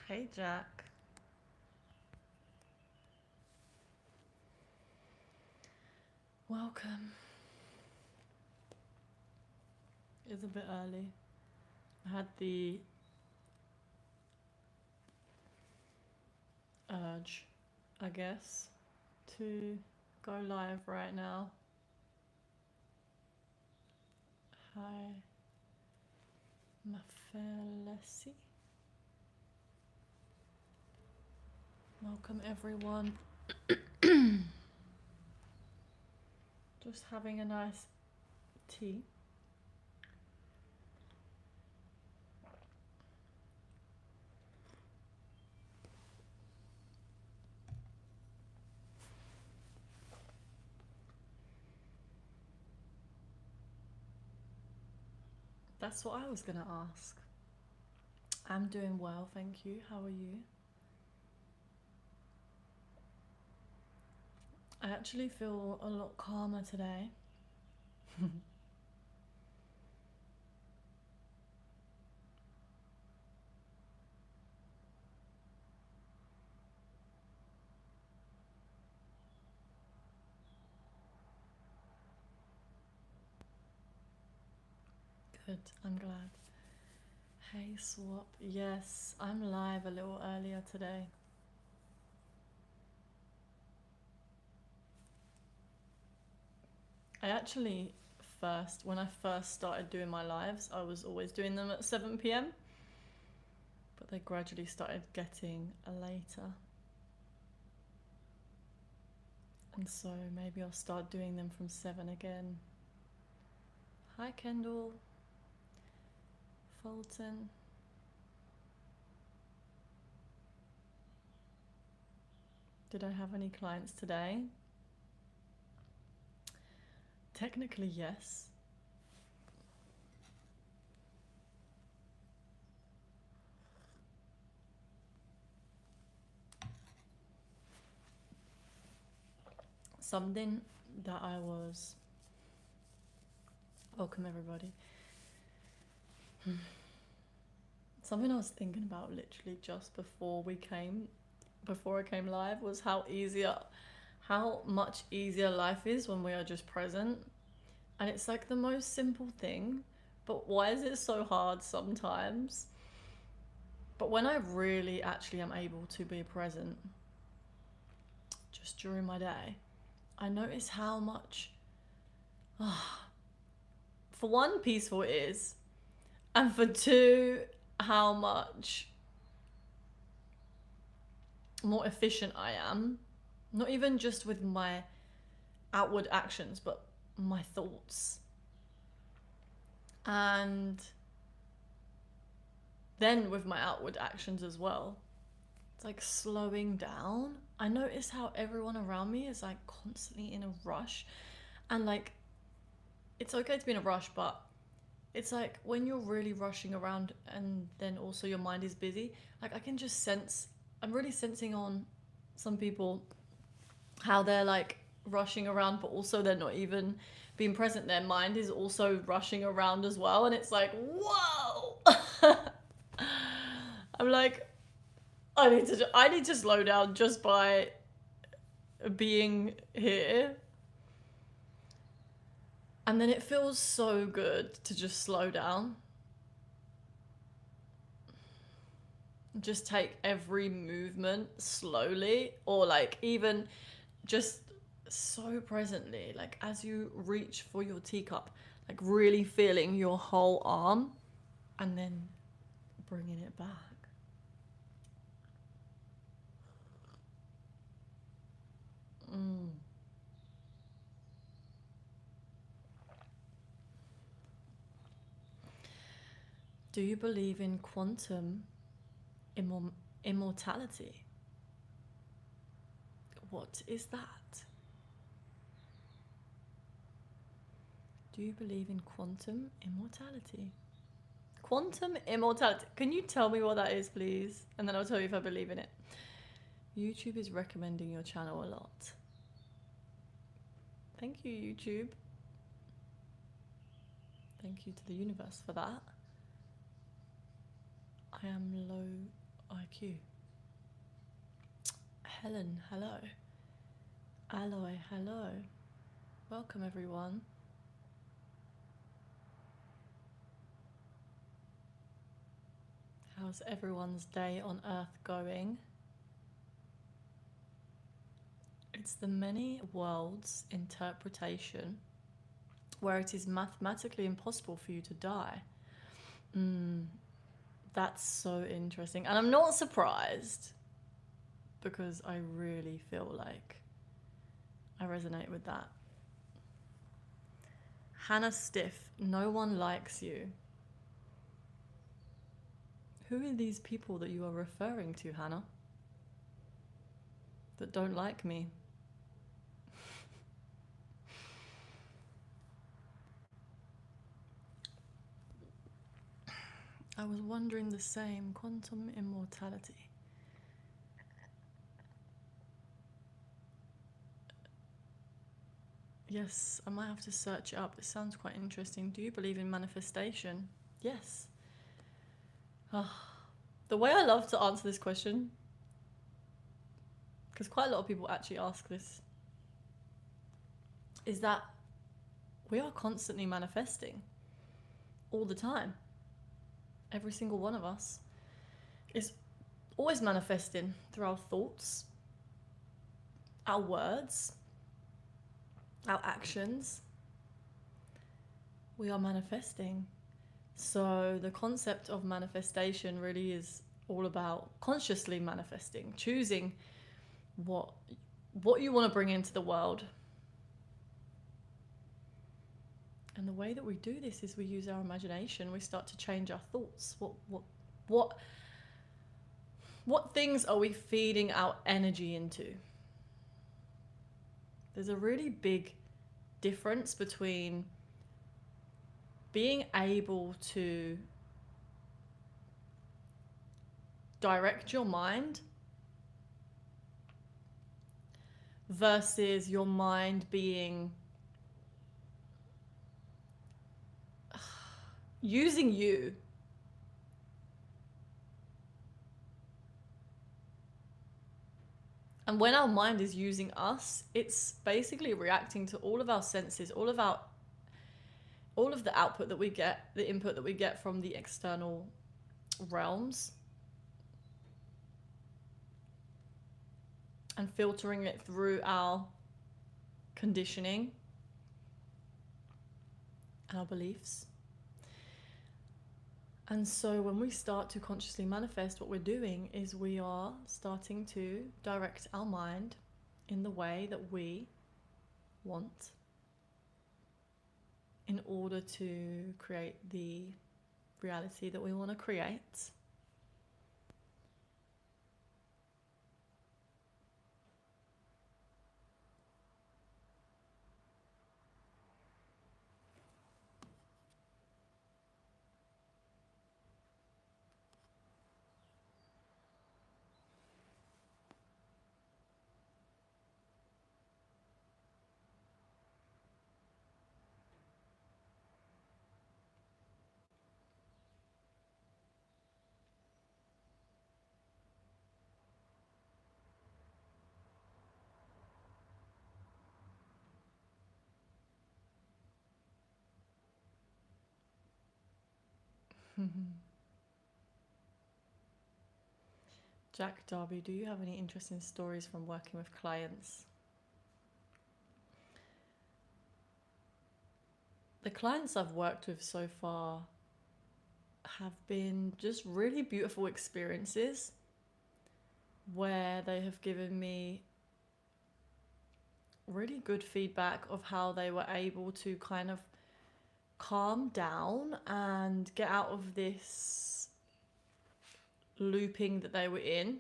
Hey, Jack. Welcome. It's a bit early. I had the urge, I guess, to go live right now. Hi, Mafelesi. Welcome, everyone. Just having a nice tea. That's what I was going to ask. I'm doing well, thank you. How are you? I actually feel a lot calmer today. Good, I'm glad. Hey, Swap. Yes, I'm live a little earlier today. I actually when I first started doing my lives, I was always doing them at 7 p.m. But they gradually started getting later. And so maybe I'll start doing them from 7 again. Hi, Kendall. Fulton. Did I have any clients today? Technically, yes. Something that I was... Welcome, everybody. Something I was thinking about literally just before I came live was how much easier life is when we are just present. And it's like the most simple thing, but why is it so hard sometimes? But when I really actually am able to be present just during my day, I notice how much, for one, peaceful it is, and for two, how much more efficient I am. Not even just with my outward actions, but my thoughts. And then with my outward actions as well. It's like slowing down. I notice how everyone around me is like constantly in a rush. And like, it's okay to be in a rush, but it's like when you're really rushing around and then also your mind is busy, like I can just sense, I'm really sensing on some people how they're like rushing around, but also they're not even being present. Their mind is also rushing around as well. And it's like, whoa! I'm like, I need to slow down just by being here. And then it feels so good to just slow down. Just take every movement slowly, or like even just so presently, like as you reach for your teacup, like really feeling your whole arm and then bringing it back. Do you believe in quantum immortality? What is that? Do you believe in quantum immortality? Quantum immortality. Can you tell me what that is, please? And then I'll tell you if I believe in it. YouTube is recommending your channel a lot. Thank you, YouTube. Thank you to the universe for that. I am low IQ. Helen, hello. Alloy, hello. Welcome, everyone. How's everyone's day on Earth going? It's the many worlds interpretation where it is mathematically impossible for you to die. That's so interesting. And I'm not surprised, because I really feel like I resonate with that. Hannah Stiff, no one likes you. Who are these people that you are referring to, Hannah? That don't like me? I was wondering the same. Quantum immortality. Yes, I might have to search it up. It sounds quite interesting. Do you believe in manifestation? Yes. The way I love to answer this question, because quite a lot of people actually ask this, is that we are constantly manifesting all the time. Every single one of us is always manifesting through our thoughts, our words, our actions. We are manifesting. So the concept of manifestation really is all about consciously manifesting, choosing what you want to bring into the world. And the way that we do this is we use our imagination. We start to change our thoughts. What things are we feeding our energy into? There's a really big difference between being able to direct your mind versus your mind being using you. And when our mind is using us, it's basically reacting to all of our senses, all of the output that we get, the input that we get from the external realms, and filtering it through our conditioning, our beliefs. And so when we start to consciously manifest, what we're doing is we are starting to direct our mind in the way that we want in order to create the reality that we want to create. Jack Darby, do you have any interesting stories from working with clients? The clients I've worked with so far have been just really beautiful experiences where they have given me really good feedback of how they were able to kind of calm down and get out of this looping that they were in,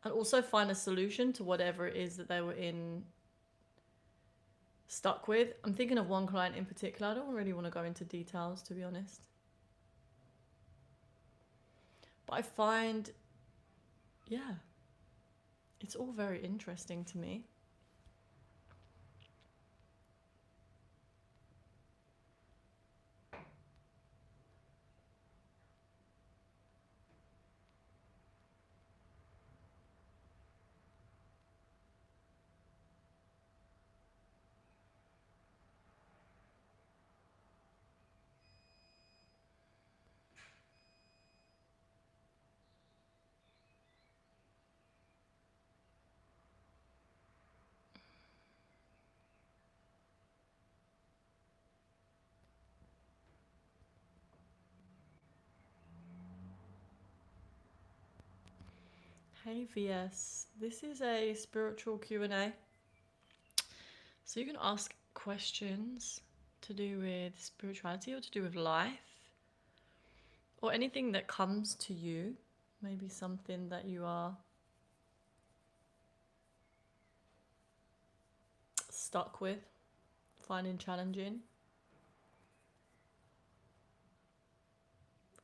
and also find a solution to whatever it is that they were stuck with. I'm thinking of one client in particular. I don't really want to go into details, to be honest. But I find, yeah, it's all very interesting to me. Hey VS, this is a spiritual Q&A. So you can ask questions to do with spirituality or to do with life, or anything that comes to you, maybe something that you are stuck with, finding challenging,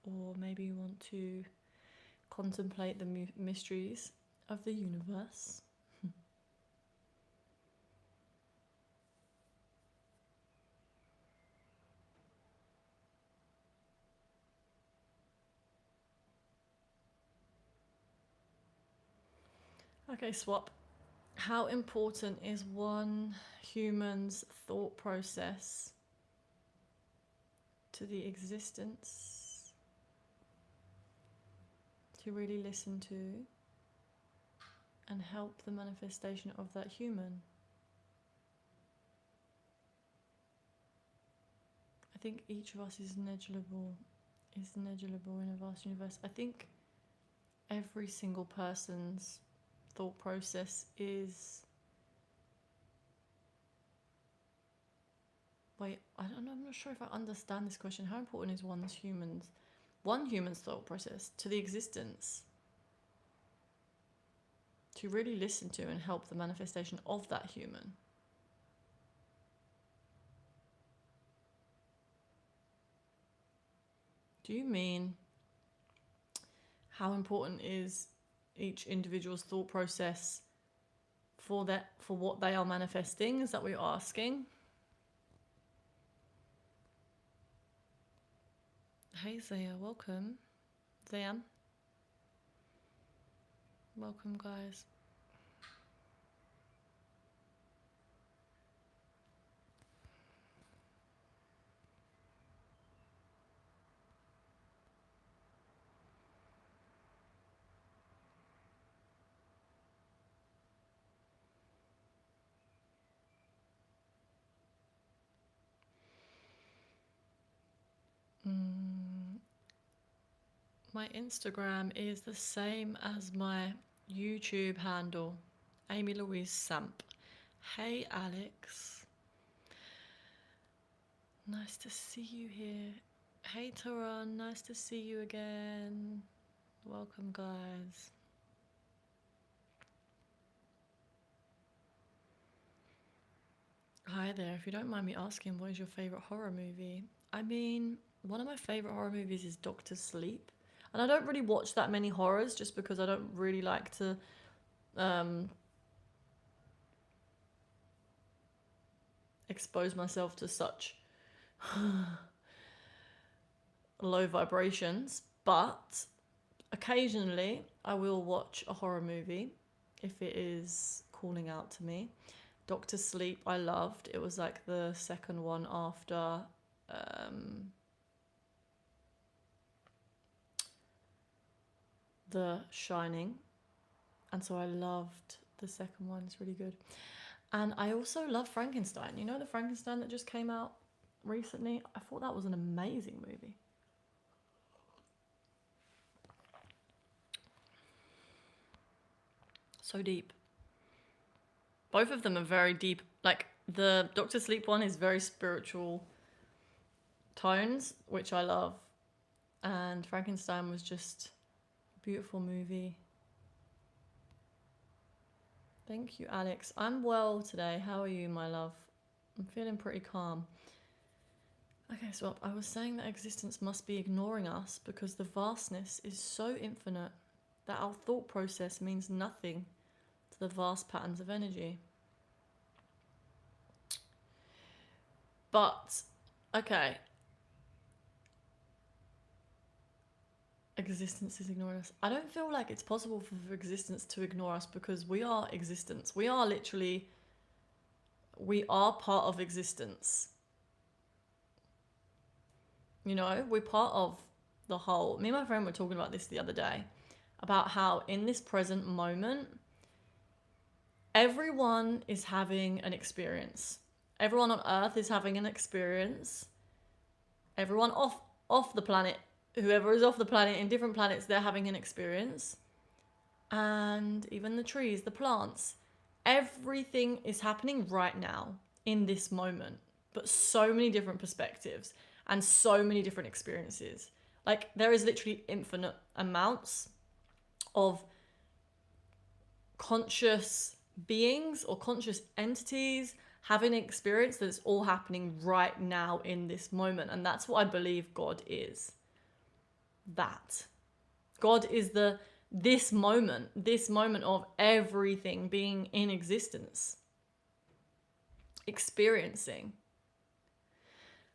or maybe you want to contemplate the mysteries of the universe. Okay, swap. How important is one human's thought process to the existence to really listen to and help the manifestation of that human? I think each of us is negligible in a vast universe. I think every single person's thought process is... Wait, I don't know, I'm not sure if I understand this question. How important is one human's thought process to the existence to really listen to and help the manifestation of that human? Do you mean how important is each individual's thought process for what they are manifesting? Is that what you're asking? Hey Zaya, welcome. Zayam. Welcome, guys. My Instagram is the same as my YouTube handle, Amy Louise Samp. Hey Alex, nice to see you here. Hey Taran, nice to see you again. Welcome, guys. Hi there, if you don't mind me asking, what is your favourite horror movie? I mean, one of my favourite horror movies is Doctor Sleep. And I don't really watch that many horrors just because I don't really like to expose myself to such low vibrations. But occasionally I will watch a horror movie if it is calling out to me. Doctor Sleep I loved. It was like the second one after The Shining, and so I loved the second one. It's really good. And I also love Frankenstein. You know, the Frankenstein that just came out recently? I thought that was an amazing movie. So deep. Both of them are very deep. Like, the Doctor Sleep one is very spiritual tones, which I love. And Frankenstein was just a beautiful movie. Thank you, Alex. I'm well today. How are you, my love? I'm feeling pretty calm. Okay, so I was saying that existence must be ignoring us because the vastness is so infinite that our thought process means nothing to the vast patterns of energy. But, okay. Existence is ignoring us. I don't feel like it's possible for existence to ignore us because we are existence. We are part of existence. You know, we're part of the whole. Me and my friend were talking about this the other day, about how in this present moment, everyone is having an experience. Everyone on Earth is having an experience. Everyone off the planet, whoever is off the planet in different planets, they're having an experience. and even the trees, the plants. Everything is happening right now in this moment, but so many different perspectives and so many different experiences. Like, there is literally infinite amounts of conscious beings or conscious entities having an experience that's all happening right now in this moment. And that's what I believe God is. That God is this moment of everything being in existence, experiencing.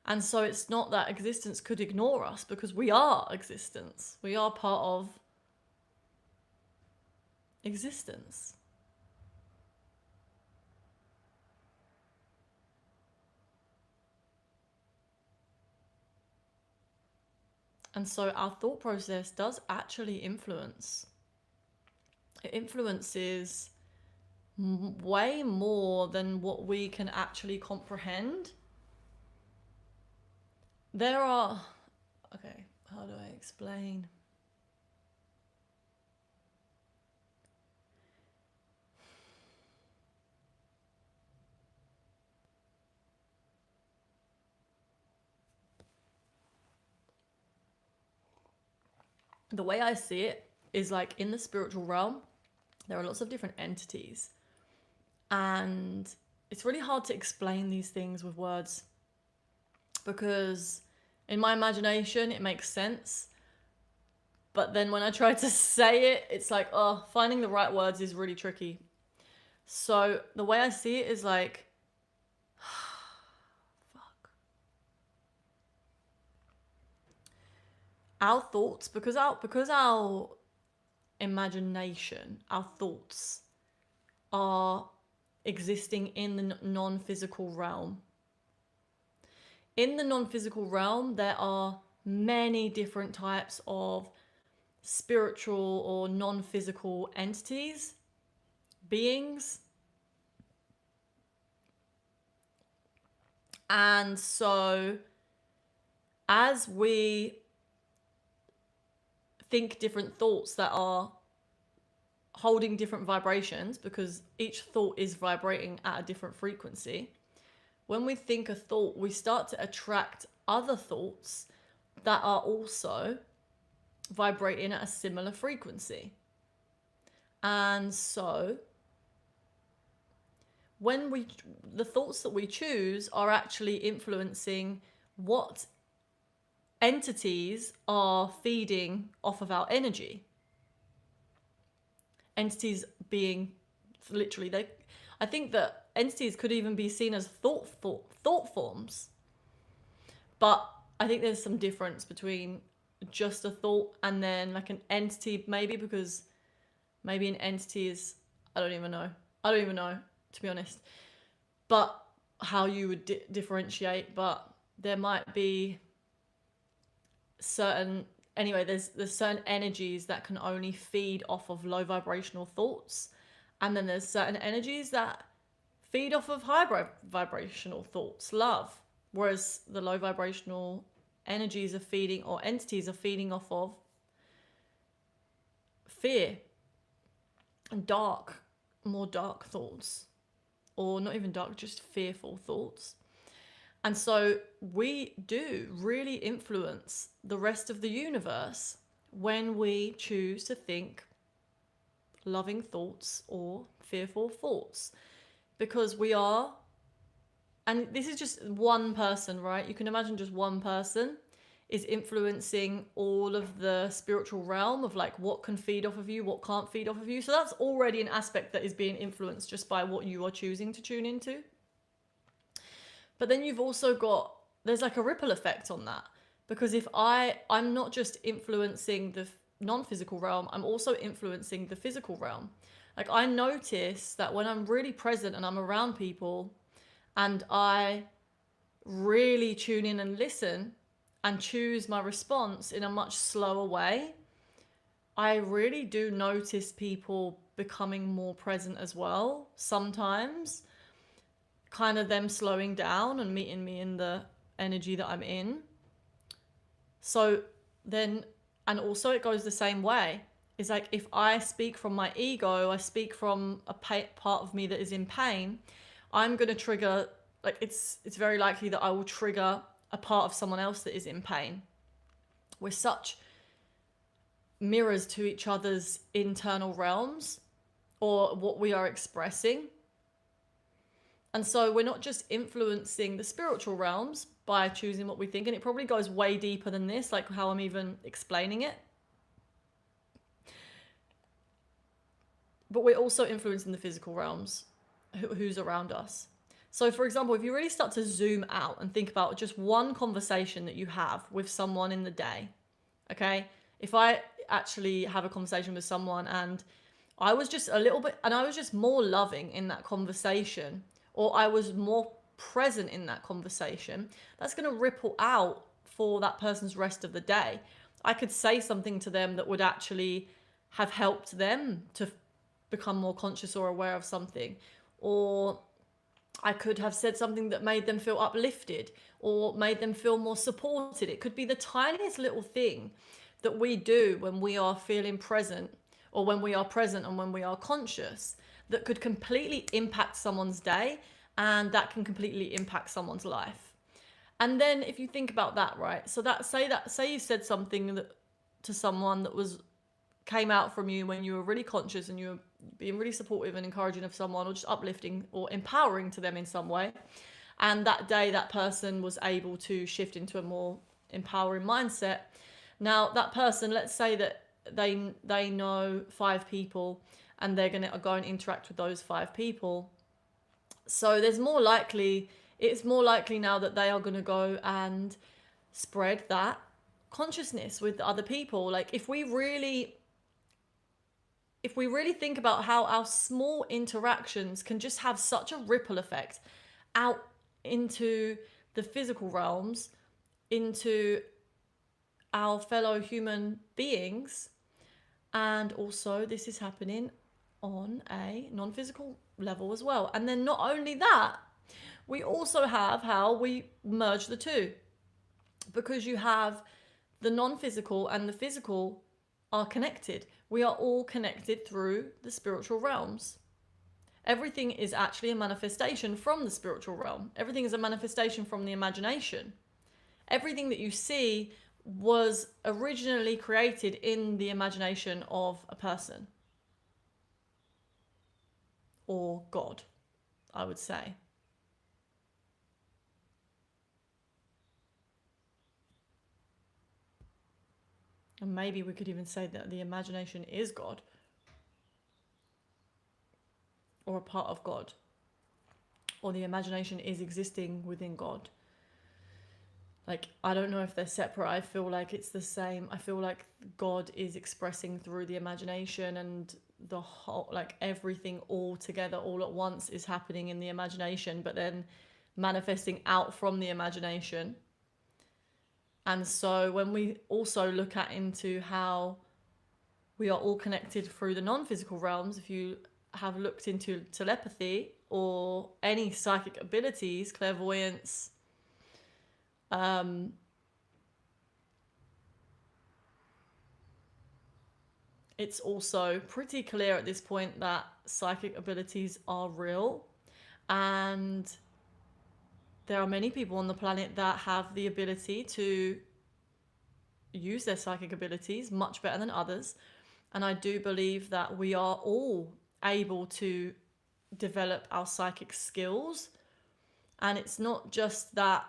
And so it's not that existence could ignore us, because we are existence. We are part of existence. And so our thought process does actually influence. It influences way more than what we can actually comprehend. There are, okay, how do I explain? The way I see it is like, in the spiritual realm, there are lots of different entities. And it's really hard to explain these things with words, because in my imagination it makes sense. But then when I try to say it, it's like, oh, finding the right words is really tricky. So the way I see it is like, fuck. Our thoughts, because our imagination, our thoughts are existing in the non-physical realm. In the non-physical realm, there are many different types of spiritual or non-physical entities, beings. And so as we think different thoughts that are holding different vibrations, because each thought is vibrating at a different frequency, when we think a thought, we start to attract other thoughts that are also vibrating at a similar frequency. And so the thoughts that we choose are actually influencing what entities are feeding off of our energy. Entities being literally, I think that entities could even be seen as thought forms. But I think there's some difference between just a thought and then like an entity, maybe, because maybe an entity is, I don't even know, to be honest, but how you would differentiate. But there might be certain, anyway, there's certain energies that can only feed off of low vibrational thoughts, and then there's certain energies that feed off of high vibrational thoughts, love, whereas the low vibrational energies are feeding, or entities are feeding off of fear and more dark thoughts, or not even dark, just fearful thoughts. And so we do really influence the rest of the universe when we choose to think loving thoughts or fearful thoughts, because we are, and this is just one person, right? You can imagine just one person is influencing all of the spiritual realm of like what can feed off of you, what can't feed off of you. So that's already an aspect that is being influenced just by what you are choosing to tune into. But then you've also got, there's like a ripple effect on that, because if I'm not just influencing the non-physical realm, I'm also influencing the physical realm. Like, I notice that when I'm really present and I'm around people and I really tune in and listen and choose my response in a much slower way, I really do notice people becoming more present as well. Sometimes kind of them slowing down and meeting me in the energy that I'm in. So then, and also it goes the same way. is like, if I speak from my ego, I speak from a part of me that is in pain, I'm going to trigger, like it's very likely that I will trigger a part of someone else that is in pain. We're such mirrors to each other's internal realms or what we are expressing. And so we're not just influencing the spiritual realms by choosing what we think, and it probably goes way deeper than this, like how I'm even explaining it. But we're also influencing the physical realms, who's around us. So for example, if you really start to zoom out and think about just one conversation that you have with someone in the day, okay? If I actually have a conversation with someone and I was just a little bit, and I was just more loving in that conversation, or I was more present in that conversation, that's going to ripple out for that person's rest of the day. I could say something to them that would actually have helped them to become more conscious or aware of something, or I could have said something that made them feel uplifted or made them feel more supported. It could be the tiniest little thing that we do when we are feeling present, or when we are present and when we are conscious, that could completely impact someone's day, and that can completely impact someone's life. And then if you think about that, right? So say you said something to someone that came out from you when you were really conscious and you were being really supportive and encouraging of someone, or just uplifting or empowering to them in some way. And that day that person was able to shift into a more empowering mindset. Now that person, let's say that they know 5 people and they're going to go and interact with those 5 people. So it's more likely now that they are going to go and spread that consciousness with other people. Like if we really think about how our small interactions can just have such a ripple effect out into the physical realms, into our fellow human beings, and also this is happening on a non-physical level as well. And then not only that, we also have how we merge the two, because you have the non-physical and the physical are connected. We are all connected through the spiritual realms. Everything is actually a manifestation from the spiritual realm. Everything is a manifestation from the imagination. Everything that you see was originally created in the imagination of a person. Or God, I would say. And maybe we could even say that the imagination is God, or a part of God, or the imagination is existing within God. Like, I don't know if they're separate. I feel like it's the same. I feel like God is expressing through the imagination, and the whole, like everything all together, all at once is happening in the imagination, but then manifesting out from the imagination. And so when we also look into how we are all connected through the non-physical realms, if you have looked into telepathy or any psychic abilities, clairvoyance, it's also pretty clear at this point that psychic abilities are real, and there are many people on the planet that have the ability to use their psychic abilities much better than others. And I do believe that we are all able to develop our psychic skills. And it's not just that,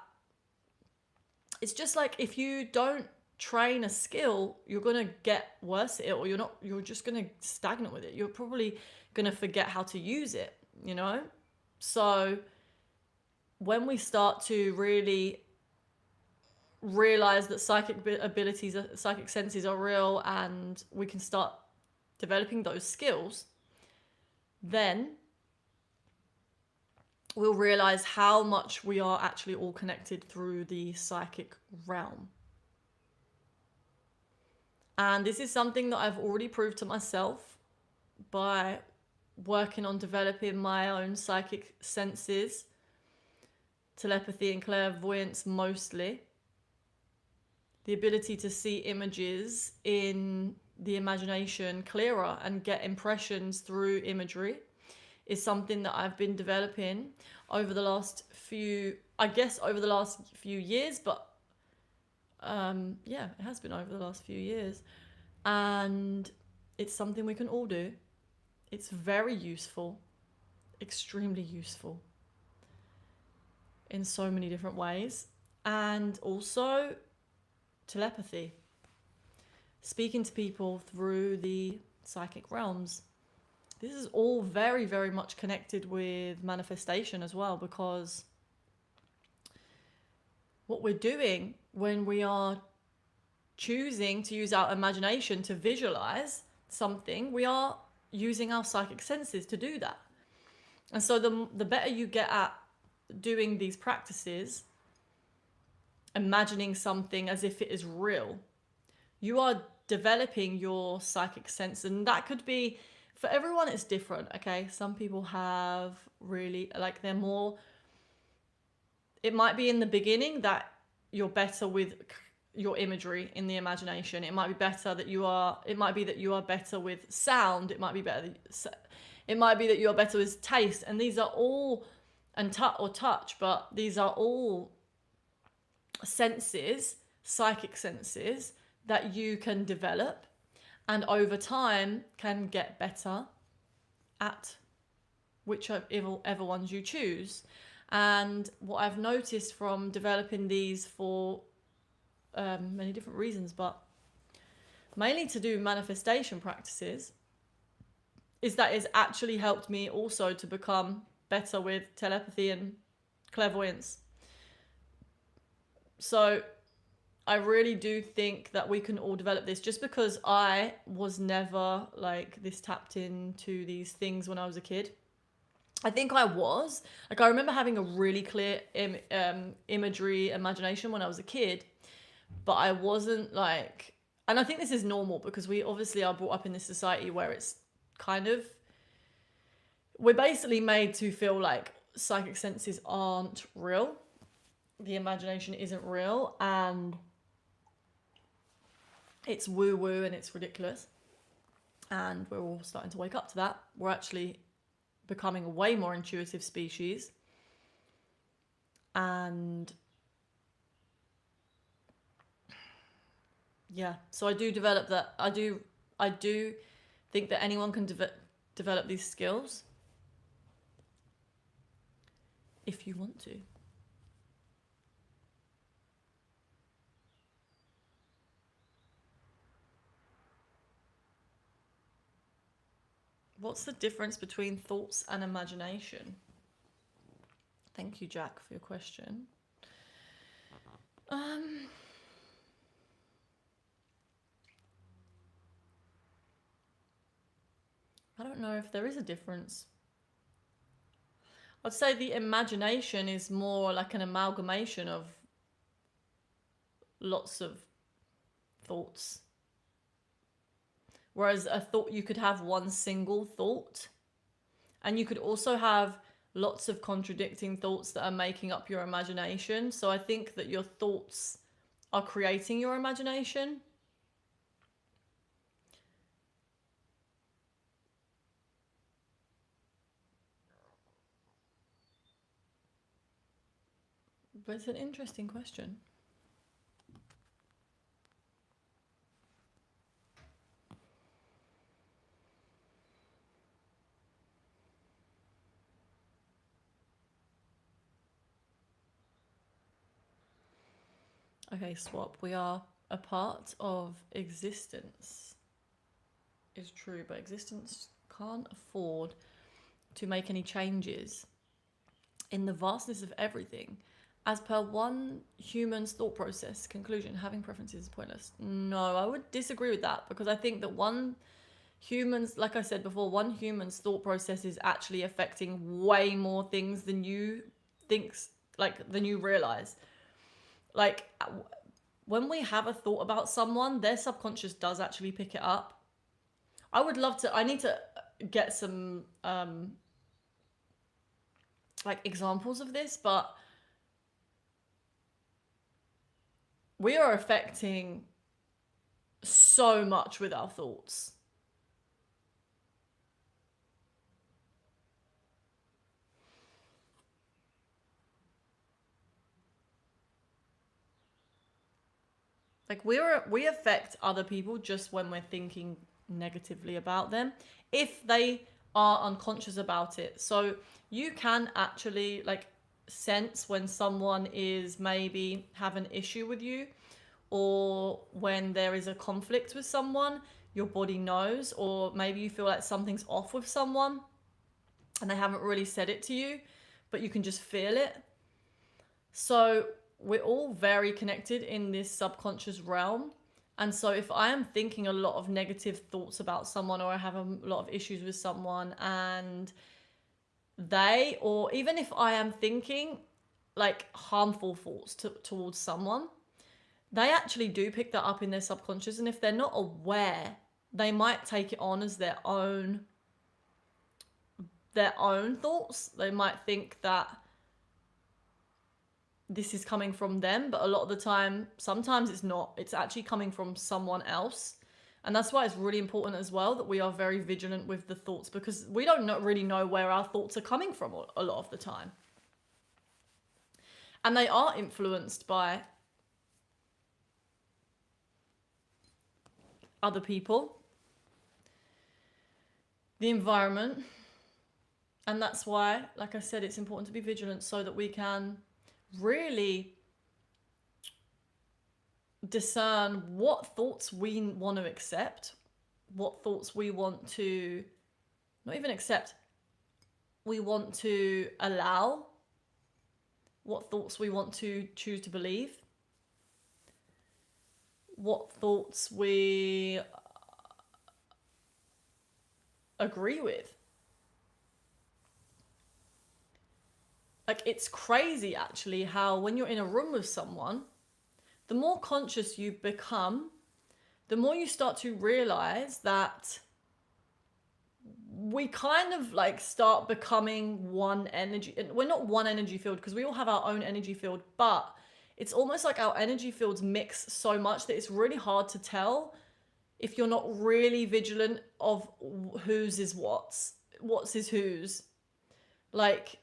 it's just like if you don't train a skill, you're going to get worse at it, or you're just going to stagnate with it. You're probably going to forget how to use it, you know? So when we start to really realize that psychic abilities, psychic senses are real, and we can start developing those skills, then we'll realize how much we are actually all connected through the psychic realm. And this is something that I've already proved to myself by working on developing my own psychic senses, telepathy and clairvoyance mostly. The ability to see images in the imagination clearer and get impressions through imagery is something that I've been developing over the last few years, but yeah, it has been over the last few years. And it's something we can all do. It's very useful, extremely useful in so many different ways. And also telepathy, speaking to people through the psychic realms. This is all very, very much connected with manifestation as well, because what we're doing when we are choosing to use our imagination to visualize something, we are using our psychic senses to do that. And so the better you get at doing these practices, imagining something as if it is real, you are developing your psychic sense. And that could be, for everyone it's different, okay? Some people have really, like, they're more, it might be in the beginning that you're better with your imagery in the imagination. It might be better that you are, it might be that you are better with sound. It might be better, it might be that you are better with taste. And these are all, and touch, but these are all senses, psychic senses, that you can develop and over time can get better at whichever ones you choose. And what I've noticed from developing these for many different reasons, but mainly to do manifestation practices, is that it's actually helped me also to become better with telepathy and clairvoyance. So I really do think that we can all develop this, just because I was never like this tapped into these things when I was a kid. I think I was. Like, I remember having a really clear imagery imagination when I was a kid, but I wasn't like, and I think this is normal because we obviously are brought up in this society where it's kind of, we're basically made to feel like psychic senses aren't real. The imagination isn't real, and it's woo-woo and it's ridiculous. And we're all starting to wake up to that. We're actually becoming a way more intuitive species. And yeah, so I do develop that. I do think that anyone can develop these skills if you want to. What's the difference between thoughts and imagination? Thank you, Jack, for your question. I don't know if there is a difference. I'd say the imagination is more like an amalgamation of lots of thoughts. Whereas a thought, you could have one single thought, and you could also have lots of contradicting thoughts that are making up your imagination. So I think that your thoughts are creating your imagination. But it's an interesting question. Okay, swap. We are a part of existence. Is true, but existence can't afford to make any changes in the vastness of everything. As per one human's thought process, conclusion, having preferences is pointless. No, I would disagree with that, because I think that like I said before, one human's thought process is actually affecting way more things than you realize. Like, when we have a thought about someone, their subconscious does actually pick it up. I need to get some like examples of this, but we are affecting so much with our thoughts. Like we affect other people just when we're thinking negatively about them, if they are unconscious about it. So you can actually like sense when someone is maybe have an issue with you, or when there is a conflict with someone, your body knows, or maybe you feel like something's off with someone and they haven't really said it to you, but you can just feel it. So we're all very connected in this subconscious realm. And so if I am thinking a lot of negative thoughts about someone, or I have a lot of issues with someone, and they, or even if I am thinking like harmful thoughts towards someone, they actually do pick that up in their subconscious. And if they're not aware, they might take it on as their own thoughts. They might think that this is coming from them, but a lot of the time, sometimes it's not. It's actually coming from someone else. And that's why it's really important as well that we are very vigilant with the thoughts, because we don't really know where our thoughts are coming from a lot of the time. And they are influenced by other people, the environment. And that's why, like I said, it's important to be vigilant so that we can really discern what thoughts we want to accept, what thoughts we want to not even accept, we want to allow, what thoughts we want to choose to believe, what thoughts we agree with. Like, it's crazy actually how when you're in a room with someone, the more conscious you become, the more you start to realize that we kind of like start becoming one energy. And we're not one energy field because we all have our own energy field, but it's almost like our energy fields mix so much that it's really hard to tell if you're not really vigilant of whose is what's is whose. Like,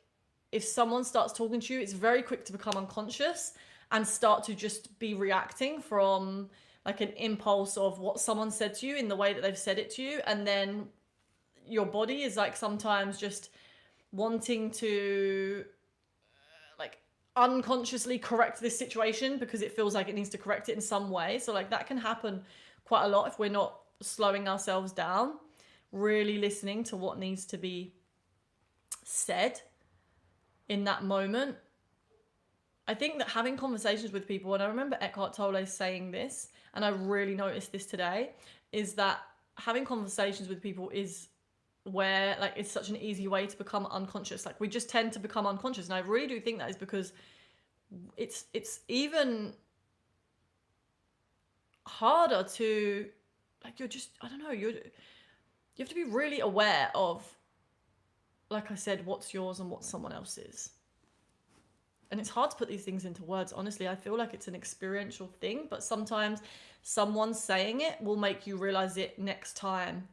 if someone starts talking to you, it's very quick to become unconscious and start to just be reacting from like an impulse of what someone said to you in the way that they've said it to you. And then your body is like sometimes just wanting to like unconsciously correct this situation because it feels like it needs to correct it in some way. So like that can happen quite a lot if we're not slowing ourselves down, really listening to what needs to be said in that moment. I think that having conversations with people, and I remember Eckhart Tolle saying this, and I really noticed this today, is that having conversations with people is where like it's such an easy way to become unconscious. Like, we just tend to become unconscious, and I really do think that is because it's even harder to like, you're just, I don't know, you have to be really aware of, like I said, what's yours and what someone else's. And it's hard to put these things into words, honestly. I feel like it's an experiential thing, but sometimes someone saying it will make you realize it next time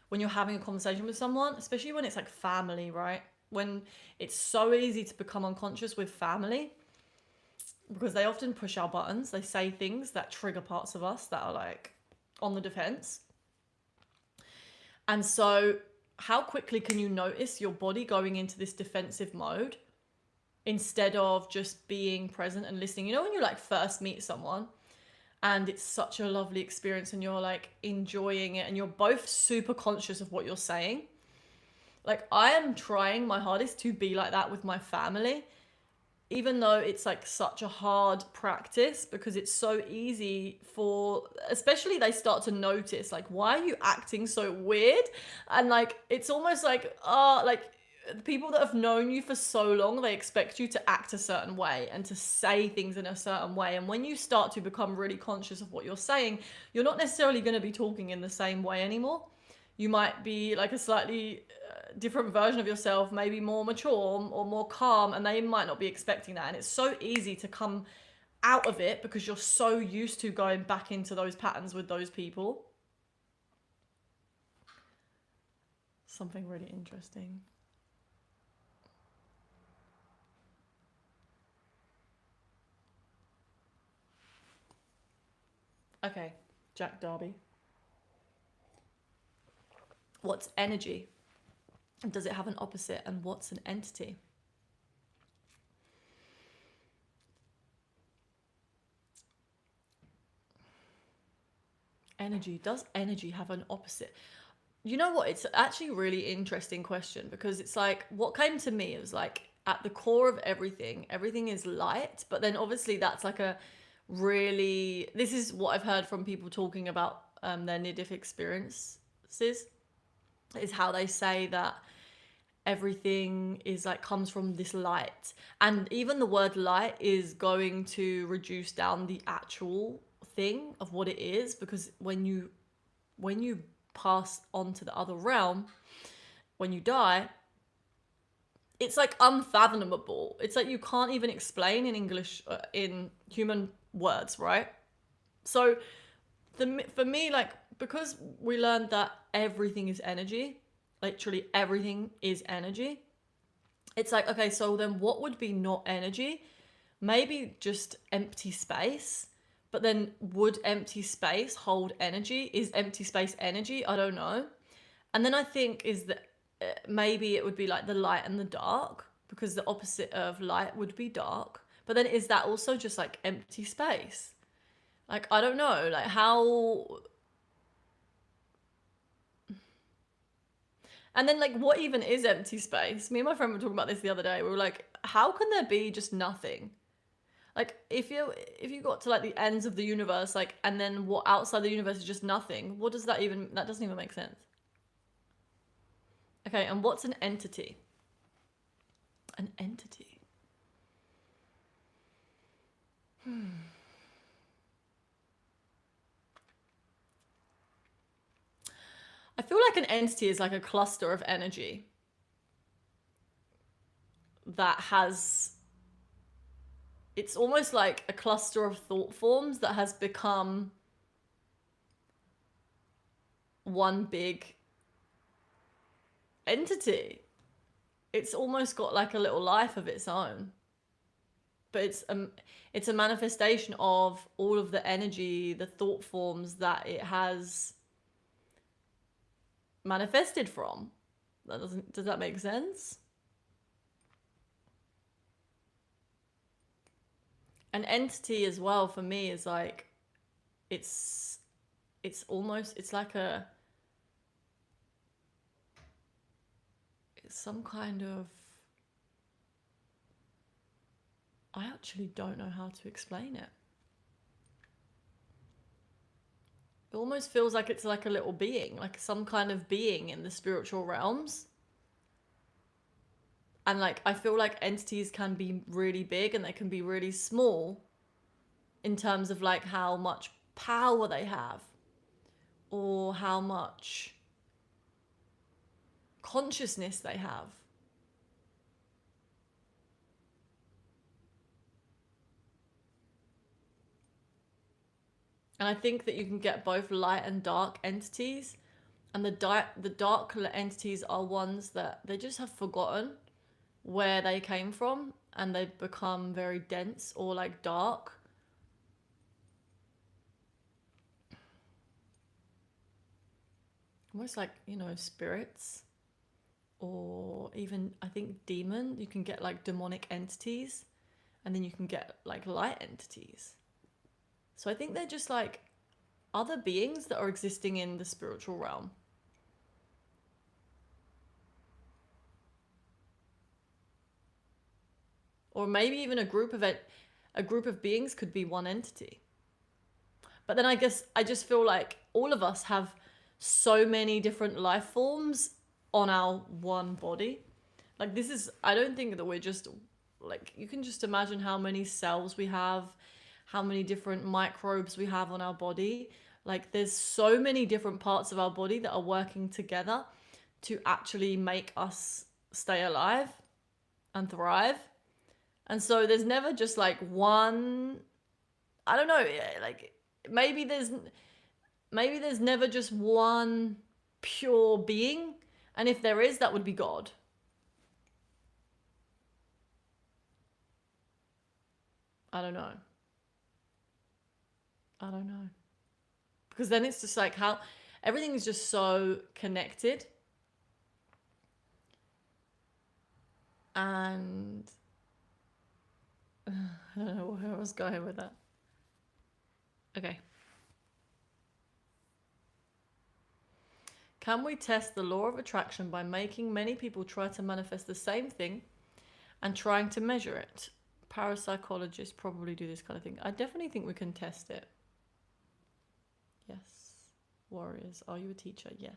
when you're having a conversation with someone, especially when it's like family, right? When it's so easy to become unconscious with family because they often push our buttons. They say things that trigger parts of us that are like on the defense. And so how quickly can you notice your body going into this defensive mode instead of just being present and listening? You know, when you like first meet someone and it's such a lovely experience and you're like enjoying it and you're both super conscious of what you're saying. Like, I am trying my hardest to be like that with my family, even though it's like such a hard practice because it's so easy for, especially they start to notice like, why are you acting so weird? And like, it's almost like, like people that have known you for so long, they expect you to act a certain way and to say things in a certain way. And when you start to become really conscious of what you're saying, you're not necessarily going to be talking in the same way anymore. You might be like a slightly different version of yourself, maybe more mature or more calm, and they might not be expecting that. And it's so easy to come out of it because you're so used to going back into those patterns with those people. Something really interesting. Okay, Jack Darby. What's energy? Does it have an opposite? And what's an entity? Energy. Does energy have an opposite? You know what? It's actually a really interesting question, because it's like, what came to me is like, at the core of everything, everything is light. But then obviously that's like a really, this is what I've heard from people talking about their near-death experiences, is how they say that everything is like comes from this light, and even the word light is going to reduce down the actual thing of what it is, because when you pass on to the other realm, when you die, it's like unfathomable. It's like you can't even explain in English, in human words, right? So for me, like, because we learned that everything is energy, literally everything is energy, it's like, okay, so then what would be not energy? Maybe just empty space. But then would empty space hold energy? Is empty space energy? I don't know. And then I think is that maybe it would be like the light and the dark, because the opposite of light would be dark. But then is that also just like empty space? Like, I don't know, like how... And then like, what even is empty space? Me and my friend were talking about this the other day. We were like, how can there be just nothing? Like, if you got to like the ends of the universe, like, and then what outside the universe is just nothing, what does that even... That doesn't even make sense. Okay, and what's an entity? An entity. I feel like an entity is like a cluster of energy that has... It's almost like a cluster of thought forms that has become one big entity. It's almost got like a little life of its own. But it's a manifestation of all of the energy, the thought forms that it has manifested from. Does that make sense? An entity as well for me is like, it's almost, it's like it's some kind of... I actually don't know how to explain it. It almost feels like it's like a little being, like some kind of being in the spiritual realms. And like, I feel like entities can be really big and they can be really small in terms of like how much power they have or how much consciousness they have. And I think that you can get both light and dark entities. And the dark entities are ones that they just have forgotten where they came from, and they've become very dense or like dark. Almost like, you know, spirits, or even I think demon. You can get like demonic entities, and then you can get like light entities. So I think they're just like other beings that are existing in the spiritual realm. Or maybe even a group of beings could be one entity. But then I guess I just feel like all of us have so many different life forms on our one body. Like, this is, I don't think that we're just like, you can just imagine how many cells we have, how many different microbes we have on our body. Like, there's so many different parts of our body that are working together to actually make us stay alive and thrive. And so there's never just like one I don't know, like maybe there's never just one pure being, and if there is, that would be God. I don't know. Because then it's just like how everything is just so connected. And I don't know where I was going with that. Okay. Can we test the law of attraction by making many people try to manifest the same thing and trying to measure it? Parapsychologists probably do this kind of thing. I definitely think we can test it. Yes. Warriors, are you a teacher? Yes.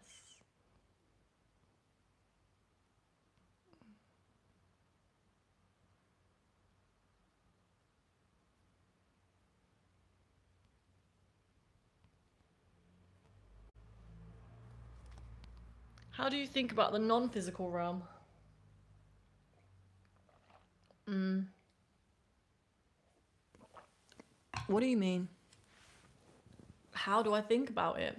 How do you think about the non-physical realm? What do you mean? How do I think about it?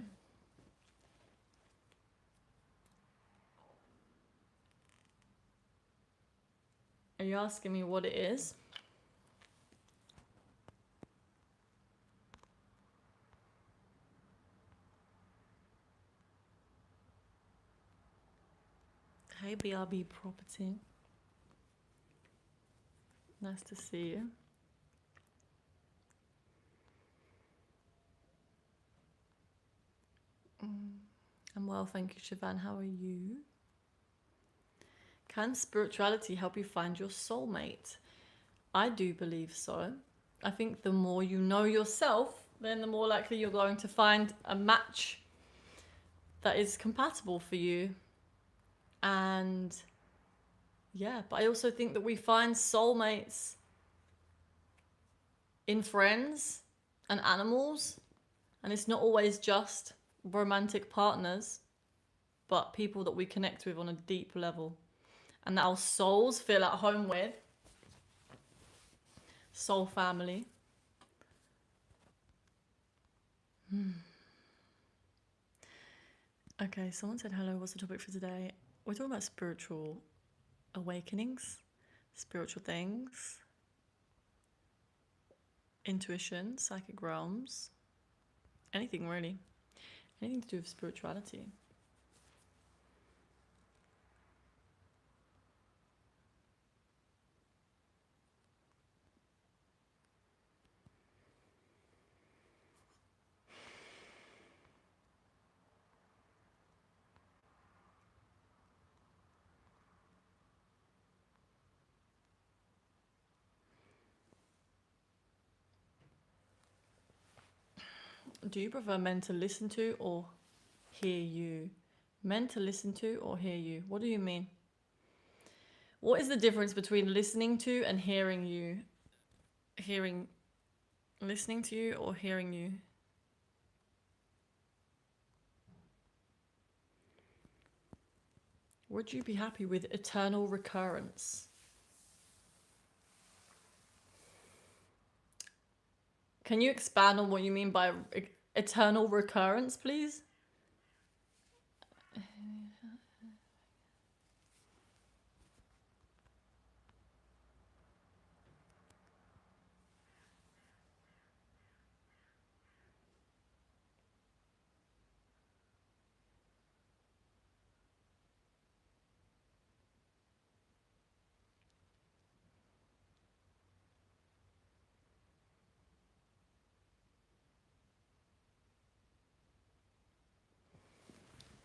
Are you asking me what it is? Hey, BRB Property. Nice to see you. I'm well, thank you, Siobhan. How are you? Can spirituality help you find your soulmate? I do believe so. I think the more you know yourself, then the more likely you're going to find a match that is compatible for you. And yeah, but I also think that we find soulmates in friends and animals, and it's not always just romantic partners, but people that we connect with on a deep level and that our souls feel at home with. Soul family. Okay, someone said hello, what's the topic for today? We're talking about spiritual awakenings, spiritual things, intuition, psychic realms, anything really. Anything to do with spirituality. Do you prefer men to listen to or hear you? Men to listen to or hear you? What do you mean? What is the difference between listening to and hearing you? Listening to you or hearing you? Would you be happy with eternal recurrence? Can you expand on what you mean by eternal recurrence, please?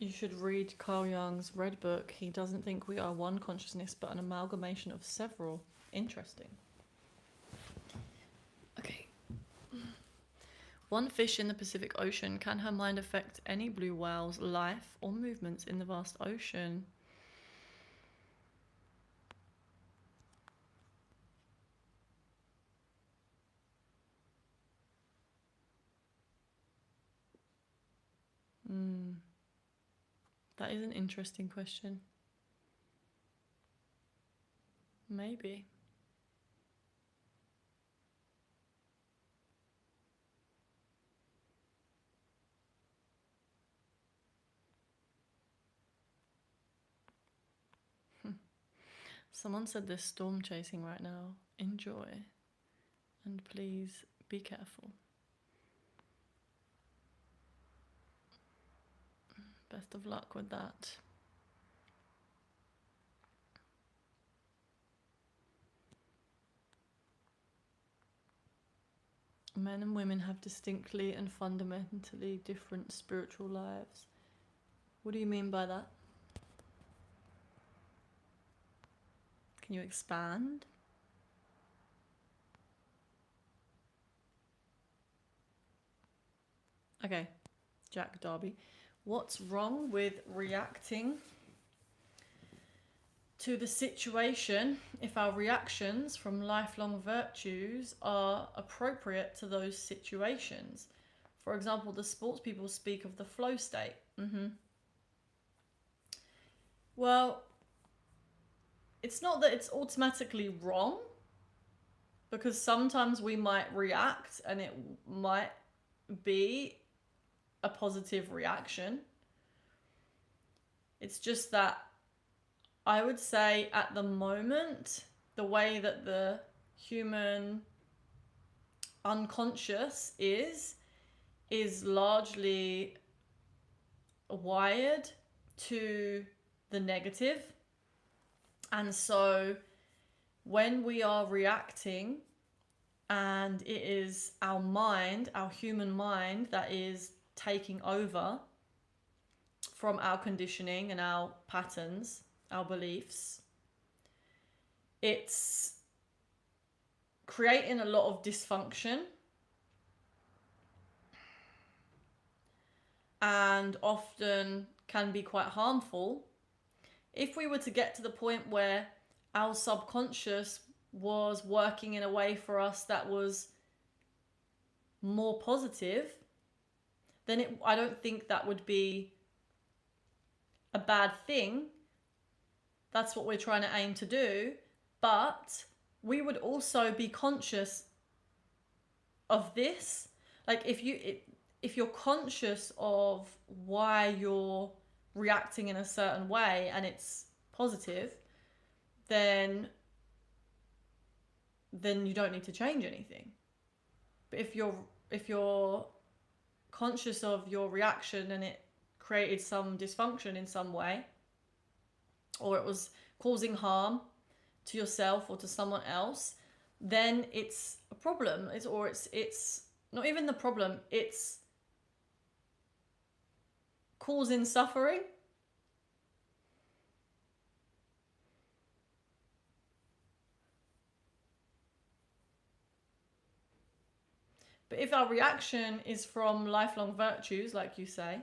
You should read Carl Jung's Red Book. He doesn't think we are one consciousness, but an amalgamation of several. Interesting. Okay. One fish in the Pacific Ocean. Can her mind affect any blue whale's life or movements in the vast ocean? That is an interesting question. Maybe. Someone said there's storm chasing right now. Enjoy. And please be careful. Best of luck with that. Men and women have distinctly and fundamentally different spiritual lives. What do you mean by that? Can you expand? Okay, Jack Darby. What's wrong with reacting to the situation if our reactions from lifelong virtues are appropriate to those situations? For example, the sports people speak of the flow state. Well, it's not that it's automatically wrong, because sometimes we might react and it might be a positive reaction. It's just that I would say at the moment, the way that the human unconscious is largely wired to the negative. And so when we are reacting and it is our mind, our human mind, that is taking over from our conditioning and our patterns, our beliefs, it's creating a lot of dysfunction and often can be quite harmful. If we were to get to the point where our subconscious was working in a way for us that was more positive, then I don't think that would be a bad thing. That's what we're trying to aim to do. But we would also be conscious of this. Like if you're conscious of why you're reacting in a certain way and it's positive, then you don't need to change anything. But if you're conscious of your reaction and it created some dysfunction in some way, or it was causing harm to yourself or to someone else, then it's a problem. It's not even the problem, it's causing suffering. But if our reaction is from lifelong virtues, like you say,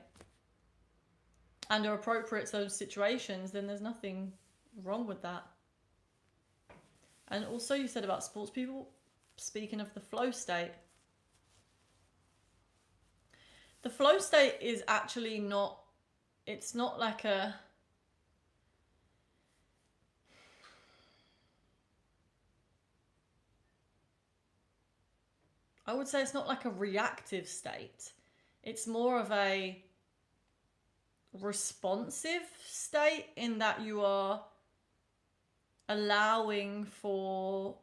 and are appropriate to those situations, then there's nothing wrong with that. And also you said about sports people, speaking of the flow state. The flow state is actually not, it's not like a, I would say it's not like a reactive state. It's more of a responsive state, in that you are allowing for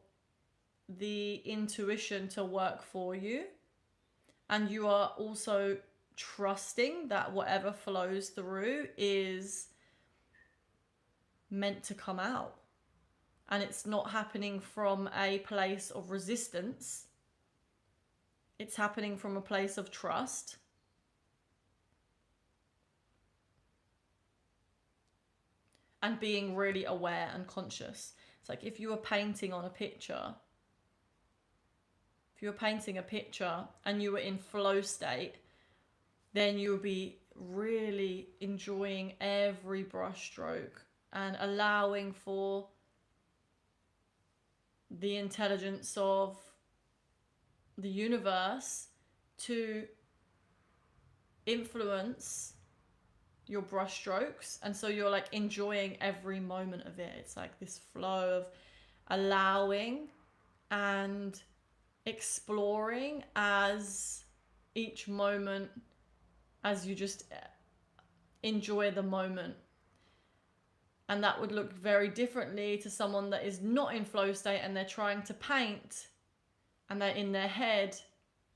the intuition to work for you, and you are also trusting that whatever flows through is meant to come out, and it's not happening from a place of resistance. It's happening from a place of trust. And being really aware and conscious. It's like if you were painting on a picture, if you were painting a picture and you were in flow state, then you would be really enjoying every brush stroke and allowing for the intelligence of the universe to influence your brush strokes. And so you're like enjoying every moment of it. It's like this flow of allowing and exploring as each moment, as you just enjoy the moment. And that would look very differently to someone that is not in flow state and they're trying to paint and they're in their head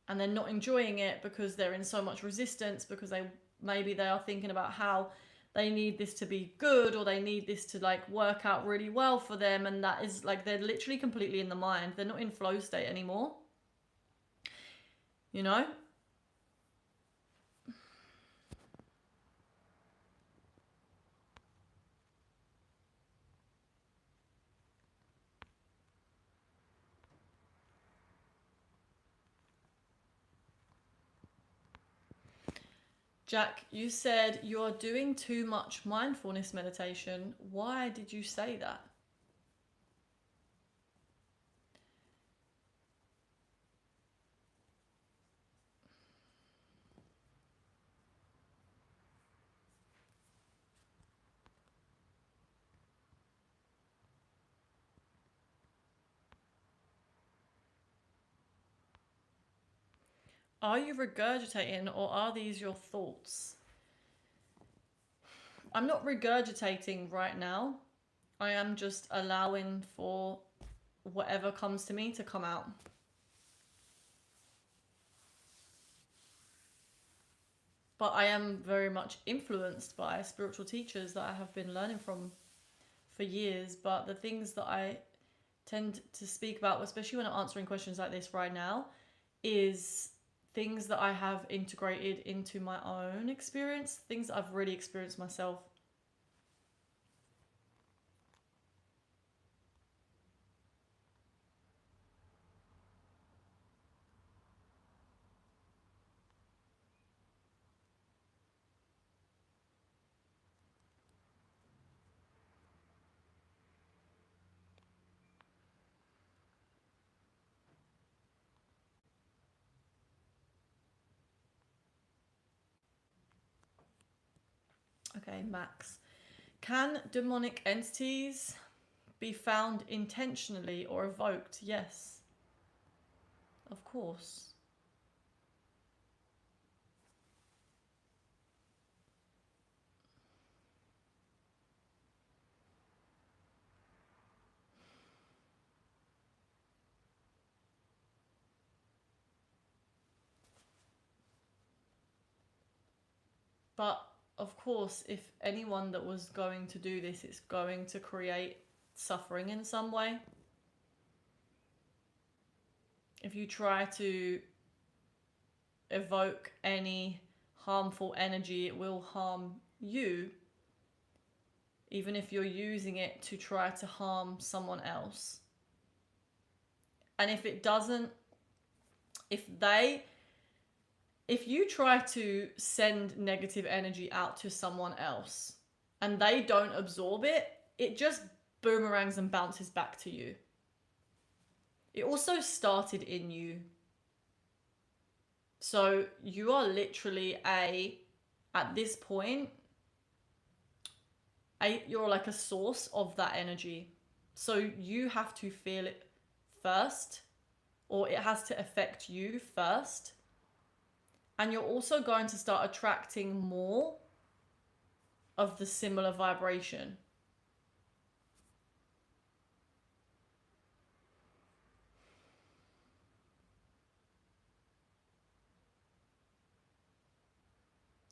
and they're not enjoying it because they're in so much resistance, because maybe they are thinking about how they need this to be good, or they need this to like work out really well for them, and that is like they're literally completely in the mind. They're not in flow state anymore. You know? Jack, you said you are doing too much mindfulness meditation. Why did you say that? Are you regurgitating, or are these your thoughts? I'm not regurgitating right now. I am just allowing for whatever comes to me to come out. But I am very much influenced by spiritual teachers that I have been learning from for years. But the things that I tend to speak about, especially when I'm answering questions like this right now, is things that I have integrated into my own experience, things that I've really experienced myself. Okay, Max. Can demonic entities be found intentionally or evoked? Yes, of course. But of course, if anyone that was going to do this, it's going to create suffering in some way. If you try to evoke any harmful energy, it will harm you, even if you're using it to try to harm someone else. And if it doesn't, if you try to send negative energy out to someone else and they don't absorb it, it just boomerangs and bounces back to you. It also started in you. So you are literally at this point, you're like a source of that energy. So you have to feel it first, or it has to affect you first. And you're also going to start attracting more of the similar vibration.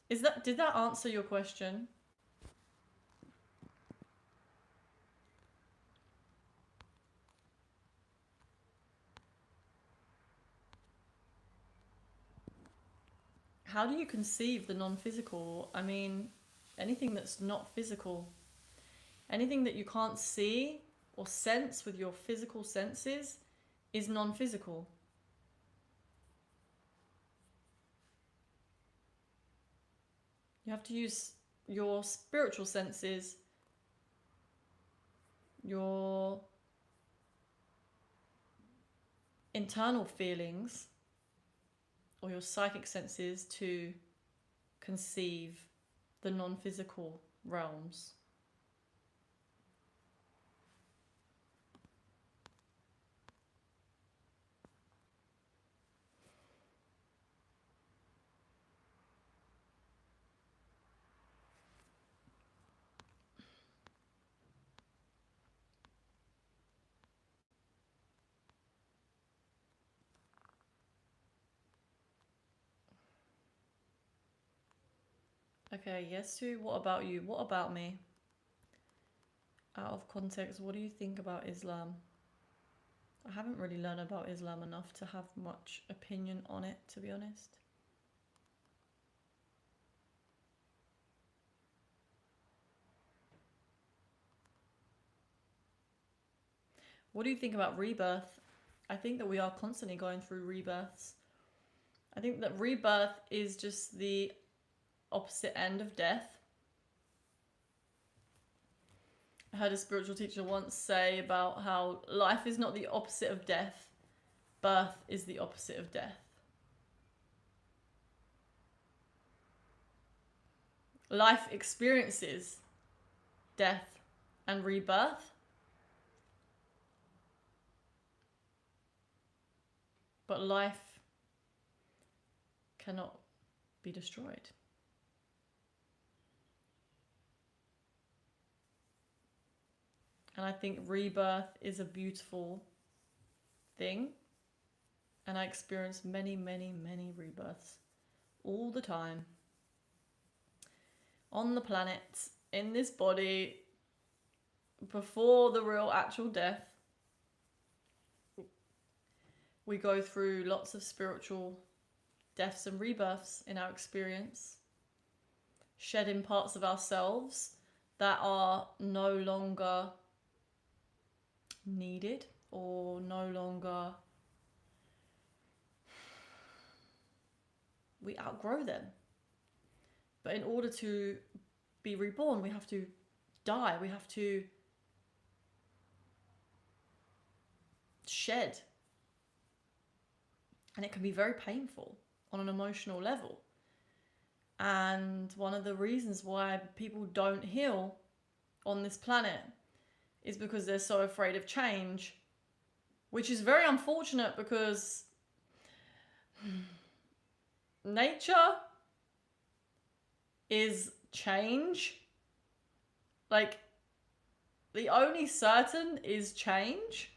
Did that answer your question? How do you conceive the non-physical? I mean, anything that's not physical, anything that you can't see or sense with your physical senses is non-physical. You have to use your spiritual senses, your internal feelings, or your psychic senses to conceive the non-physical realms. Okay, yes to what about you? What about me? Out of context, what do you think about Islam? I haven't really learned about Islam enough to have much opinion on it, to be honest. What do you think about rebirth? I think that we are constantly going through rebirths. I think that rebirth is just the opposite end of death. I heard a spiritual teacher once say about how life is not the opposite of death, birth is the opposite of death. Life experiences death and rebirth, but life cannot be destroyed. And I think rebirth is a beautiful thing. And I experience many, many, many rebirths all the time. On the planet, in this body, before the real actual death, we go through lots of spiritual deaths and rebirths in our experience, shedding parts of ourselves that are no longer needed or no longer, we outgrow them. But in order to be reborn, we have to die, we have to shed. And it can be very painful on an emotional level. And one of the reasons why people don't heal on this planet is because they're so afraid of change, which is very unfortunate because nature is change. Like, the only certain is change.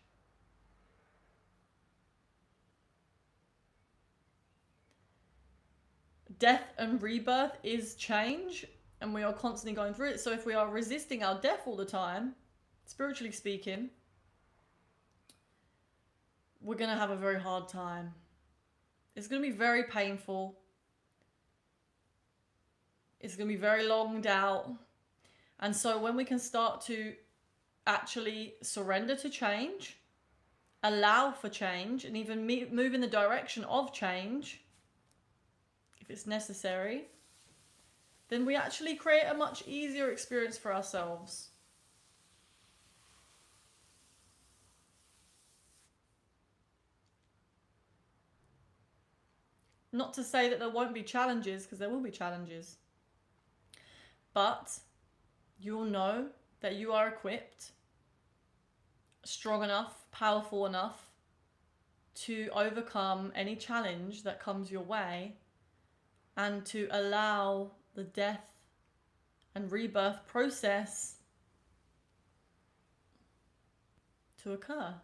Death and rebirth is change, and we are constantly going through it. So if we are resisting our death all the time, spiritually speaking, we're going to have a very hard time. It's going to be very painful. It's going to be very longed out. And so when we can start to actually surrender to change, allow for change, and even move in the direction of change, if it's necessary, then we actually create a much easier experience for ourselves. Not to say that there won't be challenges, because there will be challenges. But you'll know that you are equipped, strong enough, powerful enough to overcome any challenge that comes your way and to allow the death and rebirth process to occur.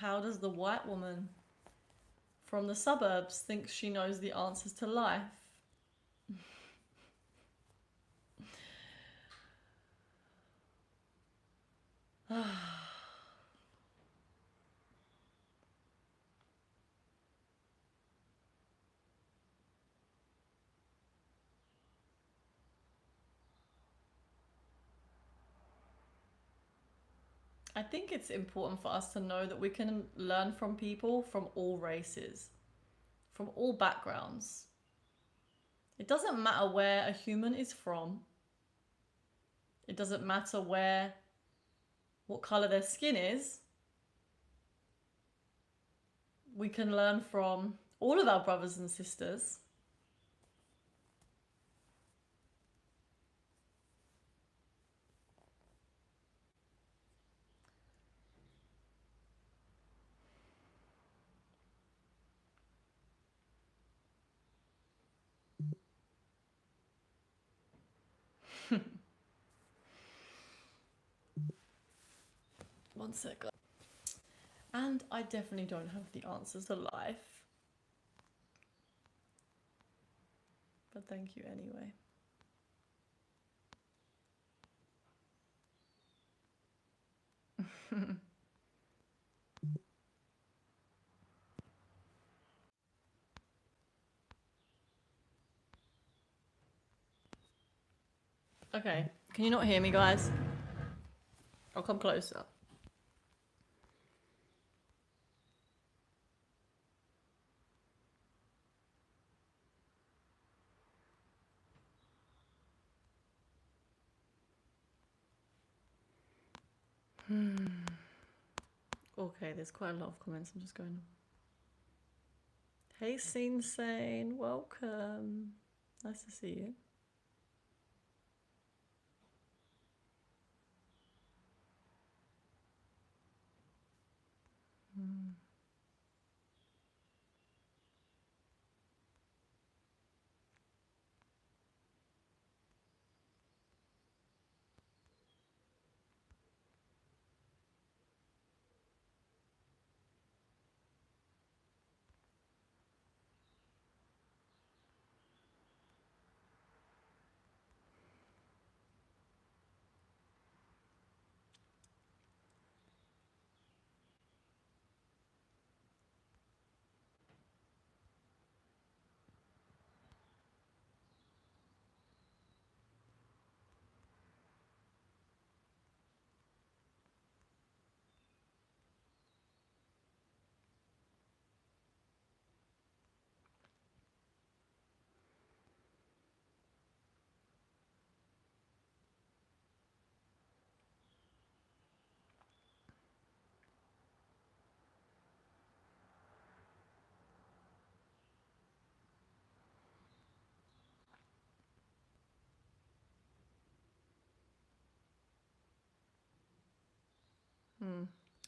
How does the white woman from the suburbs think she knows the answers to life? I think it's important for us to know that we can learn from people from all races, from all backgrounds. It doesn't matter where a human is from. It doesn't matter what color their skin is. We can learn from all of our brothers and sisters. One sec. And I definitely don't have the answers to life. But thank you anyway. Okay, can you not hear me, guys? I'll come closer. Okay, there's quite a lot of comments. I'm just going. Hey, Scene Sane, welcome. Nice to see you.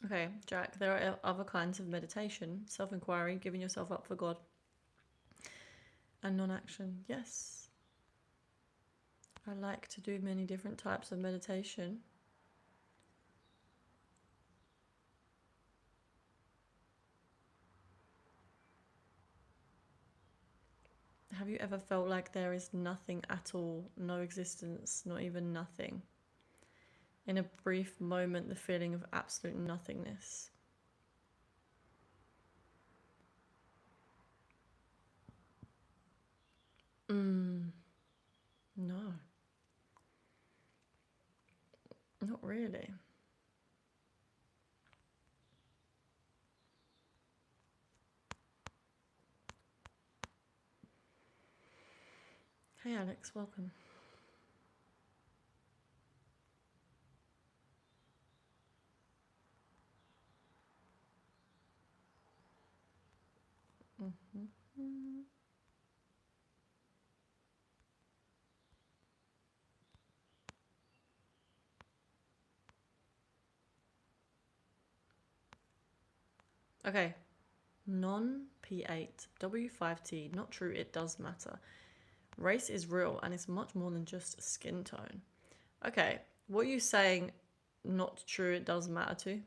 Okay, Jack, there are other kinds of meditation, self-inquiry, giving yourself up for God, and non-action. Yes. I like to do many different types of meditation. Have you ever felt like there is nothing at all, no existence, not even nothing? In a brief moment, the feeling of absolute nothingness. No, not really. Hey Alex, welcome. Okay, non-P8, W5T, not true, it does matter. Race is real and it's much more than just skin tone. Okay, what are you saying not true, it does matter to?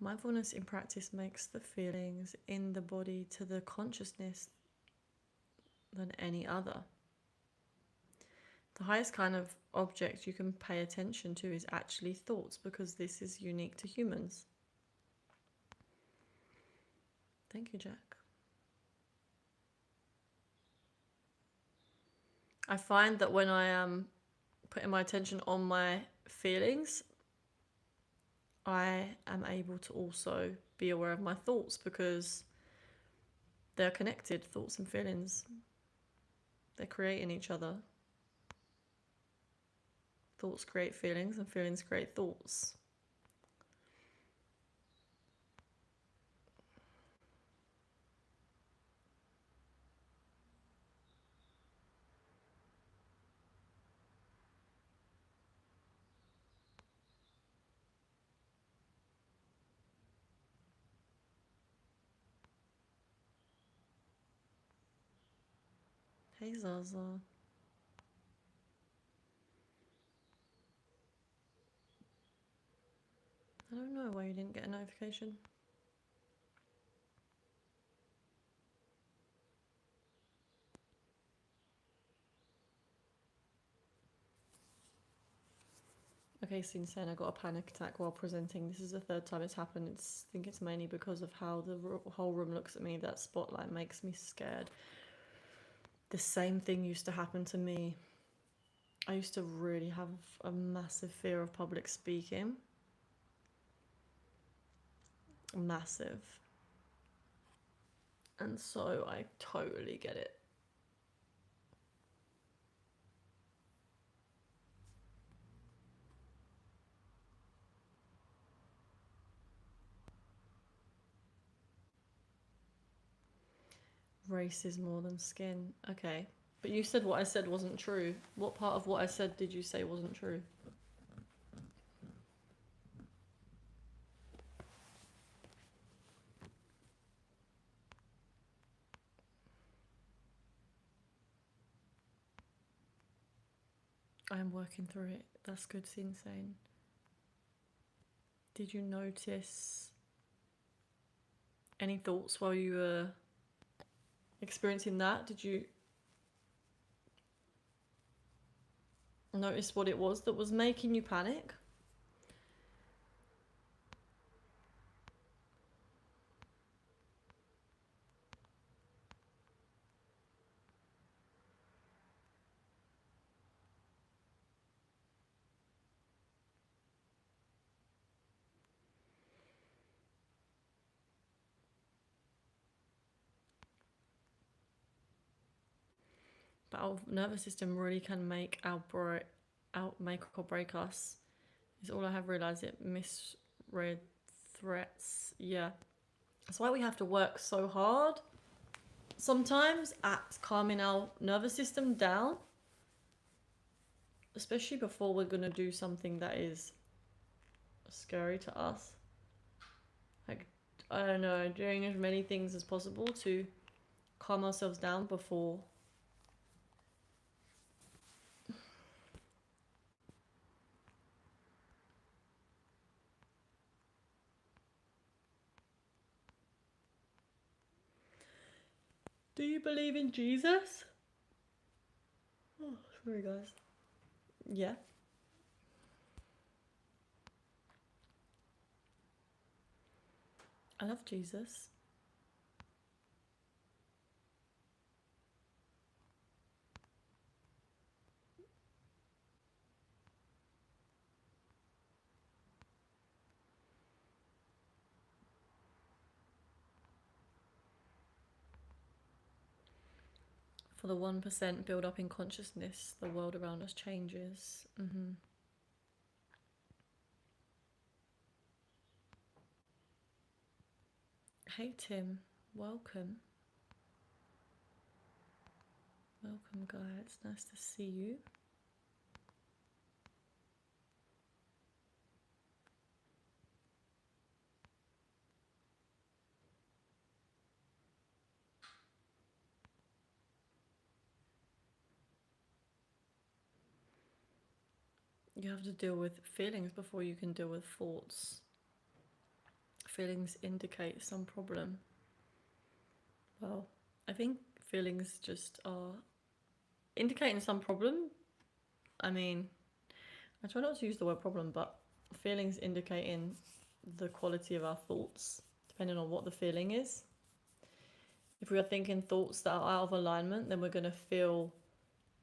Mindfulness in practice makes the feelings in the body to the consciousness than any other. The highest kind of object you can pay attention to is actually thoughts, because this is unique to humans. Thank you, Jack. I find that when I am putting my attention on my feelings, I am able to also be aware of my thoughts, because they're connected, thoughts and feelings. They're creating each other. Thoughts create feelings and feelings create thoughts. Hey Zaza. I don't know why you didn't get a notification. Okay, so insane. I got a panic attack while presenting. This is the third time it's happened. I think it's mainly because of how the whole room looks at me. That spotlight makes me scared. The same thing used to happen to me. I used to really have a massive fear of public speaking. Massive. And so I totally get it. Race is more than skin. Okay. But you said what I said wasn't true. What part of what I said did you say wasn't true? I am working through it. That's good, insane. Did you notice any thoughts while you were experiencing that? Did you notice what it was that was making you panic? But our nervous system really can make make or break us. Is all I have realised. It misread threats. Yeah. That's why we have to work so hard sometimes at calming our nervous system down. Especially before we're going to do something that is scary to us. Like, I don't know, doing as many things as possible to calm ourselves down before. Do you believe in Jesus? Oh, sorry guys. Yeah. I love Jesus. For the 1% build up in consciousness, the world around us changes. Hey Tim, welcome. Welcome guys, it's nice to see you. You have to deal with feelings before you can deal with thoughts. Feelings indicate some problem. Well, I think feelings just are indicating some problem. I mean, I try not to use the word problem, but feelings indicating the quality of our thoughts, depending on what the feeling is. If we are thinking thoughts that are out of alignment, then we're going to feel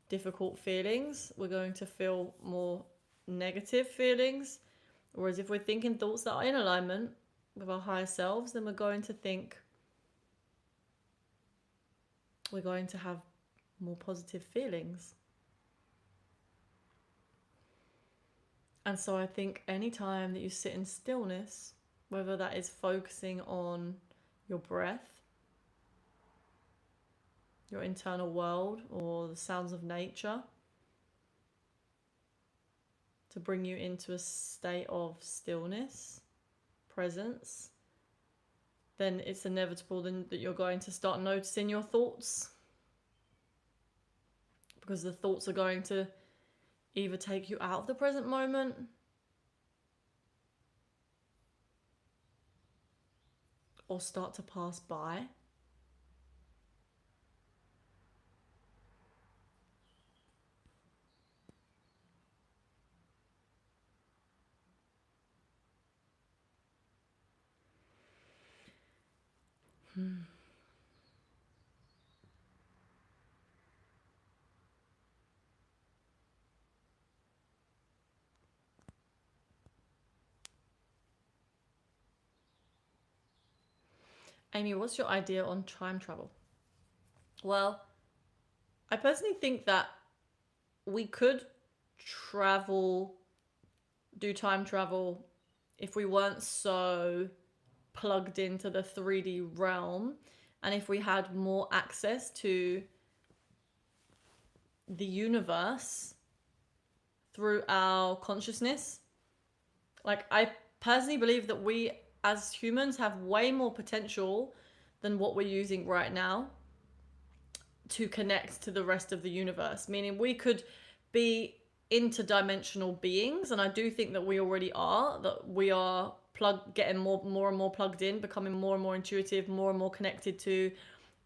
difficult feelings. We're going to feel more negative feelings. Whereas if we're thinking thoughts that are in alignment with our higher selves, then we're going to have more positive feelings. And so I think any time that you sit in stillness, whether that is focusing on your breath, your internal world, or the sounds of nature, to bring you into a state of stillness, presence, then it's inevitable that you're going to start noticing your thoughts. because the thoughts are going to either take you out of the present moment or start to pass by. Amy, what's your idea on time travel? Well, I personally think that we could do time travel if we weren't so plugged into the 3D realm, and if we had more access to the universe through our consciousness. Like, I personally believe that we as humans have way more potential than what we're using right now to connect to the rest of the universe, meaning we could be interdimensional beings, and I do think that we already are, that we are getting more and more plugged in, becoming more and more intuitive, more and more connected to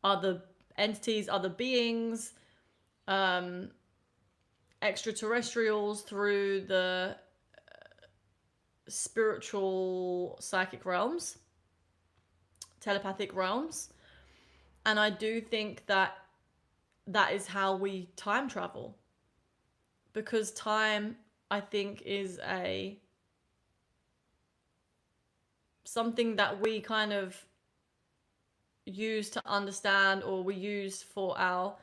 other entities, other beings, extraterrestrials, through the spiritual psychic realms, telepathic realms. And I do think that that is how we time travel, because time, I think, is something that we kind of use to understand, or we use for our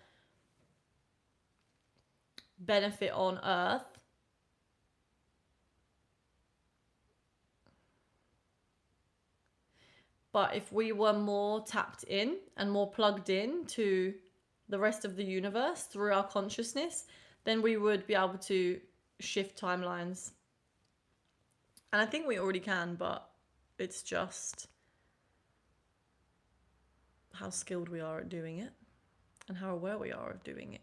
benefit on Earth. But if we were more tapped in and more plugged in to the rest of the universe through our consciousness, then we would be able to shift timelines. And I think we already can, but it's just how skilled we are at doing it and how aware we are of doing it.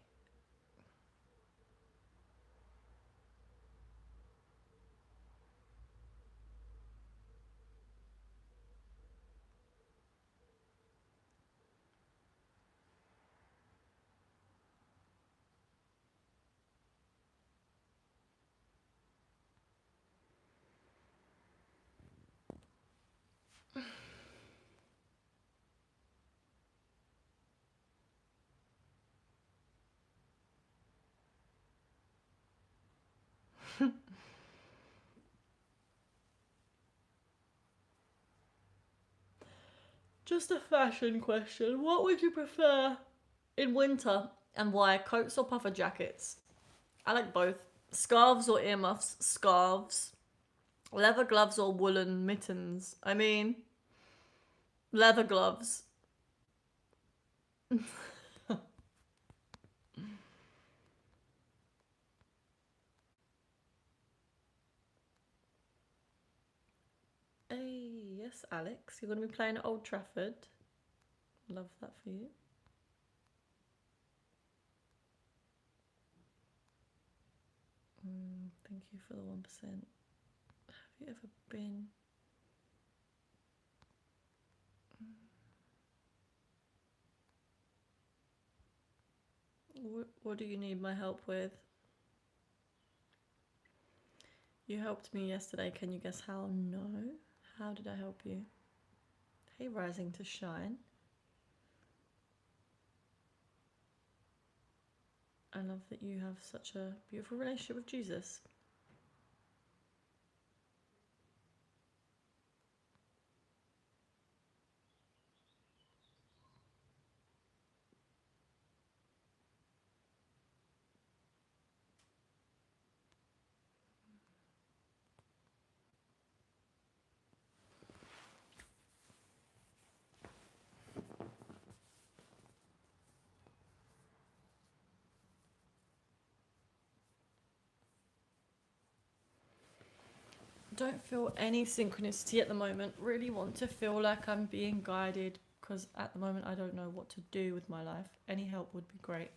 Just a fashion question. What would you prefer in winter, and why? Coats or puffer jackets? I like both. Scarves or earmuffs? Scarves. Leather gloves or woolen mittens? I mean, leather gloves. Hey, yes, Alex. You're going to be playing at Old Trafford. Love that for you. Thank you for the 1%. Have you ever been... What do you need my help with? You helped me yesterday. Can you guess how? No. How did I help you? Hey, Rising to Shine. I love that you have such a beautiful relationship with Jesus. Don't feel any synchronicity at the moment. Really want to feel like I'm being guided, because at the moment I don't know what to do with my life. Any help would be great.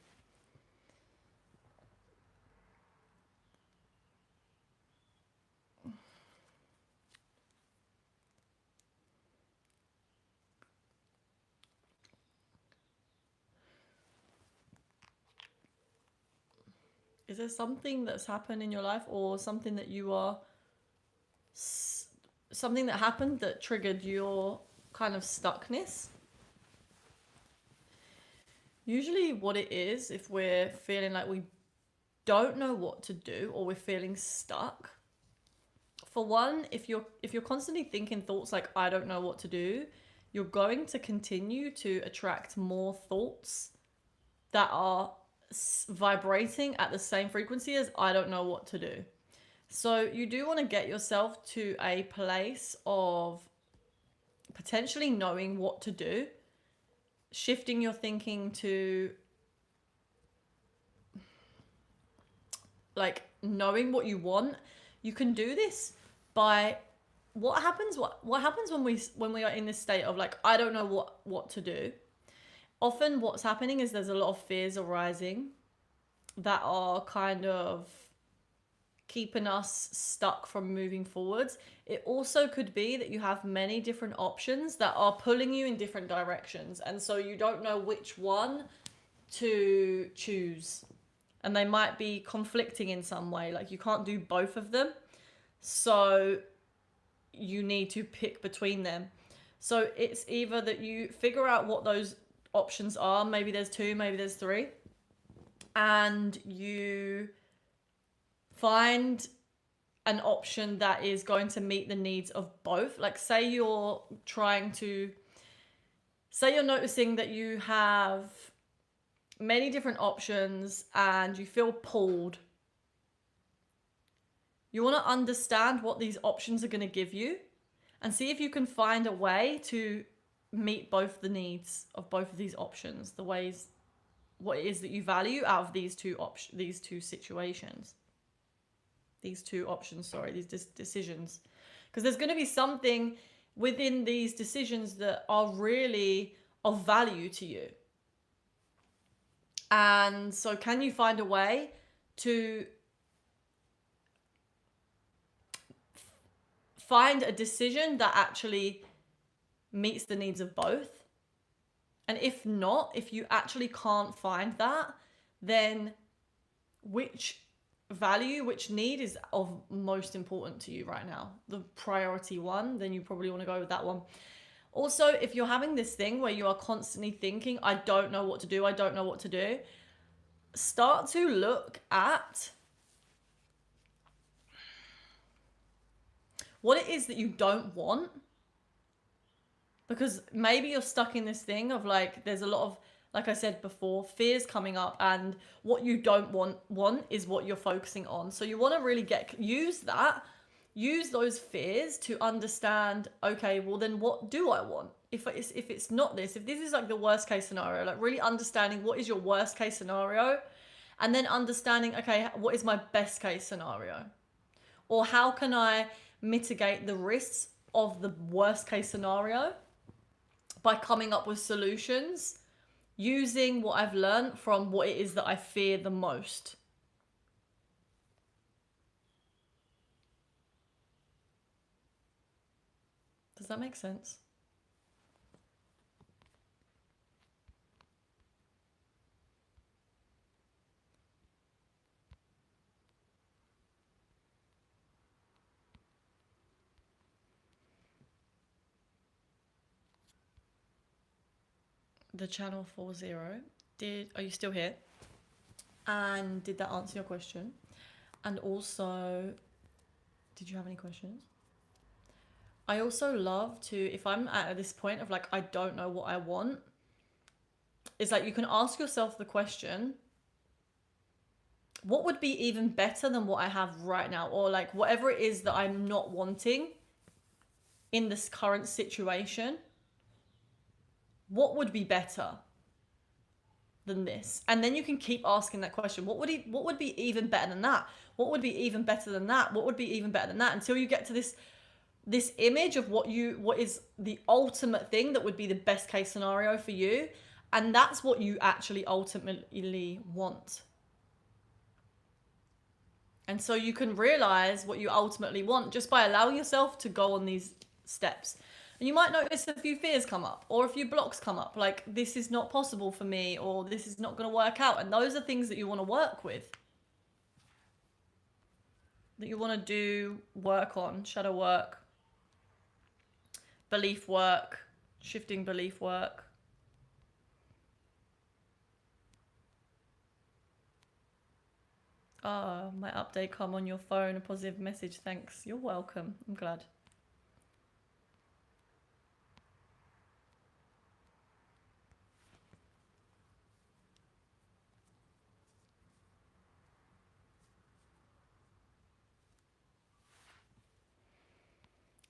Is there something that's happened in your life, or something that you are, something that happened that triggered your kind of stuckness? Usually what it is, if we're feeling like we don't know what to do or we're feeling stuck, for one, if you're constantly thinking thoughts like I don't know what to do, you're going to continue to attract more thoughts that are vibrating at the same frequency as I don't know what to do. So you do want to get yourself to a place of potentially knowing what to do, shifting your thinking to like knowing what you want. You can do this by what happens when we are in this state of like I don't know what to do. Often what's happening is there's a lot of fears arising that are kind of keeping us stuck from moving forwards. It also could be that you have many different options that are pulling you in different directions, and so you don't know which one to choose. And they might be conflicting in some way, like you can't do both of them. So you need to pick between them. So it's either that you figure out what those options are, maybe there's two, maybe there's three, and you find an option that is going to meet the needs of both. Like say you're noticing that you have many different options and you feel pulled. You want to understand what these options are going to give you and see if you can find a way to meet both the needs of both of these options, the ways, what it is that you value out of these two decisions, these decisions. Because there's going to be something within these decisions that are really of value to you. And so can you find a way to find a decision that actually meets the needs of both? And if not, if you actually can't find that, then which need is of most important to you right now? The priority one, then you probably want to go with that one. Also, if you're having this thing where you are constantly thinking, I don't know what to do, start to look at what it is that you don't want. Because maybe you're stuck in this thing of like, there's a lot of, like I said before, fears coming up, and what you don't want is what you're focusing on. So you want to really use those fears to understand, okay, well then what do I want? If it's not this, if this is like the worst case scenario, like really understanding what is your worst case scenario, and then understanding, okay, what is my best case scenario? Or how can I mitigate the risks of the worst case scenario by coming up with solutions using what I've learned from what it is that I fear the most. Does that make sense? The channel 40, are you still here? And did that answer your question? And also, did you have any questions? I also love to, if I'm at this point of like, I don't know what I want, it's like you can ask yourself the question, what would be even better than what I have right now? Or like whatever it is that I'm not wanting in this current situation, what would be better than this? And then you can keep asking that question. What would be even better than that? What would be even better than that? What would be even better than that? Until you get to this image of what is the ultimate thing that would be the best case scenario for you. And that's what you actually ultimately want. And so you can realize what you ultimately want just by allowing yourself to go on these steps. And you might notice a few fears come up or a few blocks come up, like this is not possible for me, or this is not going to work out. And those are things that you want to work with. that you want to do work on, shadow work, belief work, shifting belief work. Ah, my update come on your phone, a positive message, thanks. You're welcome, I'm glad.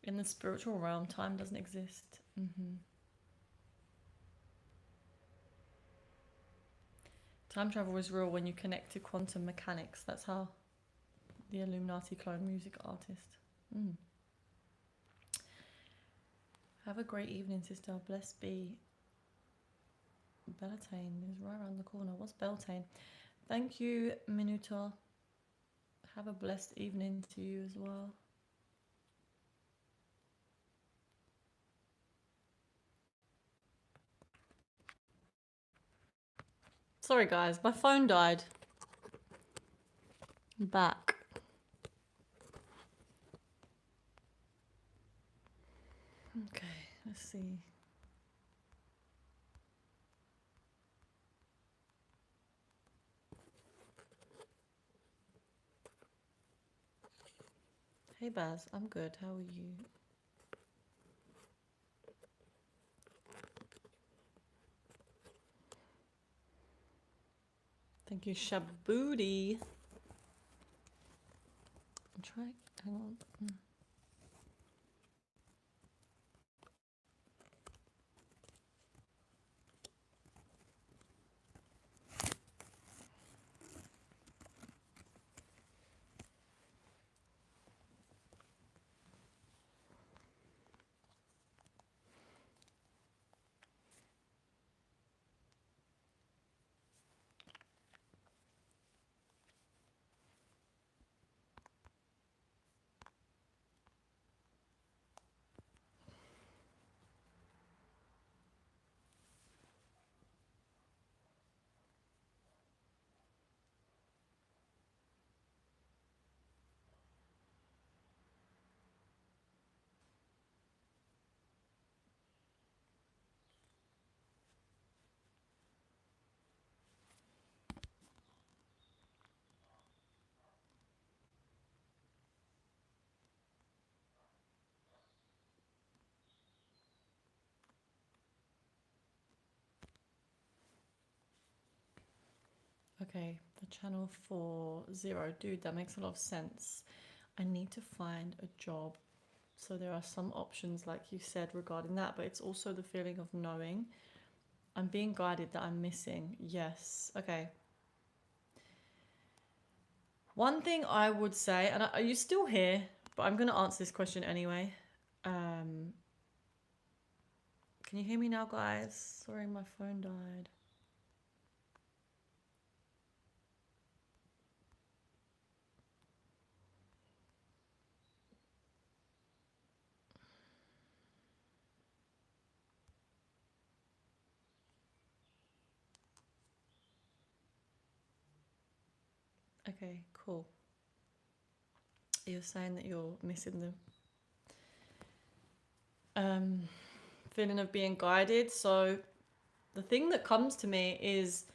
In the spiritual realm, time doesn't exist. Time travel is real when you connect to quantum mechanics. That's how the Illuminati clone music artist. Have a great evening, sister. Blessed be. Beltane is right around the corner. What's Beltane? Thank you, Minuta. Have a blessed evening to you as well. Sorry guys, my phone died. I'm back. Okay, let's see. Hey Baz, I'm good. How are you? Thank you, Shaboody. I'm trying. Hang on. Okay, the channel 40. Dude, that makes a lot of sense. I need to find a job. So there are some options, like you said, regarding that, but it's also the feeling of knowing I'm being guided that I'm missing. Yes. Okay. One thing I would say, and are you still here? But I'm going to answer this question anyway. Can you hear me now, guys? Sorry, my phone died. Okay, cool. You're saying that you're missing the feeling of being guided. So the thing that comes to me is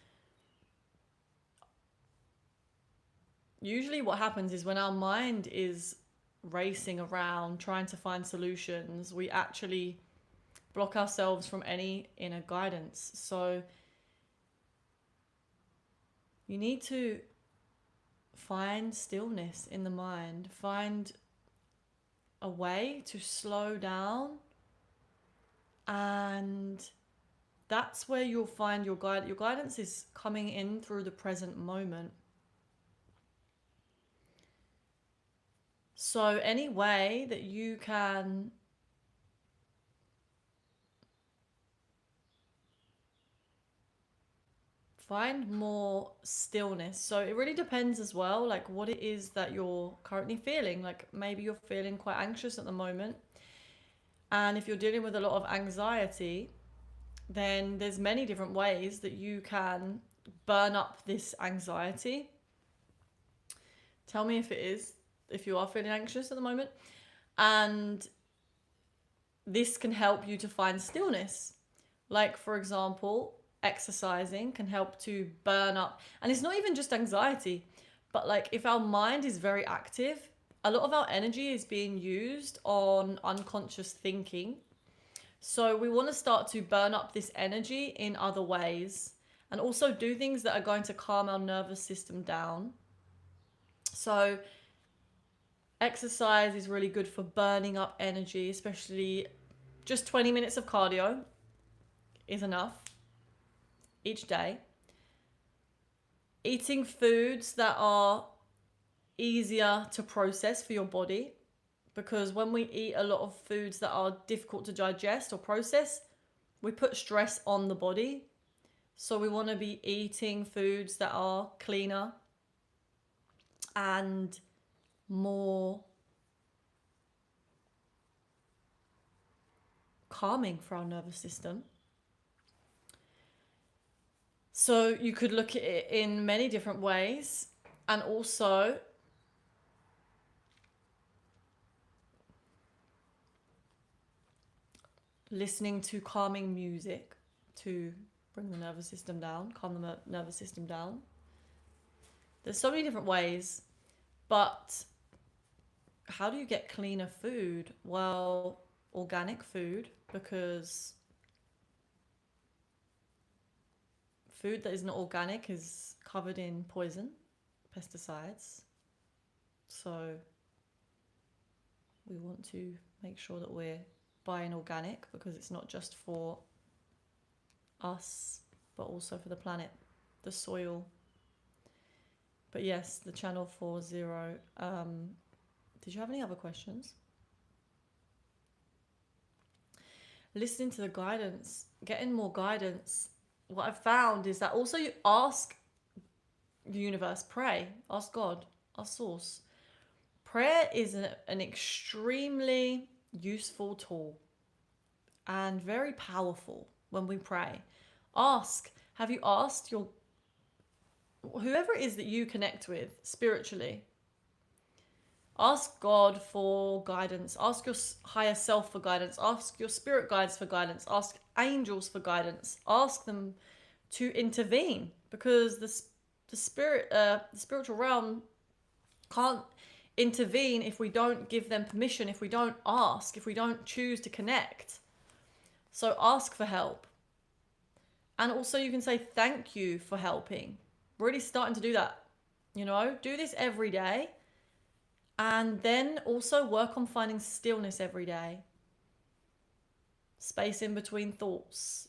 usually what happens is when our mind is racing around trying to find solutions, we actually block ourselves from any inner guidance. So you need to find stillness in the mind, find a way to slow down, and that's where you'll find your guide. Your guidance is coming in through the present moment. So any way that you can find more stillness. So it really depends as well, like what it is that you're currently feeling. Like maybe you're feeling quite anxious at the moment. And if you're dealing with a lot of anxiety, then there's many different ways that you can burn up this anxiety. Tell me if it is. if you are feeling anxious at the moment. And this can help you to find stillness. Like, for example, exercising can help to burn up. And it's not even just anxiety, but like if our mind is very active, a lot of our energy is being used on unconscious thinking. So we want to start to burn up this energy in other ways and also do things that are going to calm our nervous system down. So exercise is really good for burning up energy, especially just 20 minutes of cardio is enough each day. Eating foods that are easier to process for your body, because when we eat a lot of foods that are difficult to digest or process, we put stress on the body. So we want to be eating foods that are cleaner and more calming for our nervous system. So you could look at it in many different ways, and also listening to calming music to bring the nervous system down, calm the nervous system down. There's so many different ways, but how do you get cleaner food? Well, organic food, because food that is not organic is covered in poison, pesticides. So we want to make sure that we're buying organic, because it's not just for us, but also for the planet, the soil. But yes, the channel 40. Did you have any other questions? Listening to the guidance, getting more guidance. What I've found is that also you ask the universe, pray, ask God, ask source. Prayer is an extremely useful tool and very powerful when we pray. Ask, have you asked your whoever it is that you connect with spiritually? Ask God for guidance. Ask your higher self for guidance. Ask your spirit guides for guidance. Ask angels for guidance. Ask them to intervene, because the spiritual realm can't intervene if we don't give them permission, if we don't ask, if we don't choose to connect. So ask for help. And also you can say thank you for helping. Really starting to do that. Do this every day. And then also work on finding stillness every day. Space in between thoughts.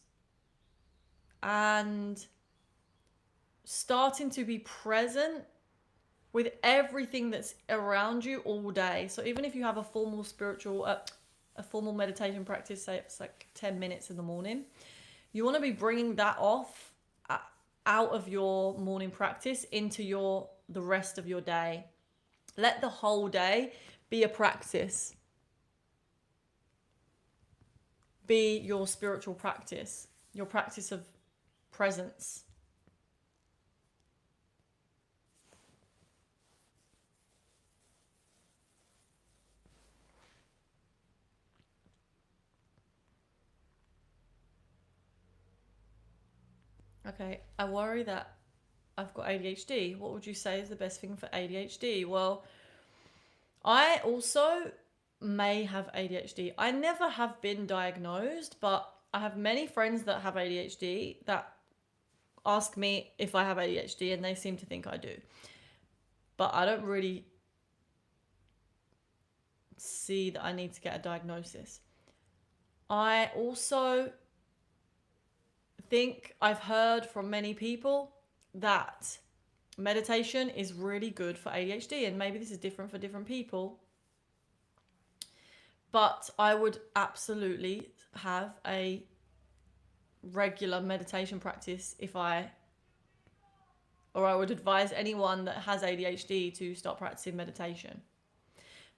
And starting to be present with everything that's around you all day. So even if you have a formal meditation practice, say it's like 10 minutes in the morning, you want to be bringing that out of your morning practice into the rest of your day. Let the whole day be a practice. Be your spiritual practice, your practice of presence. Okay, I worry that I've got ADHD. What would you say is the best thing for ADHD? Well, I also may have ADHD. I never have been diagnosed, but I have many friends that have ADHD that ask me if I have ADHD, and they seem to think I do. But I don't really see that I need to get a diagnosis. I also think I've heard from many people that meditation is really good for ADHD, and maybe this is different for different people. But I would absolutely have a regular meditation practice I would advise anyone that has ADHD to start practicing meditation,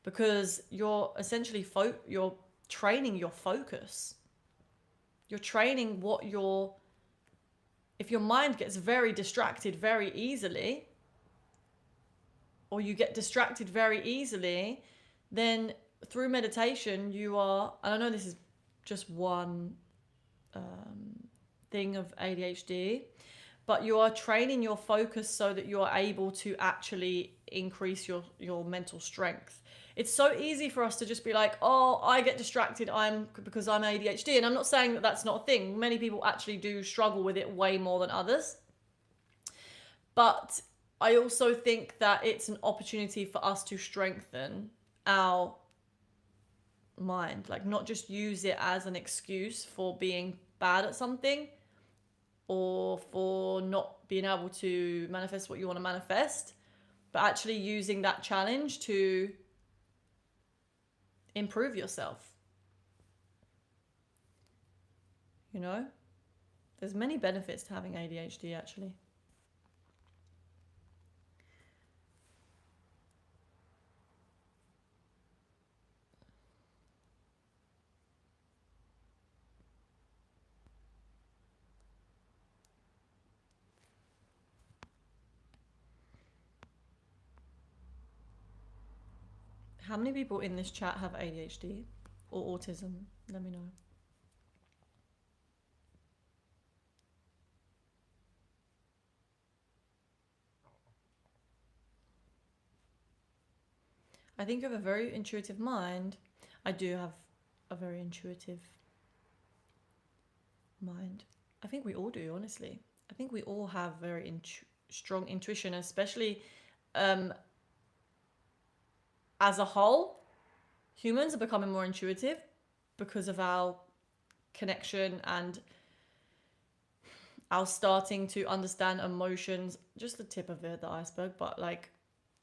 because you're essentially you're training your focus. You're training if your mind gets very distracted very easily, or you get distracted very easily, then through meditation, you are, and I know this is just one thing of ADHD, but you are training your focus so that you are able to actually increase your mental strength. It's so easy for us to just be like, oh, I get distracted because I'm ADHD. And I'm not saying that that's not a thing. Many people actually do struggle with it way more than others. But I also think that it's an opportunity for us to strengthen our mind. Like, not just use it as an excuse for being bad at something or for not being able to manifest what you want to manifest, but actually using that challenge to improve yourself. You know, there's many benefits to having ADHD actually. How many people in this chat have ADHD or autism? Let me know. I think you have a very intuitive mind. I do have a very intuitive mind. I think we all do, honestly. I think we all have very strong intuition, especially as a whole. Humans are becoming more intuitive because of our connection and our starting to understand emotions. Just the tip of the iceberg, but like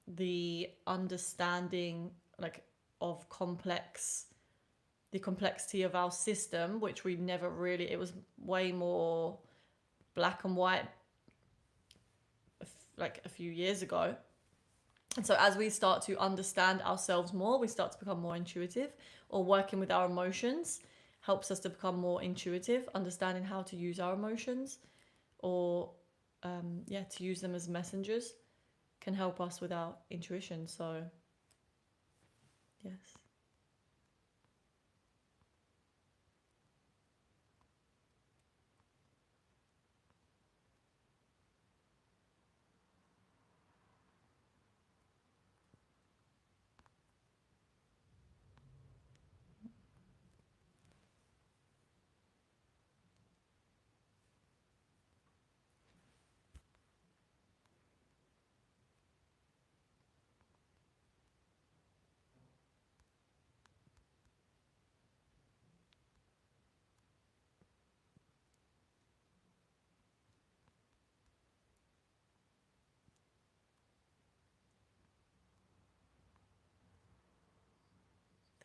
the understanding like of the complexity of our system, which we never really, it was way more black and white like a few years ago. And so as we start to understand ourselves more, we start to become more intuitive, or working with our emotions helps us to become more intuitive, understanding how to use our emotions or to use them as messengers can help us with our intuition. So yes.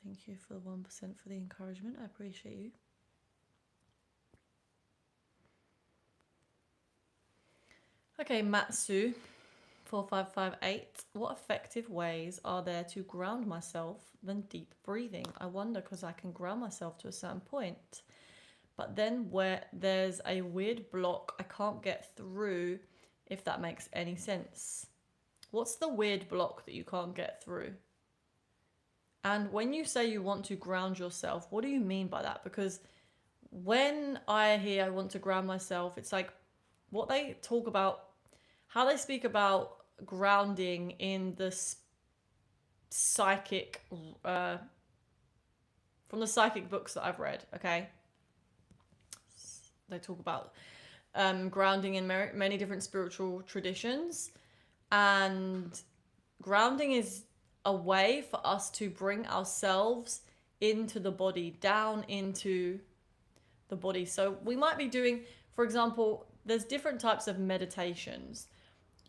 Thank you for the 1% for the encouragement. I appreciate you. Okay, Matsu 4558. What effective ways are there to ground myself than deep breathing? I wonder because I can ground myself to a certain point, but then where there's a weird block I can't get through, if that makes any sense. What's the weird block that you can't get through? And when you say you want to ground yourself, what do you mean by that? Because when I hear I want to ground myself, it's like what they talk about, how they speak about grounding in the psychic, from the psychic books that I've read, okay? They talk about grounding in many different spiritual traditions. And grounding is a way for us to bring ourselves into the body, down into the body. So we might be doing, for example, there's different types of meditations.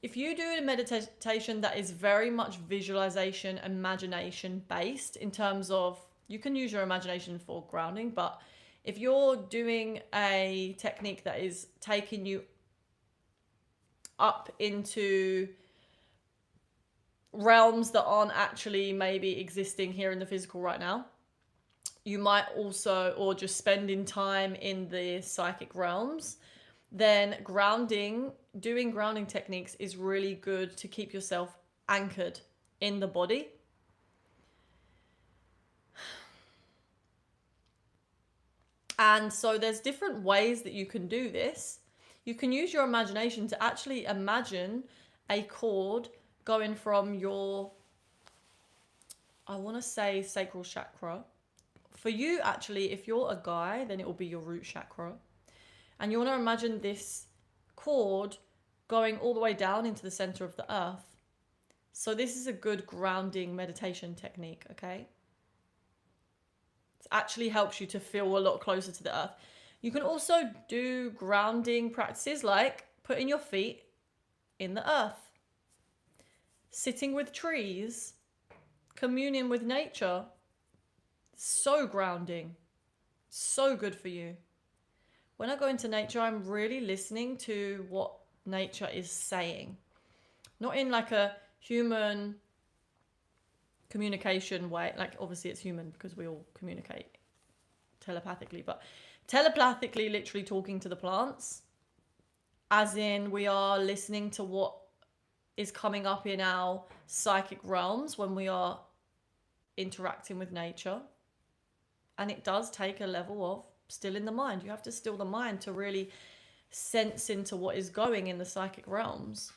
If you do a meditation that is very much visualization, imagination based, in terms of, you can use your imagination for grounding, but if you're doing a technique that is taking you up into realms that aren't actually maybe existing here in the physical right now, you might also, or just spending time in the psychic realms, then doing grounding techniques is really good to keep yourself anchored in the body. And so there's different ways that you can do this. You can use your imagination to actually imagine a cord going from your, I want to say, sacral chakra. For you, actually, if you're a guy, then it will be your root chakra. And you want to imagine this cord going all the way down into the center of the earth. So this is a good grounding meditation technique, okay? It actually helps you to feel a lot closer to the earth. You can also do grounding practices like putting your feet in the earth, sitting with trees, communion with nature. So grounding, so good for you. When I go into nature, I'm really listening to what nature is saying. Not in like a human communication way. Like obviously it's human because we all communicate telepathically, but telepathically literally talking to the plants. As in we are listening to what is coming up in our psychic realms when we are interacting with nature. And it does take a level of stilling the mind. You have to still the mind to really sense into what is going in the psychic realms.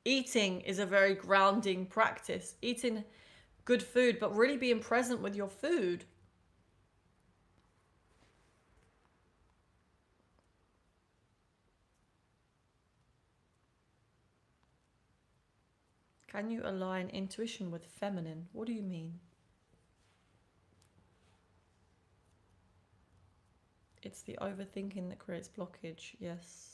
Eating is a very grounding practice. Eating good food, but really being present with your food. Can you align intuition with feminine? What do you mean? It's the overthinking that creates blockage. Yes.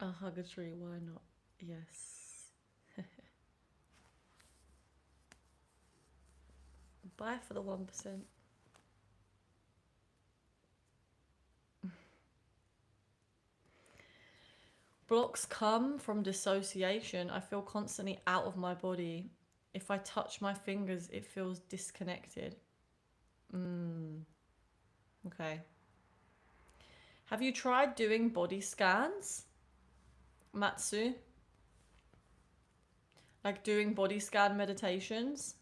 A hug a tree, why not? Yes. Bye for the 1%. Blocks come from dissociation. I feel constantly out of my body. If I touch my fingers, it feels disconnected. Okay. Have you tried doing body scans, Matsu? Like doing body scan meditations?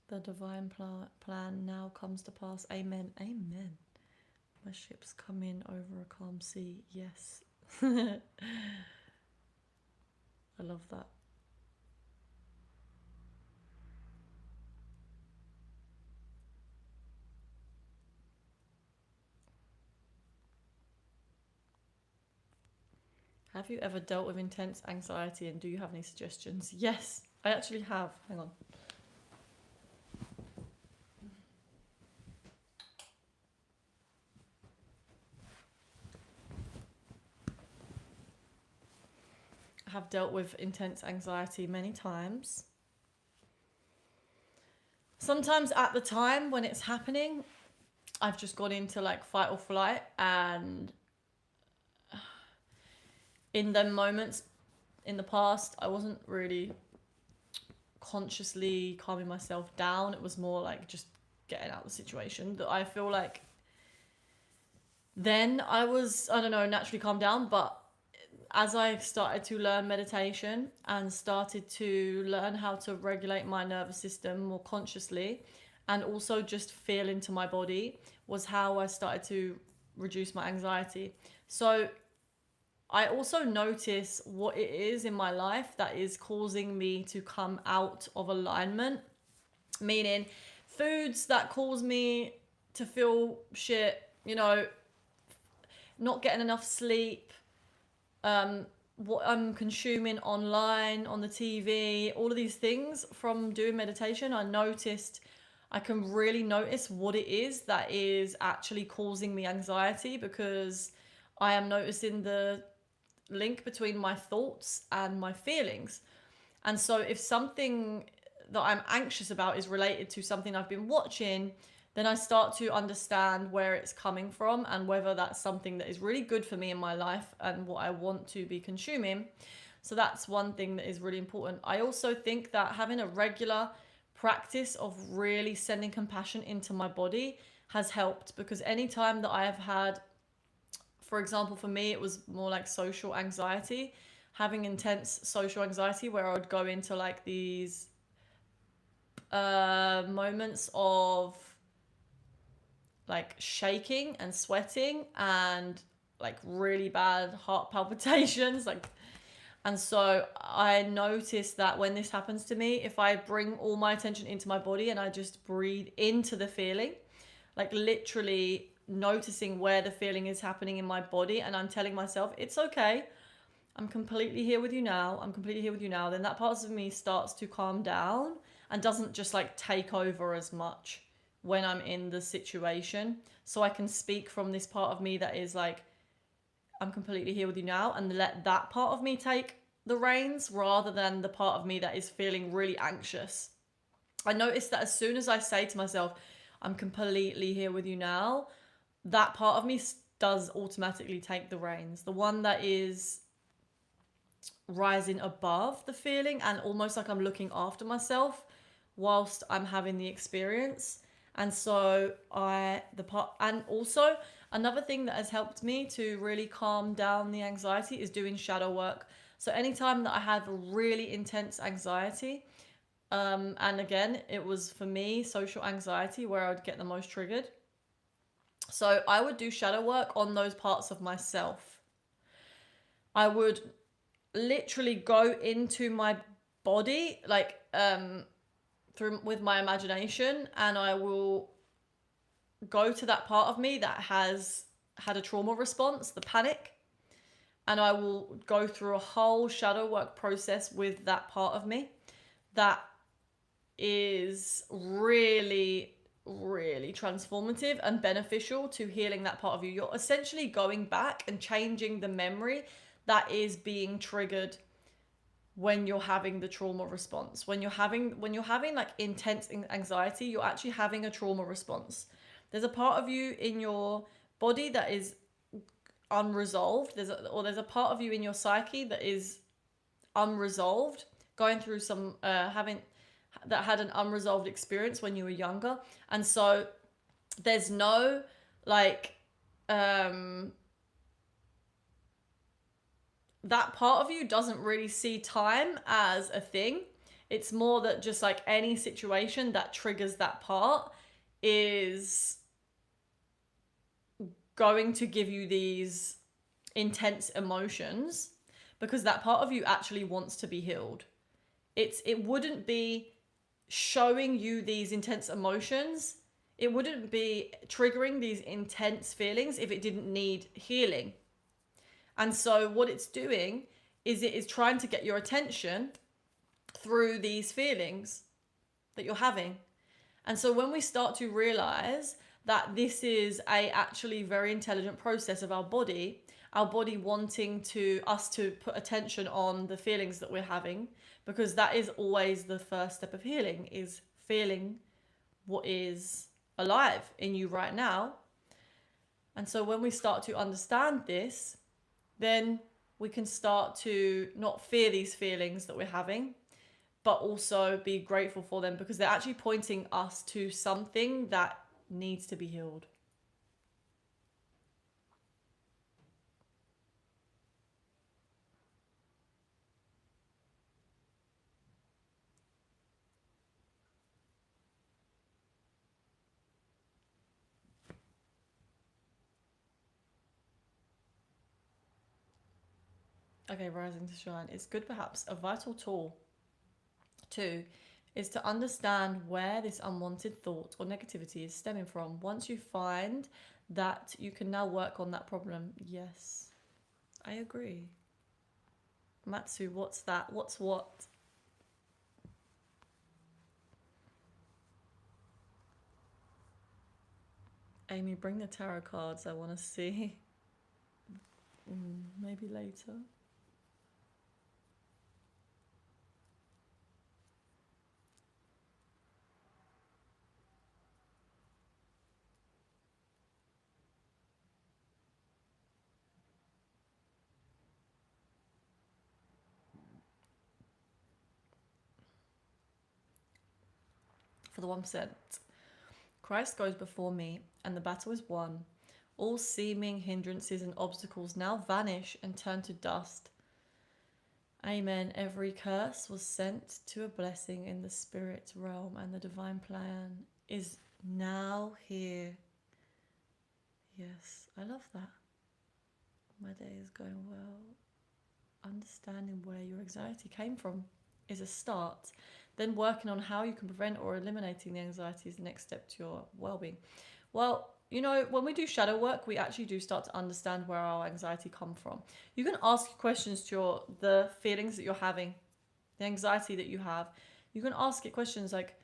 The divine plan now comes to pass. Amen. Amen. My ships come in over a calm sea. Yes. I love that. Have you ever dealt with intense anxiety and do you have any suggestions? Yes, I actually have. Hang on. I have dealt with intense anxiety many times. Sometimes at the time when it's happening, I've just gone into like fight or flight, and in them moments in the past, I wasn't really consciously calming myself down. It was more like just getting out of the situation. That I feel like then I was, I don't know, naturally calmed down. But as I started to learn meditation and started to learn how to regulate my nervous system more consciously and also just feel into my body, was how I started to reduce my anxiety. So I also notice what it is in my life that is causing me to come out of alignment, meaning foods that cause me to feel shit, you know, not getting enough sleep, what I'm consuming online, on the TV, all of these things from doing meditation, I can really notice what it is that is actually causing me anxiety, because I am noticing the link between my thoughts and my feelings. And so if something that I'm anxious about is related to something I've been watching, then I start to understand where it's coming from and whether that's something that is really good for me in my life and what I want to be consuming. So that's one thing that is really important. I also think that having a regular practice of really sending compassion into my body has helped, because anytime that I have had, for example, for me, it was more like social anxiety, having intense social anxiety where I would go into like these moments of like shaking and sweating and like really bad heart palpitations, like. And so I noticed that when this happens to me, if I bring all my attention into my body and I just breathe into the feeling, like literally noticing where the feeling is happening in my body, and I'm telling myself, it's okay, I'm completely here with you now, I'm completely here with you now, then that part of me starts to calm down and doesn't just like take over as much when I'm in the situation. So I can speak from this part of me that is like, I'm completely here with you now, and let that part of me take the reins rather than the part of me that is feeling really anxious. I noticed that as soon as I say to myself, I'm completely here with you now, that part of me does automatically take the reins. The one that is rising above the feeling and almost like I'm looking after myself whilst I'm having the experience. And so and also another thing that has helped me to really calm down the anxiety is doing shadow work. So anytime that I have a really intense anxiety, and again, it was for me social anxiety where I would get the most triggered. So I would do shadow work on those parts of myself. I would literally go into my body, like through with my imagination, and I will go to that part of me that has had a trauma response, the panic, and I will go through a whole shadow work process with that part of me that is really, really transformative and beneficial to healing that part of you. You're essentially going back and changing the memory that is being triggered when you're having the trauma response. When you're having like intense anxiety, you're actually having a trauma response. There's a part of you in your body that is unresolved. There's a part of you in your psyche that is unresolved, going through some that had an unresolved experience when you were younger. And so there's no like that part of you doesn't really see time as a thing. It's more that just like any situation that triggers that part is going to give you these intense emotions, because that part of you actually wants to be healed. It wouldn't be showing you these intense emotions. It wouldn't be triggering these intense feelings if it didn't need healing. And so what it's doing is it is trying to get your attention through these feelings that you're having. And so when we start to realize that this is a actually very intelligent process of our body wanting us to put attention on the feelings that we're having, because that is always the first step of healing, is feeling what is alive in you right now. And so when we start to understand this, then we can start to not fear these feelings that we're having, but also be grateful for them, because they're actually pointing us to something that needs to be healed. Okay, rising to shine. It's good, perhaps a vital tool to is to understand where this unwanted thought or negativity is stemming from. Once you find that, you can now work on that problem. Yes, I agree. Matsu, what's that? What's what? Amy, bring the tarot cards. I want to see. Maybe later. For the 1%. Christ goes before me, and the battle is won. All seeming hindrances and obstacles now vanish and turn to dust. Amen. Every curse was sent to a blessing in the spirit realm, and the divine plan is now here. Yes, I love that. My day is going well. Understanding where your anxiety came from is a start. Then working on how you can prevent or eliminating the anxiety is the next step to your well-being. Well, you know, when we do shadow work, we actually do start to understand where our anxiety come from. You can ask questions to the feelings that you're having, the anxiety that you have. You can ask it questions like,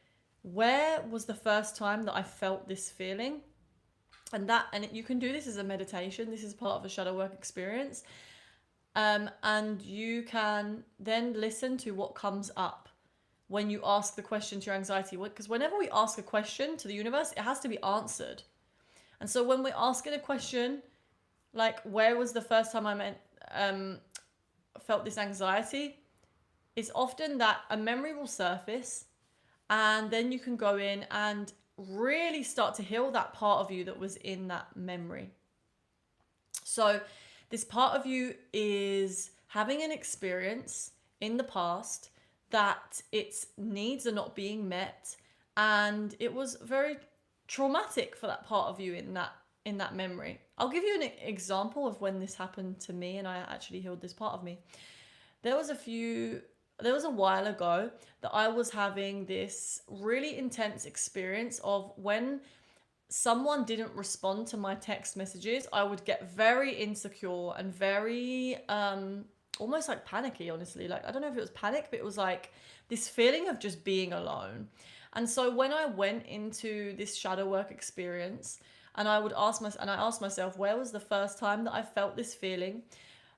where was the first time that I felt this feeling? And you can do this as a meditation. This is part of a shadow work experience. And you can then listen to what comes up when you ask the question to your anxiety. Because whenever we ask a question to the universe, it has to be answered. And so when we're asking a question, like, where was the first time I felt this anxiety? It's often that a memory will surface, and then you can go in and really start to heal that part of you that was in that memory. So this part of you is having an experience in the past that its needs are not being met, and it was very traumatic for that part of you in that memory. I'll give you an example of when this happened to me and I actually healed this part of me. There was a while ago that I was having this really intense experience of when someone didn't respond to my text messages, I would get very insecure and very almost like panicky, honestly. Like, I don't know if it was panic, but it was like this feeling of just being alone. And so when I went into this shadow work experience, and I asked myself, where was the first time that I felt this feeling?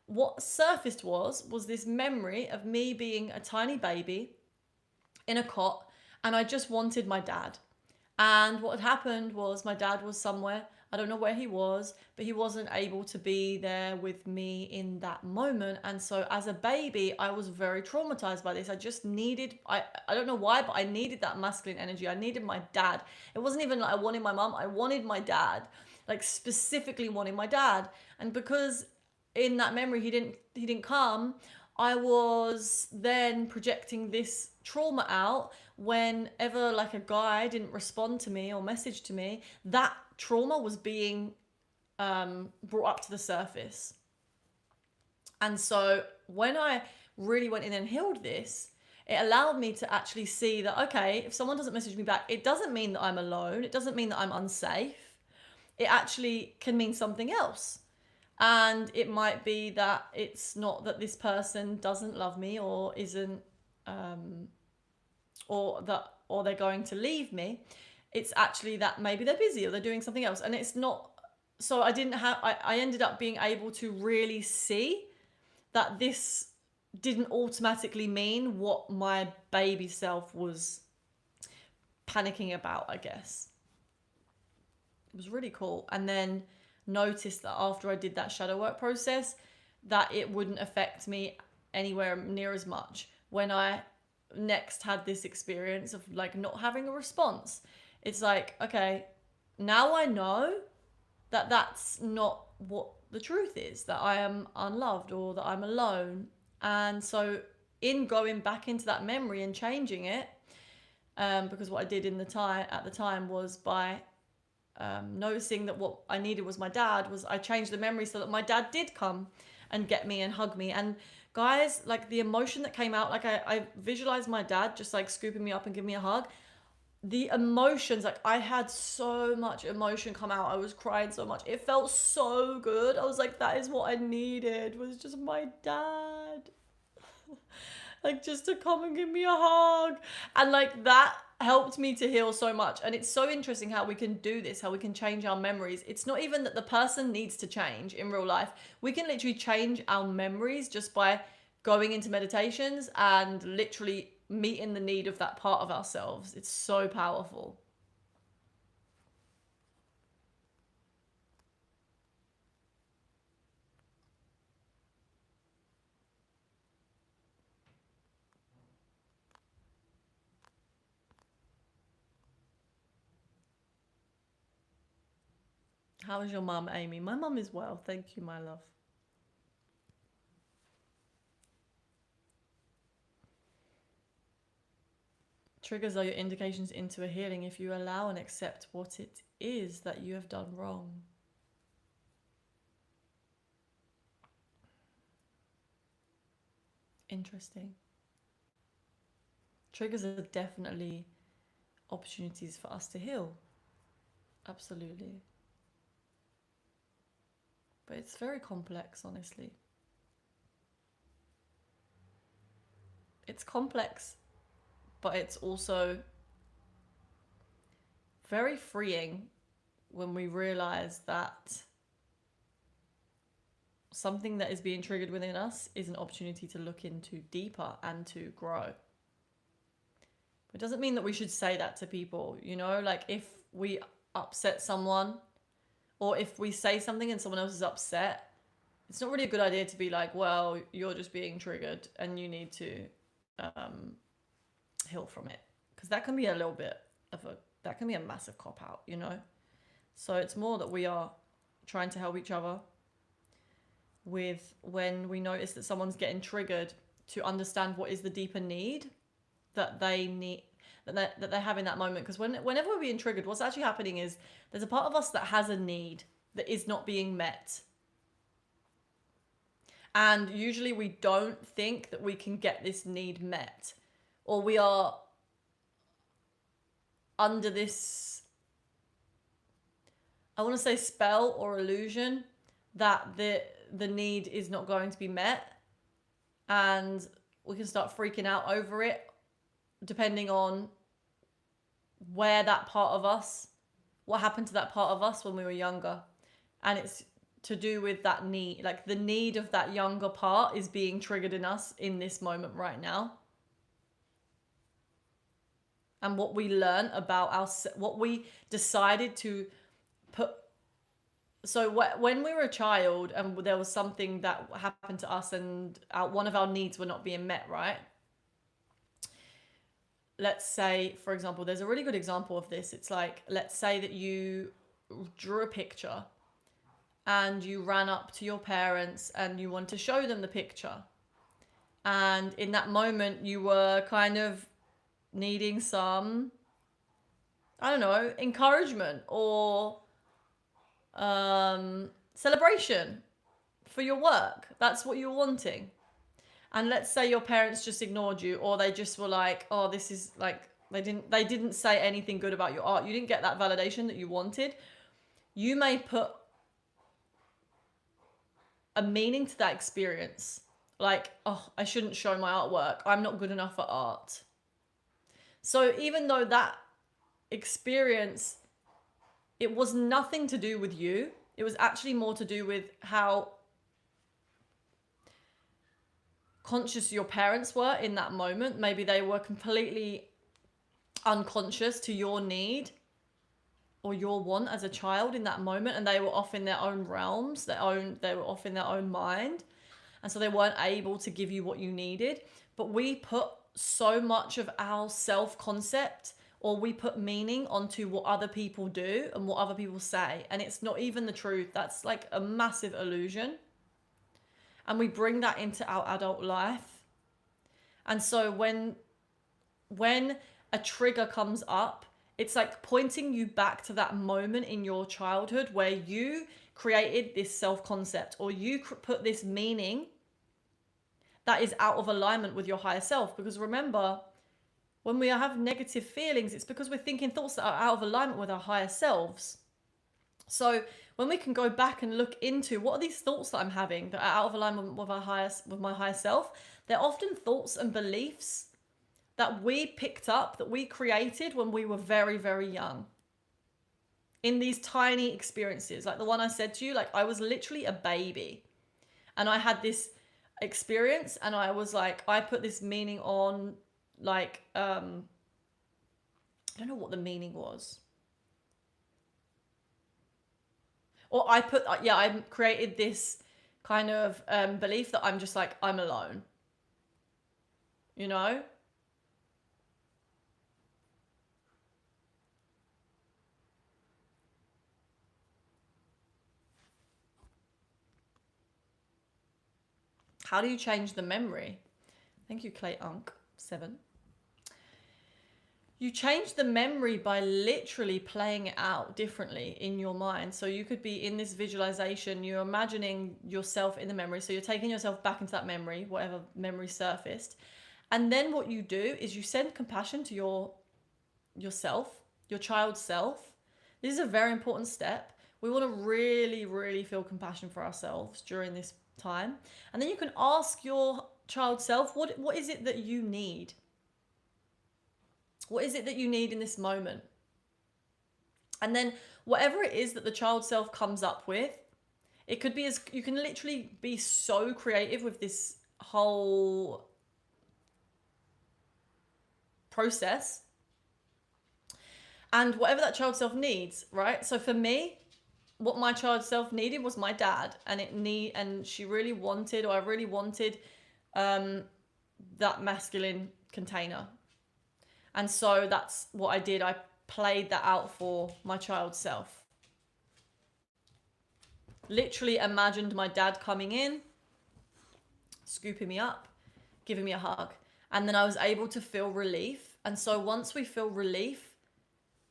What surfaced was this memory of me being a tiny baby in a cot, and I just wanted my dad. And what had happened was my dad was somewhere, I don't know where he was, but he wasn't able to be there with me in that moment. And so as a baby, I was very traumatized by this. I just needed, I don't know why, but I needed that masculine energy. I needed my dad. It wasn't even like I wanted my mom, I wanted my dad, like specifically wanting my dad. And because in that memory he didn't come, I was then projecting this trauma out. Whenever like a guy didn't respond to me or message to me, that trauma was being brought up to the surface. And so when I really went in and healed this, it allowed me to actually see that, okay, if someone doesn't message me back, it doesn't mean that I'm alone. It doesn't mean that I'm unsafe. It actually can mean something else. And it might be that it's not that this person doesn't love me or isn't or they're going to leave me. It's actually that maybe they're busy or they're doing something else. And it's not, so I ended up being able to really see that this didn't automatically mean what my baby self was panicking about, I guess. It was really cool. And then noticed that after I did that shadow work process, that it wouldn't affect me anywhere near as much when I next had this experience of like not having a response. It's like, okay, now I know that that's not what the truth is, that I am unloved or that I'm alone. And so in going back into that memory and changing it, because what I did at the time was by noticing that what I needed was my dad, was I changed the memory so that my dad did come and get me and hug me. And guys, like the emotion that came out, like I visualized my dad just like scooping me up and giving me a hug. The emotions, like I had so much emotion come out. I was crying so much. It felt so good. I was like, that is what I needed, was just my dad. Like just to come and give me a hug. And like that helped me to heal so much. And it's so interesting how we can do this, how we can change our memories. It's not even that the person needs to change in real life. We can literally change our memories just by going into meditations and literally meeting the need of that part of ourselves. It's so powerful. How is your mum, Amy? My mum is well. Thank you, my love. Triggers are your indications into a healing if you allow and accept what it is that you have done wrong. Interesting. Triggers are definitely opportunities for us to heal. Absolutely. But it's very complex, honestly. It's complex, but it's also very freeing when we realize that something that is being triggered within us is an opportunity to look into deeper and to grow. It doesn't mean that we should say that to people, you know, like if we upset someone or if we say something and someone else is upset, it's not really a good idea to be like, well, you're just being triggered and you need to heal from it. Because that can be a little bit of that can be a massive cop out, you know? So it's more that we are trying to help each other with when we notice that someone's getting triggered, to understand what is the deeper need that they need, that they have in that moment. Because whenever we're being triggered, what's actually happening is there's a part of us that has a need that is not being met. And usually we don't think that we can get this need met, or we are under this, I want to say, spell or illusion that the need is not going to be met, and we can start freaking out over it depending on where that part of us, what happened to that part of us when we were younger. And it's to do with that need, like the need of that younger part is being triggered in us in this moment right now. And what we learn about us, what we decided to put. So when we were a child and there was something that happened to us and one of our needs were not being met, right? Let's say, for example, there's a really good example of this. It's like, let's say that you drew a picture and you ran up to your parents and you wanted to show them the picture. And in that moment, you were kind of needing some, I don't know, encouragement or celebration for your work. That's what you're wanting. And let's say your parents just ignored you, or they just were like, oh, this is like, they didn't say anything good about your art. You didn't get that validation that you wanted. You may put a meaning to that experience. Like, oh, I shouldn't show my artwork. I'm not good enough at art. So even though that experience, it was nothing to do with you, it was actually more to do with how conscious your parents were in that moment. Maybe they were completely unconscious to your need or your want as a child in that moment, and they were off in their own realms, they were off in their own mind, and so they weren't able to give you what you needed. But we put so much of our self-concept, or we put meaning onto what other people do and what other people say, and it's not even the truth. That's like a massive illusion. And we bring that into our adult life. And so when a trigger comes up, it's like pointing you back to that moment in your childhood where you created this self-concept, or you put this meaning that is out of alignment with your higher self. Because remember, when we have negative feelings, it's because we're thinking thoughts that are out of alignment with our higher selves. So when we can go back and look into what are these thoughts that I'm having that are out of alignment with my higher self, they're often thoughts and beliefs that we picked up, that we created when we were very, very young. In these tiny experiences, like the one I said to you, like I was literally a baby and I had this experience and I was like, I put this meaning on, like, I don't know what the meaning was. Or I created this kind of belief that I'm just like, I'm alone. You know? How do you change the memory? Thank you, Clay Unk 7. You change the memory by literally playing it out differently in your mind. So you could be in this visualization, you're imagining yourself in the memory. So you're taking yourself back into that memory, whatever memory surfaced. And then what you do is you send compassion to yourself, your child self. This is a very important step. We want to really, really feel compassion for ourselves during this time. And then you can ask your child self, what is it that you need? What is it that you need in this moment? And then whatever it is that the child self comes up with, it could be you can literally be so creative with this whole process. And whatever that child self needs, right? So for me, what my child self needed was my dad, and she really wanted, or I really wanted, that masculine container. And so that's what I did. I played that out for my child self. Literally imagined my dad coming in, scooping me up, giving me a hug. And then I was able to feel relief. And so once we feel relief,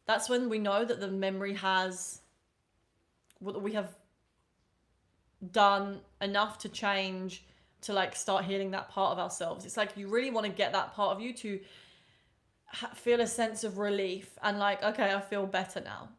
that's when we know that the memory has, what we have done enough to change, to like start healing that part of ourselves. It's like you really want to get that part of you to feel a sense of relief and like, okay, I feel better now.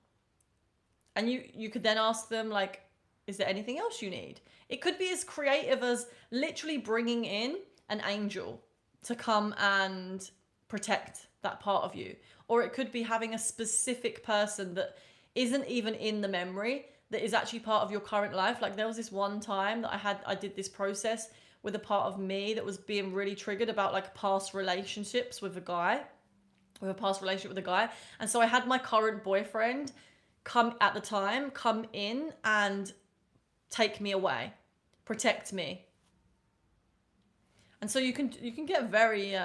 And you could then ask them, like, is there anything else you need? It could be as creative as literally bringing in an angel to come and protect that part of you. Or it could be having a specific person that isn't even in the memory, that is actually part of your current life. Like there was this one time that I did this process with a part of me that was being really triggered about like past relationships with a guy. And so I had my current boyfriend come in and take me away, protect me. And so you can get very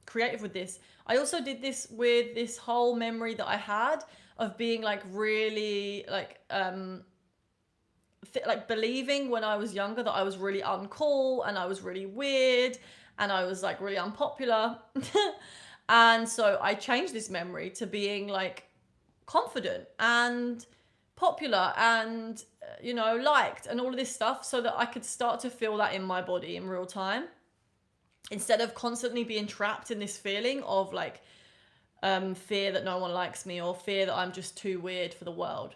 creative with this. I also did this with this whole memory that I had of being like really like believing when I was younger that I was really uncool and I was really weird and I was like really unpopular. And so I changed this memory to being like confident and popular and, liked and all of this stuff, so that I could start to feel that in my body in real time, instead of constantly being trapped in this feeling of like fear that no one likes me or fear that I'm just too weird for the world.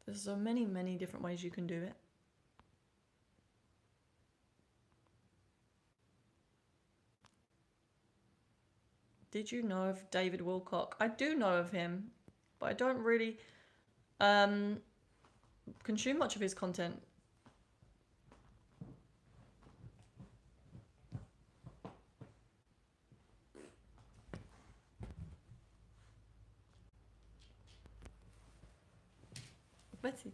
There's so many, many different ways you can do it. Did you know of David Wilcock? I do know of him, but I don't really consume much of his content. Betty.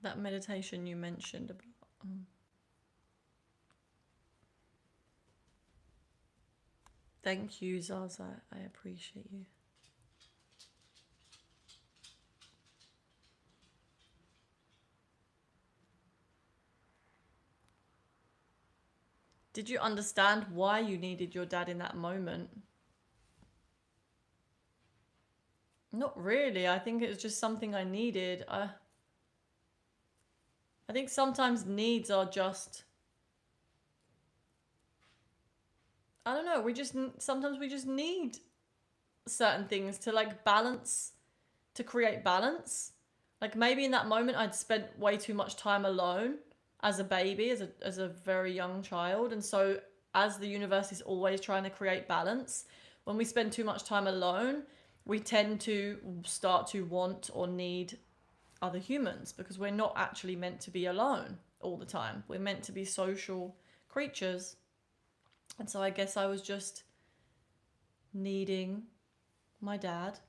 That meditation you mentioned about. Thank you, Zaza. I appreciate you. Did you understand why you needed your dad in that moment? Not really. I think it was just something I needed. I think sometimes needs are just, I don't know, sometimes we just need certain things to like balance, to create balance. Like maybe in that moment I'd spent way too much time alone as a baby, as a very young child. And so as the universe is always trying to create balance, when we spend too much time alone, we tend to start to want or need other humans because we're not actually meant to be alone all the time. We're meant to be social creatures. And so I guess I was just needing my dad.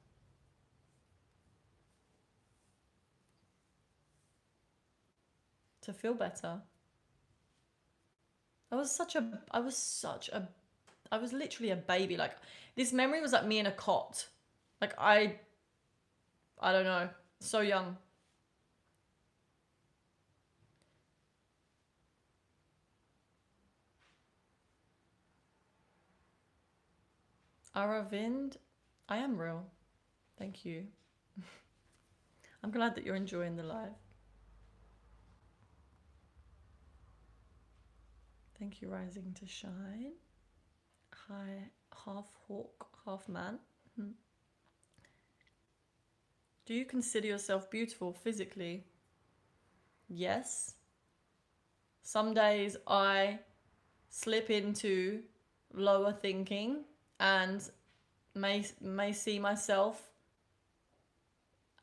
To feel better. I was literally a baby. Like this memory was like me in a cot. Like I don't know, so young. Aravind, I am real. Thank you. I'm glad that you're enjoying the live. Thank you, Rising to Shine. Hi, half hawk, half man. Do you consider yourself beautiful physically? Yes. Some days I slip into lower thinking and may see myself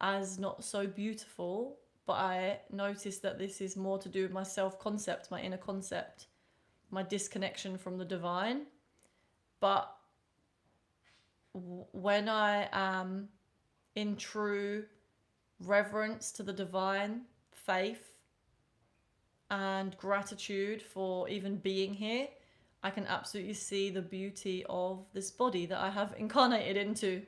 as not so beautiful, but I notice that this is more to do with my self-concept, my inner concept, my disconnection from the divine. But when I am in true reverence to the divine, faith, and gratitude for even being here, I can absolutely see the beauty of this body that I have incarnated into.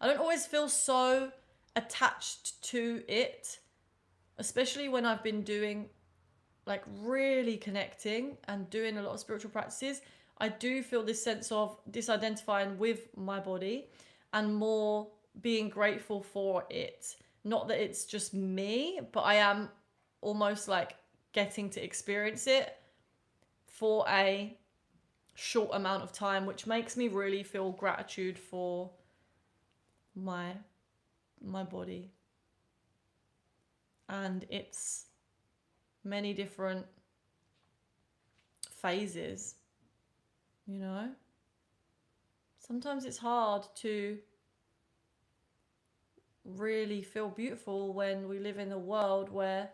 I don't always feel so attached to it, especially when I've been doing like really connecting and doing a lot of spiritual practices. I do feel this sense of disidentifying with my body and more being grateful for it. Not that it's just me, but I am almost like getting to experience it for a short amount of time, which makes me really feel gratitude for my body and its many different phases, you know. Sometimes it's hard to really feel beautiful when we live in a world where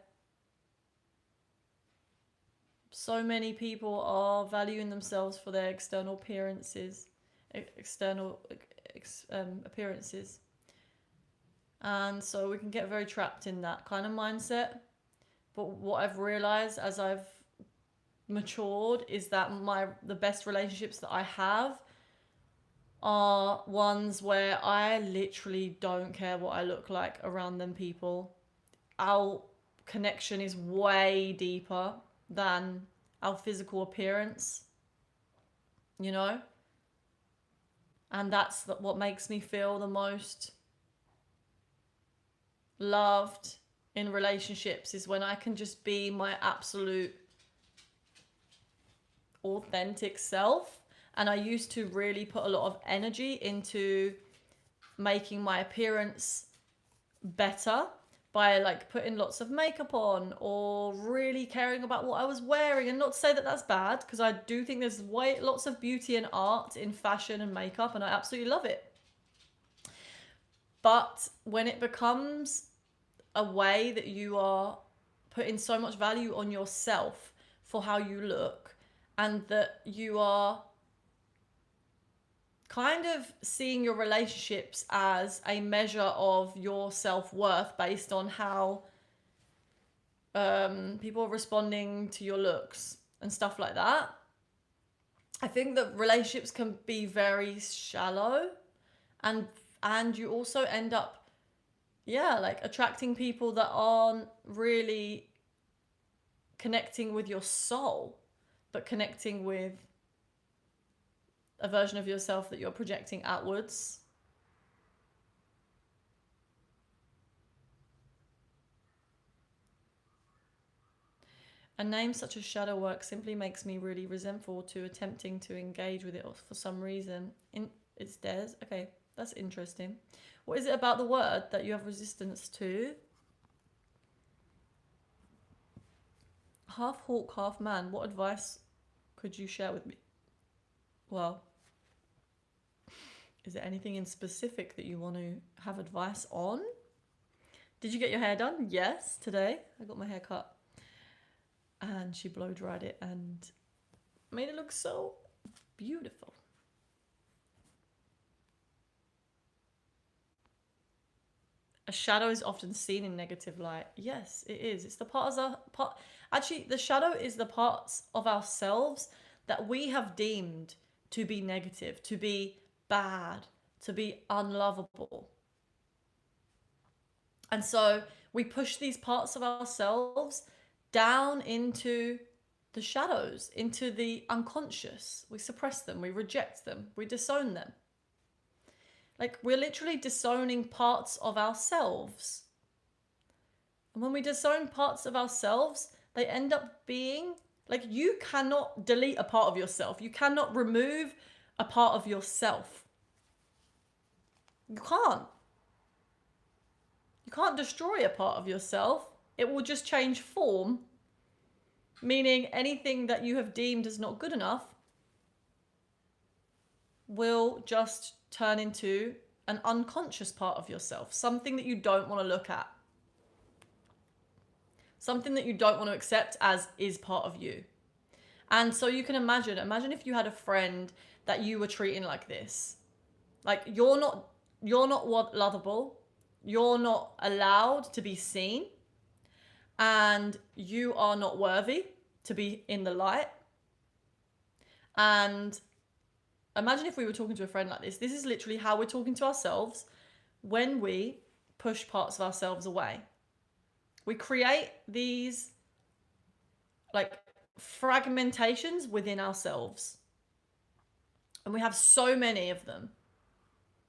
so many people are valuing themselves for their external appearances, and so we can get very trapped in that kind of mindset. But what I've realized as I've matured is that the best relationships that I have are ones where I literally don't care what I look like around them people. Our connection is way deeper than our physical appearance, you know? And that's what makes me feel the most loved in relationships, is when I can just be my absolute authentic self. And I used to really put a lot of energy into making my appearance better by like putting lots of makeup on or really caring about what I was wearing. And not to say that that's bad, because I do think there's lots of beauty and art in fashion and makeup, and I absolutely love it. But when it becomes a way that you are putting so much value on yourself for how you look, and that you are kind of seeing your relationships as a measure of your self-worth based on how people are responding to your looks and stuff like that, I think that relationships can be very shallow, and you also end up like attracting people that aren't really connecting with your soul. but connecting with a version of yourself that you're projecting outwards. A name such as shadow work simply makes me really resentful to attempting to engage with it for some reason. It's theirs. Okay, that's interesting. What is it about the word that you have resistance to? Half hawk, half man. What advice could you share with me? Well, is there anything in specific that you want to have advice on? Did you get your hair done? Yes, today. I got my hair cut. And she blow dried it and made it look so beautiful. A shadow is often seen in negative light. Yes, it is. It's the actually, the shadow is the parts of ourselves that we have deemed to be negative, to be bad, to be unlovable. And so we push these parts of ourselves down into the shadows, into the unconscious. We suppress them, we reject them, we disown them. Like, we're literally disowning parts of ourselves. And when we disown parts of ourselves, they end up being, like, you cannot delete a part of yourself. You cannot remove a part of yourself. You can't. You can't destroy a part of yourself. It will just change form, meaning anything that you have deemed as not good enough will just turn into an unconscious part of yourself, something that you don't want to look at, something that you don't want to accept as is part of you. And so you can imagine if you had a friend that you were treating like this. Like, you're not lovable, you're not allowed to be seen, and you are not worthy to be in the light. And imagine if we were talking to a friend like this. This is literally how we're talking to ourselves when we push parts of ourselves away. We create these, like, fragmentations within ourselves. And we have so many of them.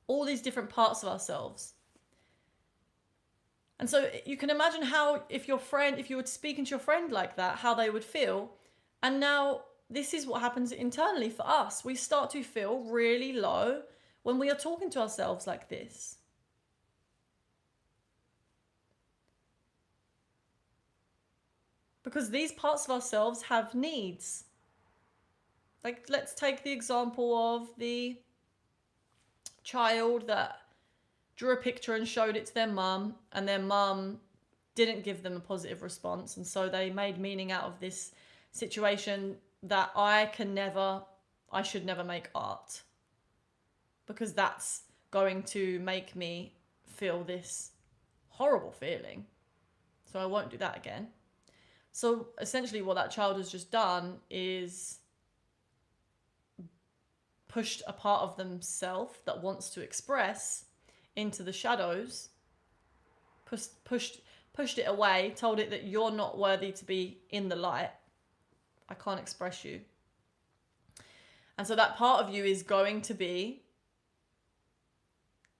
All these different parts of ourselves. And so you can imagine how, if you were speaking to your friend like that, how they would feel. And now this is what happens internally for us. We start to feel really low when we are talking to ourselves like this. Because these parts of ourselves have needs. Like, let's take the example of the child that drew a picture and showed it to their mum, and their mum didn't give them a positive response. And so they made meaning out of this situation that I should never make art, because that's going to make me feel this horrible feeling. So I won't do that again. So essentially what that child has just done is pushed a part of themselves that wants to express into the shadows, pushed it away, told it that you're not worthy to be in the light. I can't express you. And so that part of you is going to be,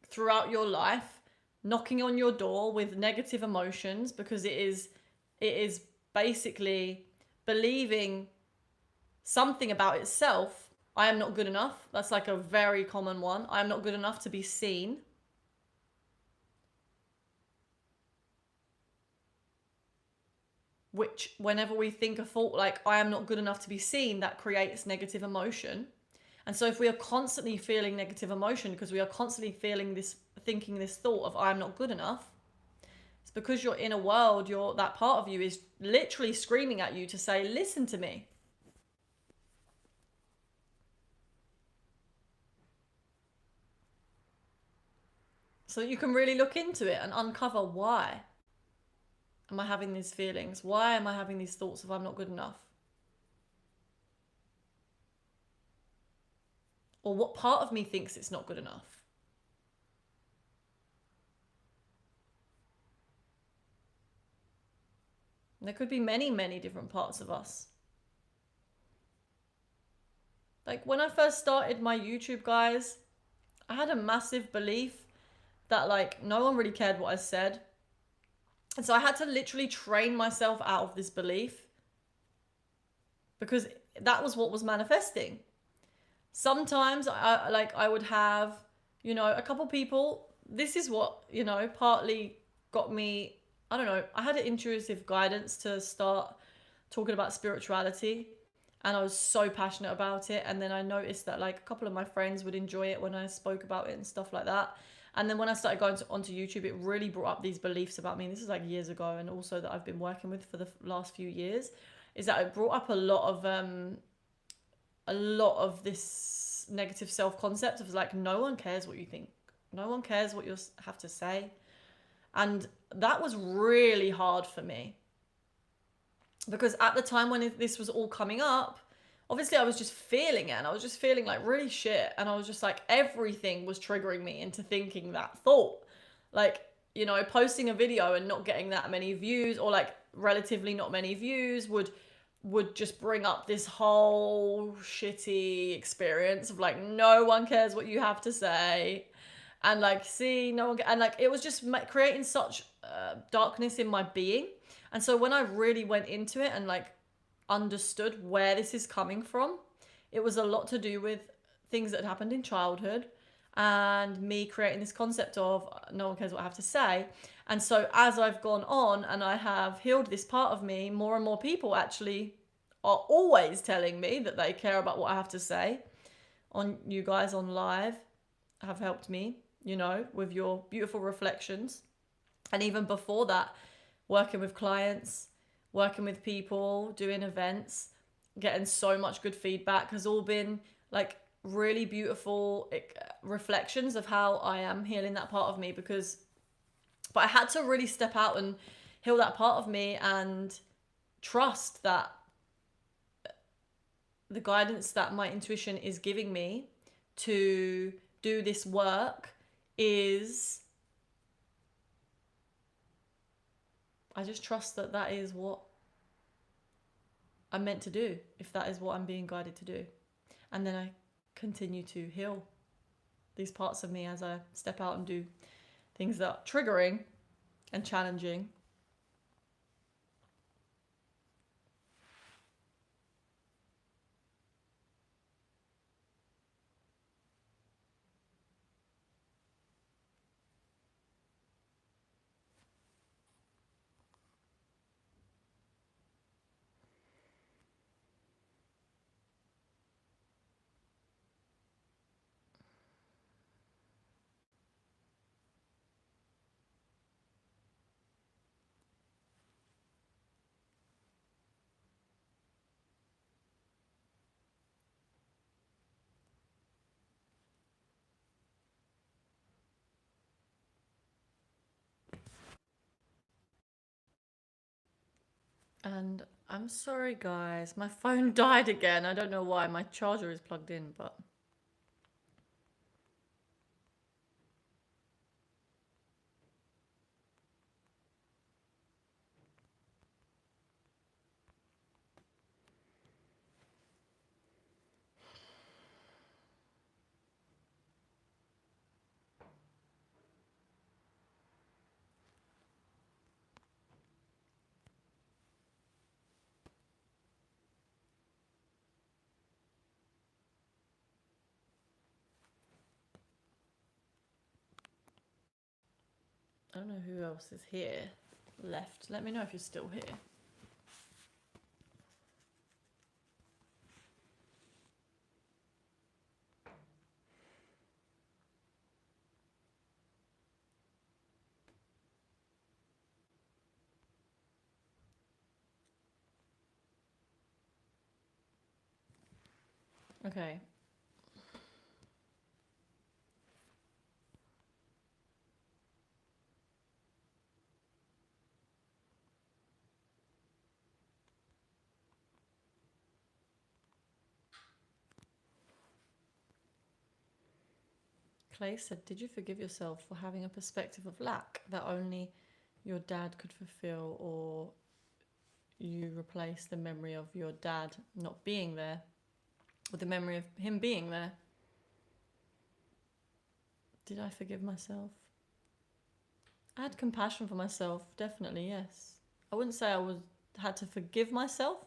throughout your life, knocking on your door with negative emotions, because it is basically believing something about itself. I am not good enough. That's like a very common one. I am not good enough to be seen. Which, whenever we think a thought like, I am not good enough to be seen, that creates negative emotion. And so if we are constantly feeling negative emotion, because we are constantly thinking this thought of, I am not good enough, it's because your inner world, that part of you is literally screaming at you to say, listen to me. So that you can really look into it and uncover, why am I having these feelings? Why am I having these thoughts of I'm not good enough? Or what part of me thinks it's not good enough? There could be many, many different parts of us. Like when I first started my YouTube, guys, I had a massive belief that like no one really cared what I said. And so I had to literally train myself out of this belief because that was what was manifesting. Sometimes I would have, a couple people. This is what, partly got me, I don't know, I had an intuitive guidance to start talking about spirituality, and I was so passionate about it. And then I noticed that like a couple of my friends would enjoy it when I spoke about it and stuff like that. And then when I started going onto YouTube, it really brought up these beliefs about me. And this is like years ago, and also that I've been working with for the last few years. Is that it brought up a lot of this negative self concept of like no one cares what you think, no one cares what you have to say, and that was really hard for me because at the time when this was all coming up, obviously I was just feeling it, and I was just feeling like really shit, and I was just like everything was triggering me into thinking that thought, like, posting a video and not getting that many views, or like relatively not many views, would just bring up this whole shitty experience of like no one cares what you have to say, and like see no one, and like it was just creating such darkness in my being. And so when I really went into it and like understood where this is coming from, it was a lot to do with things that had happened in childhood and me creating this concept of no one cares what I have to say. And so as I've gone on and I have healed this part of me, more and more people actually are always telling me that they care about what I have to say. On you guys on live have helped me, with your beautiful reflections. And even before that, working with clients, working with people, doing events, getting so much good feedback has all been like really beautiful reflections of how I am healing that part of me. But I had to really step out and heal that part of me and trust that the guidance that my intuition is giving me to do this work is, I just trust that that is what I'm meant to do, if that is what I'm being guided to do. And then I continue to heal these parts of me as I step out and do things that are triggering and challenging. And I'm sorry, guys, my phone died again. I don't know why. My charger is plugged in, but I don't know who else is here left. Let me know if you're still here. Okay. Clay said, did you forgive yourself for having a perspective of lack that only your dad could fulfill, or you replace the memory of your dad not being there with the memory of him being there. Did I forgive myself? I had compassion for myself, definitely, yes. I wouldn't say I had to forgive myself.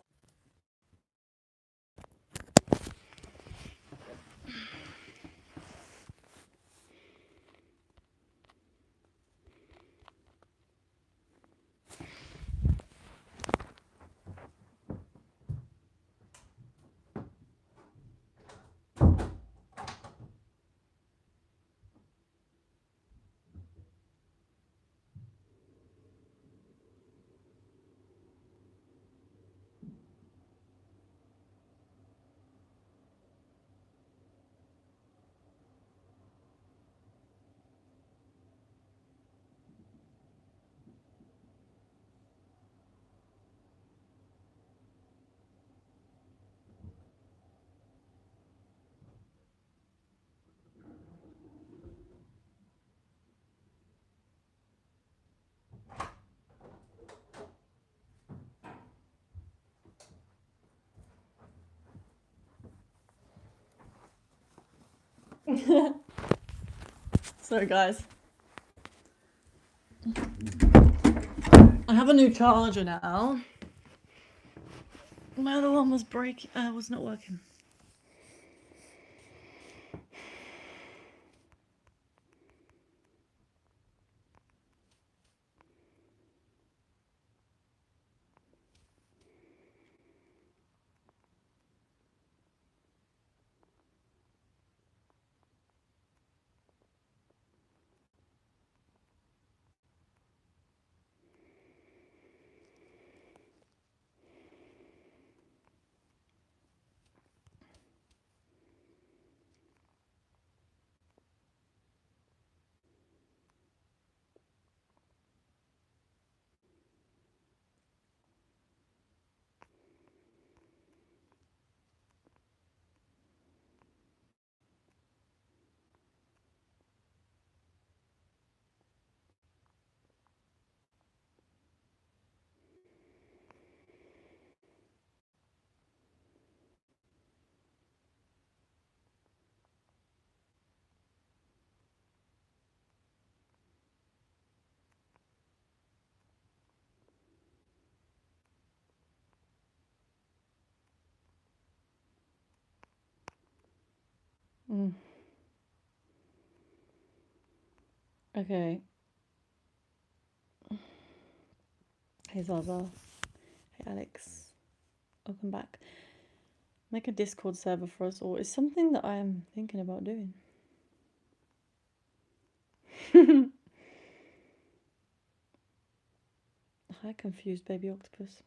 So guys, I have a new charger now. My other one was was not working. Okay. Hey Zaza. Hey Alex. Welcome back. Make a Discord server for us all. It's something that I am thinking about doing. Hi, confused baby octopus.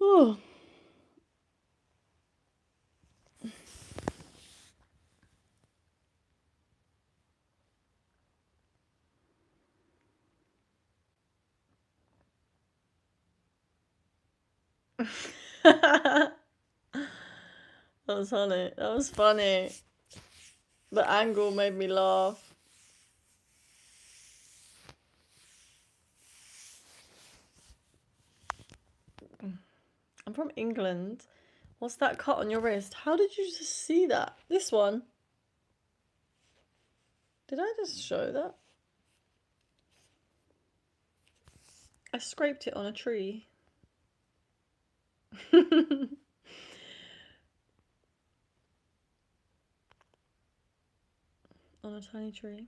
Oh. That was funny. That was funny. The angle made me laugh. I'm from England. What's that cut on your wrist? How did you just see that? This one? Did I just show that? I scraped it on a tree. On a tiny tree.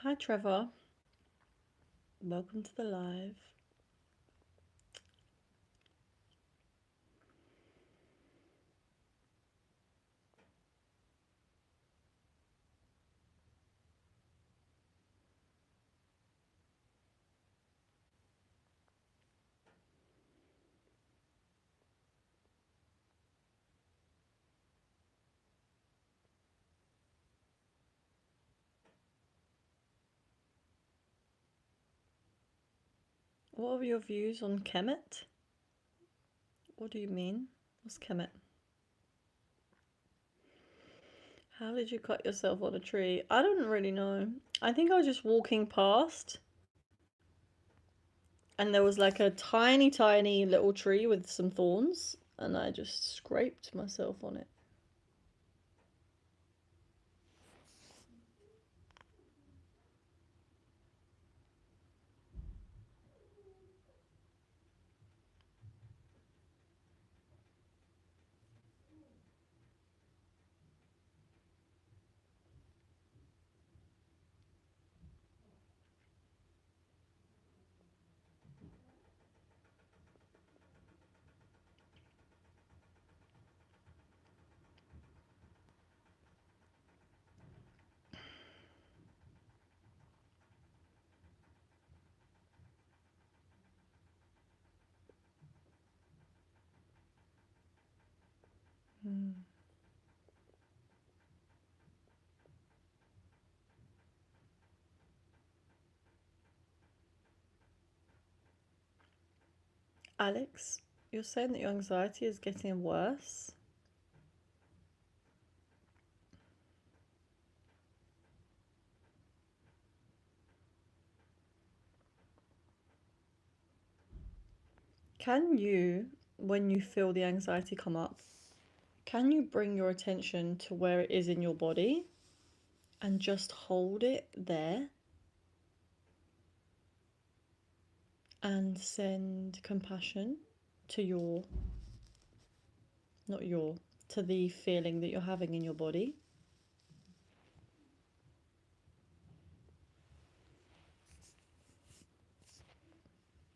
Hi Trevor. Welcome to the live. What are your views on Kemet? What do you mean? What's Kemet? How did you cut yourself on a tree? I don't really know. I think I was just walking past and there was like a tiny, tiny little tree with some thorns and I just scraped myself on it. Hmm. Alex, you're saying that your anxiety is getting worse? Can you, when you feel the anxiety come up, can you bring your attention to where it is in your body and just hold it there and send compassion to your, not your, to the feeling that you're having in your body?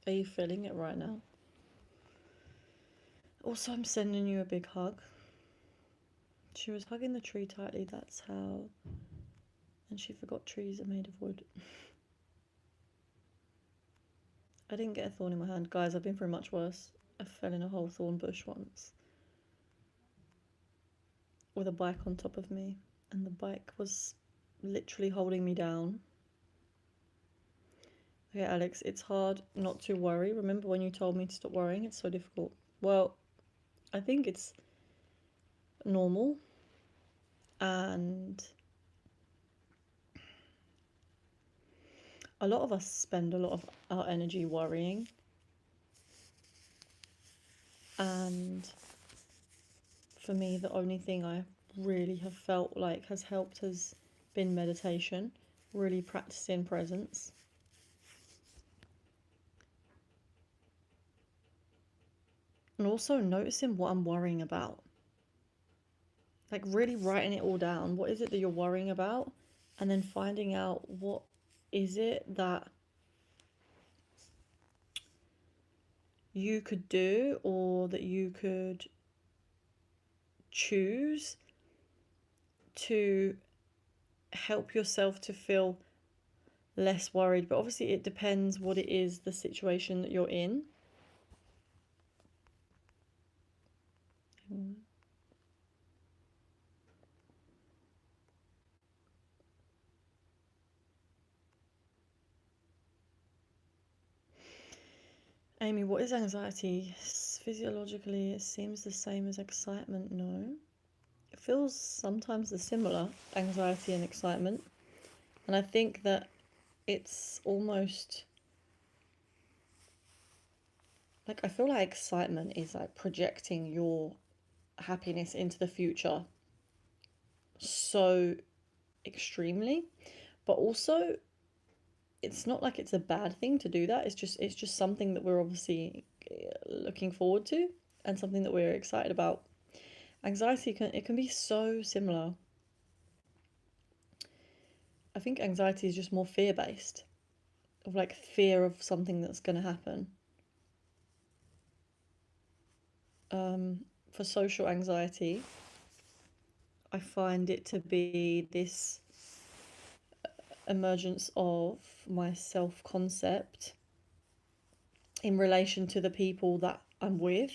Are you feeling it right now? Also, I'm sending you a big hug. She was hugging the tree tightly, that's how. And she forgot trees are made of wood. I didn't get a thorn in my hand. Guys, I've been through much worse. I fell in a whole thorn bush once with a bike on top of me, and the bike was literally holding me down. Okay, Alex, it's hard not to worry. Remember when you told me to stop worrying? It's so difficult. Well, I think it's normal, and a lot of us spend a lot of our energy worrying. And for me, the only thing I really have felt like has helped has been meditation, really practicing presence. And also noticing what I'm worrying about. Like really writing it all down. What is it that you're worrying about? And then finding out what is it that you could do or that you could choose to help yourself to feel less worried. But obviously, it depends what it is, the situation that you're in. Amy, what is anxiety? Physiologically, it seems the same as excitement. No. It feels sometimes the similar, anxiety and excitement. And I think that it's almost like I feel like excitement is like projecting your happiness into the future so extremely, but also it's not like it's a bad thing to do that. It's just something that we're obviously looking forward to and something that we're excited about. Anxiety can be so similar. I think anxiety is just more fear based, of like fear of something that's going to happen. For social anxiety, I find it to be this emergence of my self concept in relation to the people that I'm with.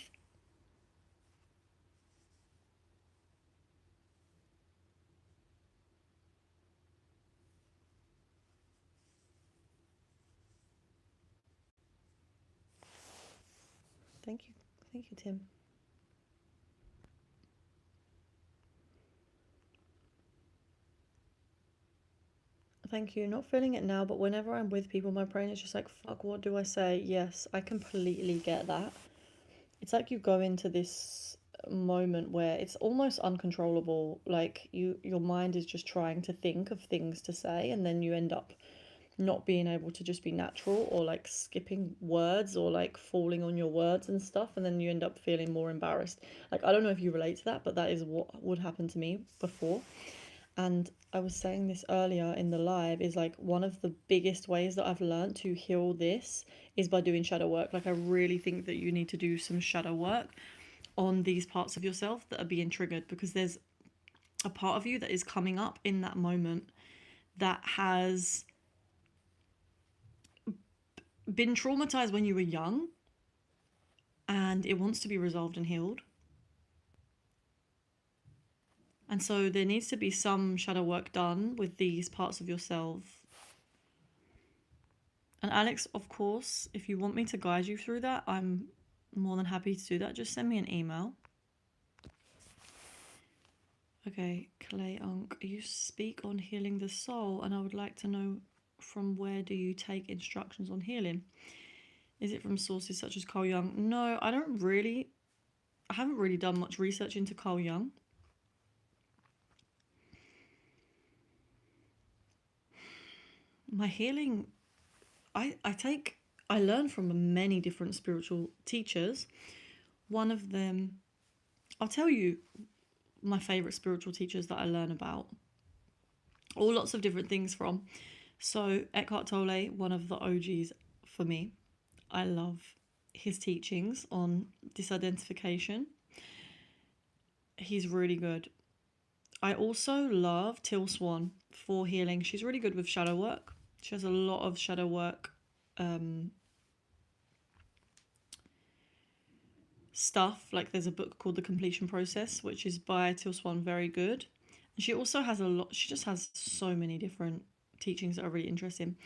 Thank you. Thank you, Tim. Thank you. Not feeling it now, but whenever I'm with people, my brain is just like, fuck, what do I say? Yes, I completely get that. It's like you go into this moment where it's almost uncontrollable. Like your mind is just trying to think of things to say, and then you end up not being able to just be natural, or like skipping words, or like falling on your words and stuff, and then you end up feeling more embarrassed. Like, I don't know if you relate to that, but that is what would happen to me before. And I was saying this earlier in the live, is like one of the biggest ways that I've learned to heal this is by doing shadow work. Like, I really think that you need to do some shadow work on these parts of yourself that are being triggered, because there's a part of you that is coming up in that moment that has been traumatized when you were young, and it wants to be resolved and healed. And so there needs to be some shadow work done with these parts of yourself. And Alex, of course, if you want me to guide you through that, I'm more than happy to do that. Just send me an email. Okay, Clay Unk, you speak on healing the soul, and I would like to know, from where do you take instructions on healing? Is it from sources such as Carl Jung? No, I haven't really done much research into Carl Jung. My healing, I learn from many different spiritual teachers. One of them, I'll tell you my favourite spiritual teachers that I learn about. All lots of different things from. So Eckhart Tolle, one of the OGs for me. I love his teachings on disidentification. He's really good. I also love Till Swan for healing. She's really good with shadow work. She has a lot of shadow work stuff. Like, there's a book called The Completion Process, which is by Till Swan, very good. And she also has she just has so many different teachings that are really interesting.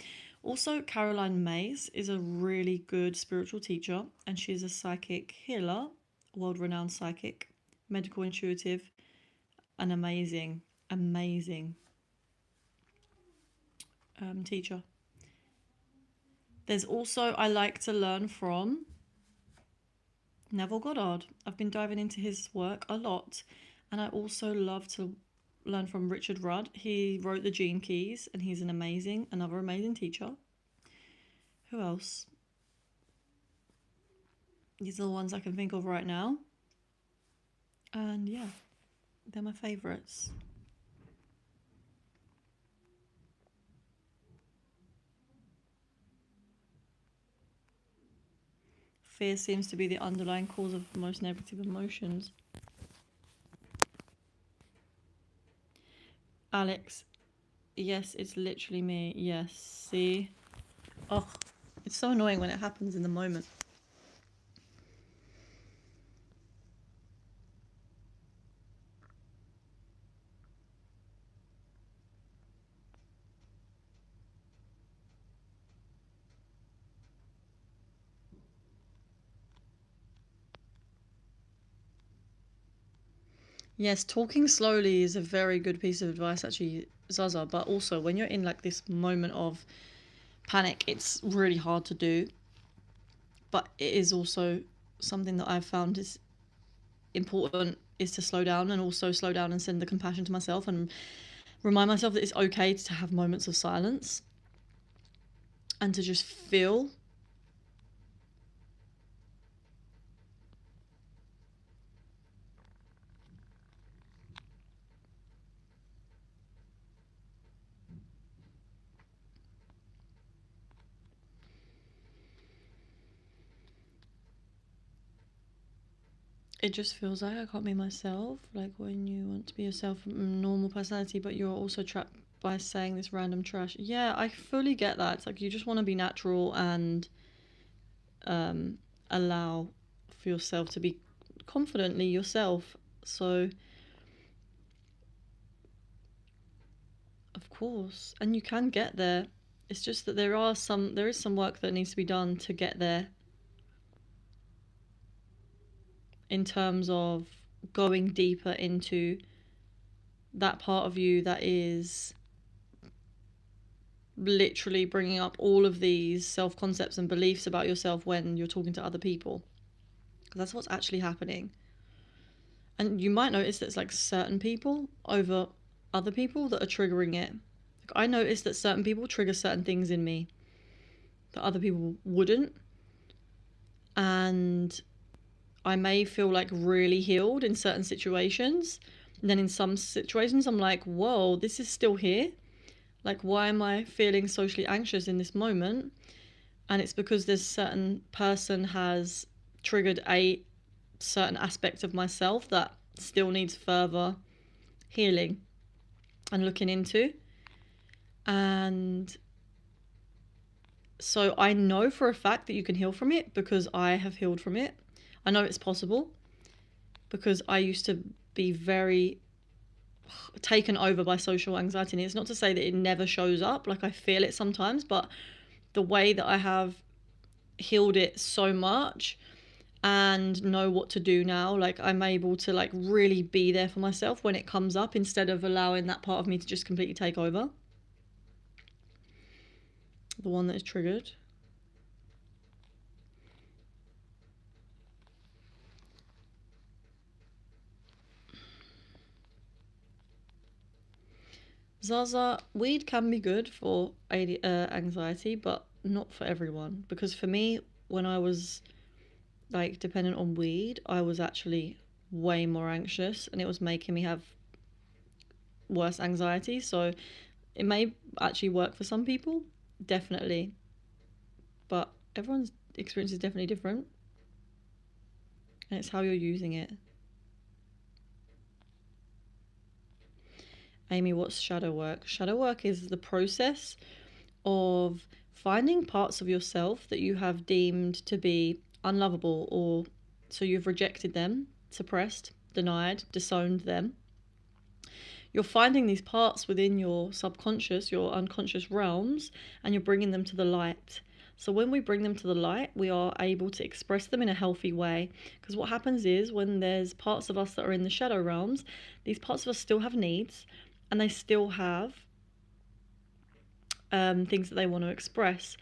Also, Caroline Mays is a really good spiritual teacher, and she's a psychic healer, world-renowned psychic, medical intuitive, an amazing teacher. There's also, I like to learn from Neville Goddard. I've been diving into his work a lot, and I also love to learn from Richard Rudd. He wrote The Gene Keys, and he's another amazing teacher. Who else? These are the ones I can think of right now. And yeah, they're my favourites. Fear seems to be the underlying cause of most negative emotions. Alex, yes, it's literally me. Yes, see? Oh, it's so annoying when it happens in the moment. Yes, talking slowly is a very good piece of advice, actually, Zaza. But also, when you're in like this moment of panic, it's really hard to do. But it is also something that I've found is important, is to slow down, and also slow down and send the compassion to myself, and remind myself that it's okay to have moments of silence and to just feel. It just feels like I can't be myself. Like, when you want to be yourself, normal personality, but you're also trapped by saying this random trash. Yeah, I fully get that. It's like you just want to be natural and allow for yourself to be confidently yourself. So, of course, and you can get there. It's just that there is some work that needs to be done to get there. in terms of going deeper into that part of you that is literally bringing up all of these self-concepts and beliefs about yourself when you're talking to other people. Because that's what's actually happening. And you might notice that it's like certain people over other people that are triggering it. Like, I noticed that certain people trigger certain things in me that other people wouldn't. And I may feel like really healed in certain situations. And then in some situations, I'm like, whoa, this is still here. Like, why am I feeling socially anxious in this moment? And it's because this certain person has triggered a certain aspect of myself that still needs further healing and looking into. And so I know for a fact that you can heal from it because I have healed from it. I know it's possible because I used to be very taken over by social anxiety. And it's not to say that it never shows up, like I feel it sometimes, but the way that I have healed it so much and know what to do now, like I'm able to like really be there for myself when it comes up instead of allowing that part of me to just completely take over. The one that is triggered. Zaza, weed can be good for anxiety, but not for everyone. Because for me, when I was like dependent on weed, I was actually way more anxious and it was making me have worse anxiety. So it may actually work for some people, definitely. But everyone's experience is definitely different. And it's how you're using it. Amy, what's shadow work? Shadow work is the process of finding parts of yourself that you have deemed to be unlovable, or so you've rejected them, suppressed, denied, disowned them. You're finding these parts within your subconscious, your unconscious realms, and you're bringing them to the light. So when we bring them to the light, we are able to express them in a healthy way. Because what happens is when there's parts of us that are in the shadow realms, these parts of us still have needs and they still have things that they want to express.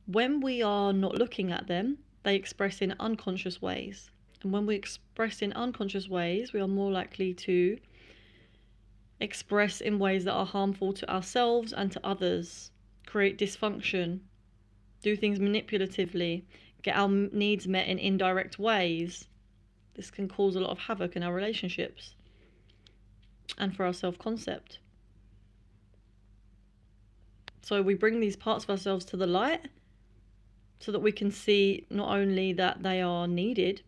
When we are not looking at them, they express in unconscious ways. And when we express in unconscious ways, we are more likely to express in ways that are harmful to ourselves and to others, create dysfunction, do things manipulatively, get our needs met in indirect ways. This can cause a lot of havoc in our relationships and for our self-concept. So we bring these parts of ourselves to the light so that we can see not only that they are needed,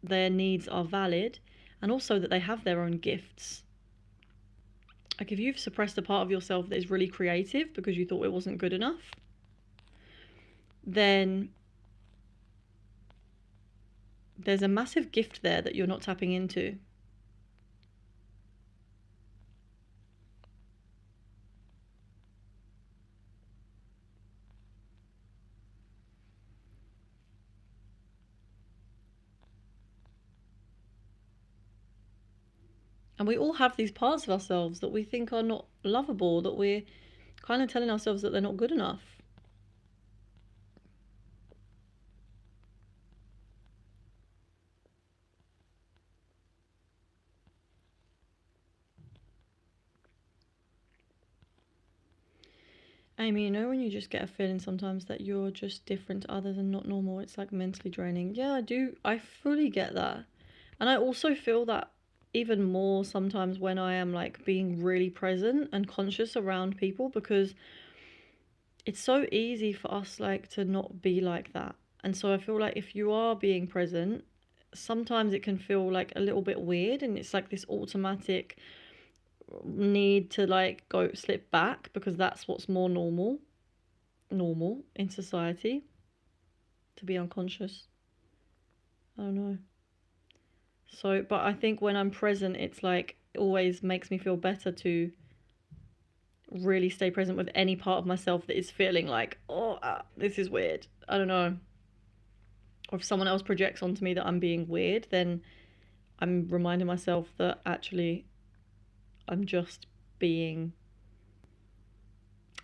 their needs are valid, and also that they have their own gifts. Like if you've suppressed a part of yourself that is really creative because you thought it wasn't good enough, then there's a massive gift there that you're not tapping into. And we all have these parts of ourselves that we think are not lovable, that we're kind of telling ourselves that they're not good enough. Amy, you know when you just get a feeling sometimes that you're just different to others and not normal, it's like mentally draining. Yeah, I do. I fully get that. And I also feel that even more sometimes when I am like being really present and conscious around people, because it's so easy for us like to not be like that. And so I feel like if you are being present, sometimes it can feel like a little bit weird and it's like this automatic need to like go slip back because that's what's more normal in society, to be unconscious. I don't know. So but I think when I'm present, it's like it always makes me feel better to really stay present with any part of myself that is feeling like, oh, this is weird. I don't know. or if someone else projects onto me that I'm being weird, then I'm reminding myself that actually I'm just being,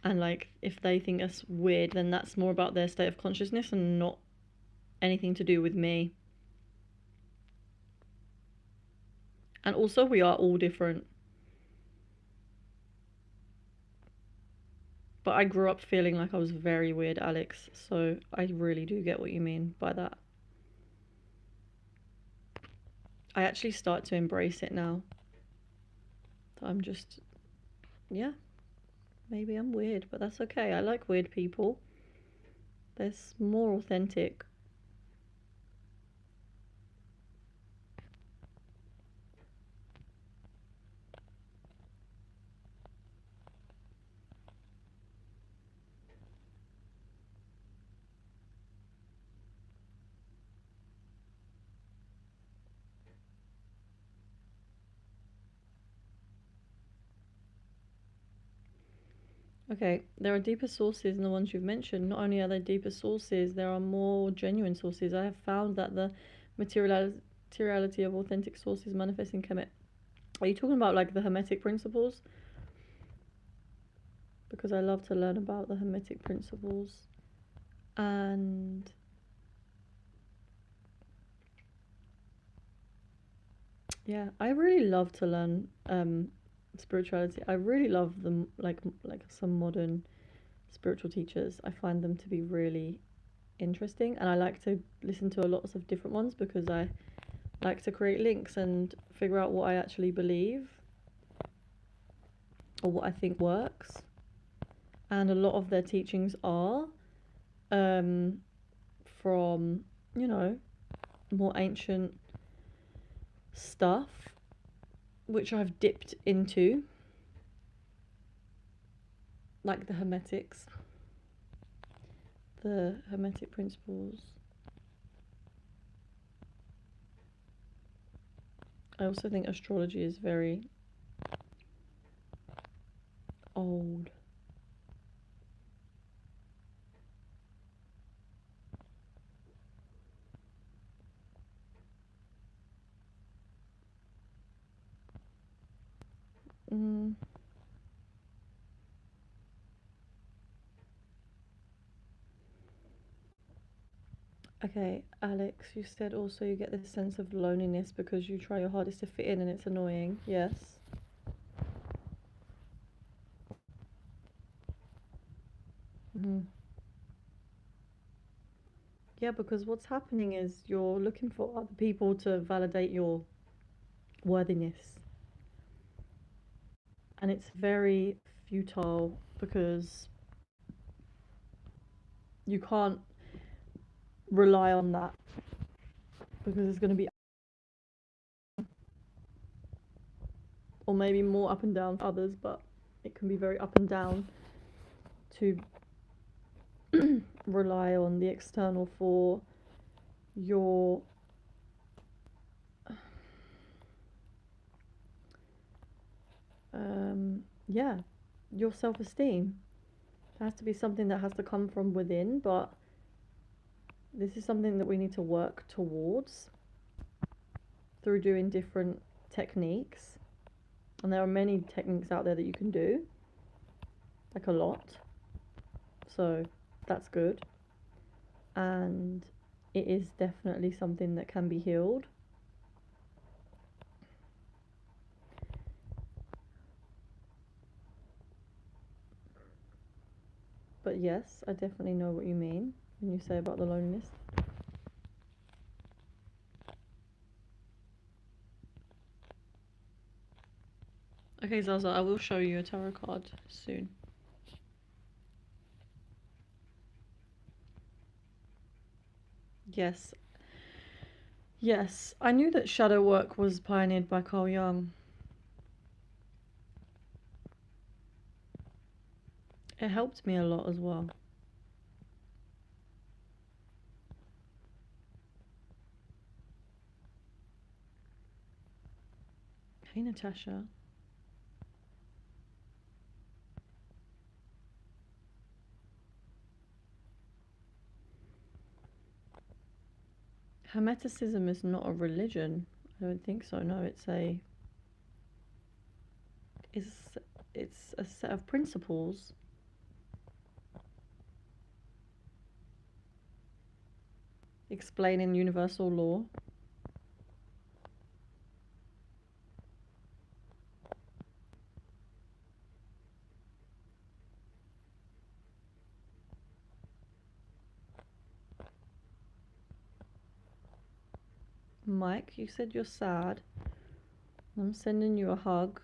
and like if they think that's weird, then that's more about their state of consciousness and not anything to do with me. And also, we are all different. But I grew up feeling like I was very weird, Alex, so I really do get what you mean by that. I actually start to embrace it now. I'm just, yeah, maybe I'm weird, but that's okay. I like weird people. They're more authentic. Okay, there are deeper sources than the ones you've mentioned. Not only are there deeper sources, there are more genuine sources. I have found that the materiality of authentic sources manifesting chemic. Are you talking about like the Hermetic principles? Because I love to learn about the Hermetic principles. And yeah, I really love to learn spirituality. I really love them, like some modern spiritual teachers. I find them to be really interesting, and I like to listen to a lots of different ones because I like to create links and figure out what I actually believe or what I think works. And a lot of their teachings are from, you know, more ancient stuff, which I've dipped into, like the Hermetics, the Hermetic principles. I also think astrology is very old. Mm. Okay, Alex, you said also you get this sense of loneliness because you try your hardest to fit in and it's annoying. Yes. Mm-hmm. Yeah, because what's happening is you're looking for other people to validate your worthiness. And it's very futile because you can't rely on that because it's going to be, or maybe more up and down for others, but it can be very up and down to rely on the external for your yeah, your self-esteem. It has to be something that has to come from within, but this is something that we need to work towards through doing different techniques. And there are many techniques out there that you can do, like a lot. So that's good. And it is definitely something that can be healed. But yes, I definitely know what you mean when you say about the loneliness. Okay, Zaza, I will show you a tarot card soon. Yes. Yes, I knew that shadow work was pioneered by Carl Jung. It helped me a lot as well. Hey, Natasha. Hermeticism is not a religion. I don't think so. No, it's a set of principles. Explaining universal law. Mike, you said you're sad. I'm sending you a hug.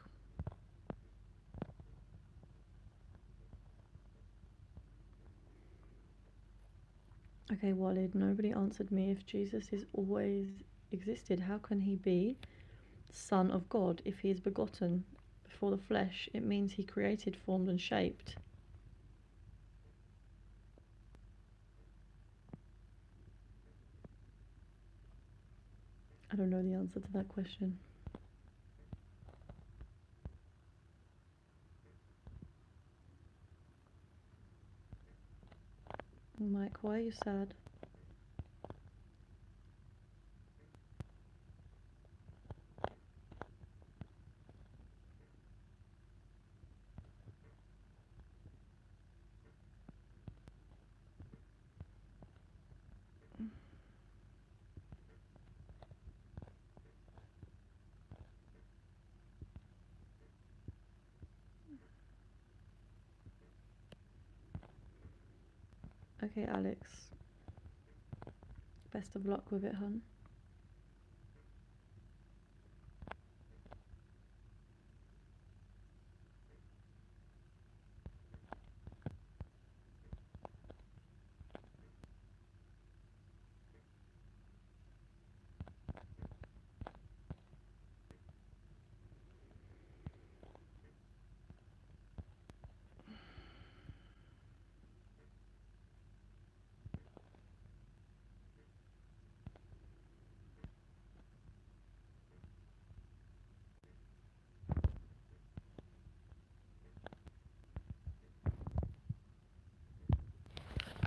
Okay, Walid, nobody answered me. If Jesus is always existed, how can he be Son of God if he is begotten before the flesh? It means he created, formed and shaped. I don't know the answer to that question. Mike, why are you sad? Okay, Alex. Best of luck with it, hun.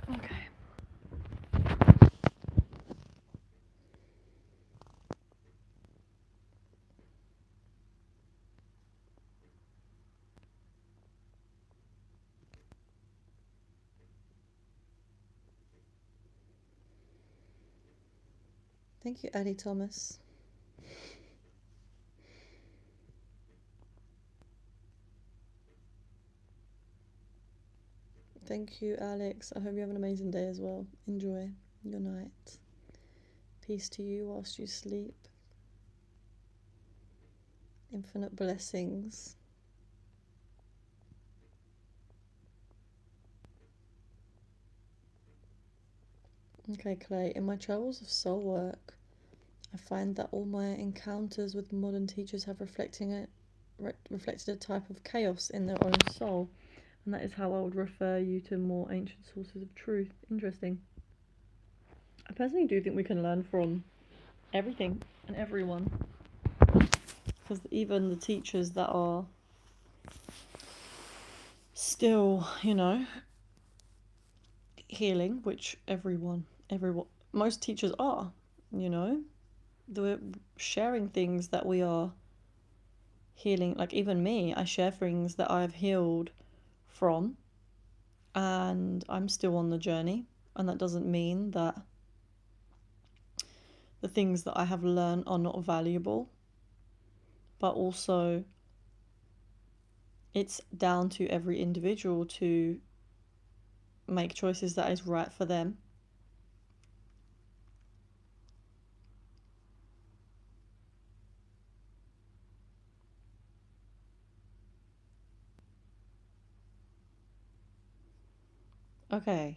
Okay. Thank you, Addie Thomas. Thank you, Alex. I hope you have an amazing day as well. Enjoy your night. Peace to you whilst you sleep. Infinite blessings. Okay, Clay. In my travels of soul work, I find that all my encounters with modern teachers have reflected a type of chaos in their own soul, and that is how I would refer you to more ancient sources of truth. Interesting. I personally do think we can learn from everything and everyone, because even the teachers that are still, healing, which everyone, most teachers are, they're sharing things that we are healing. Like even me, I share things that I've healed from, and I'm still on the journey, and that doesn't mean that the things that I have learned are not valuable, but also it's down to every individual to make choices that is right for them. Okay.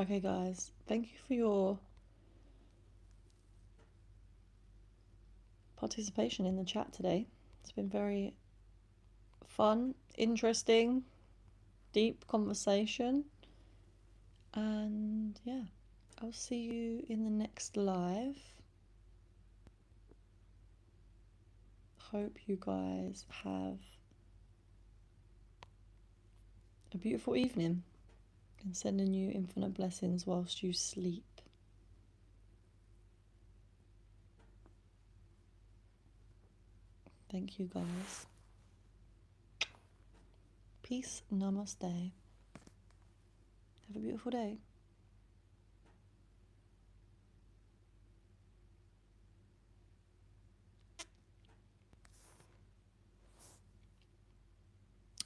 Okay, guys, thank you for your participation in the chat today. It's been very fun, interesting, deep conversation. And yeah, I'll see you in the next live. Hope you guys have a beautiful evening and sending you infinite blessings whilst you sleep. Thank you, guys. Peace. Namaste. Have a beautiful day.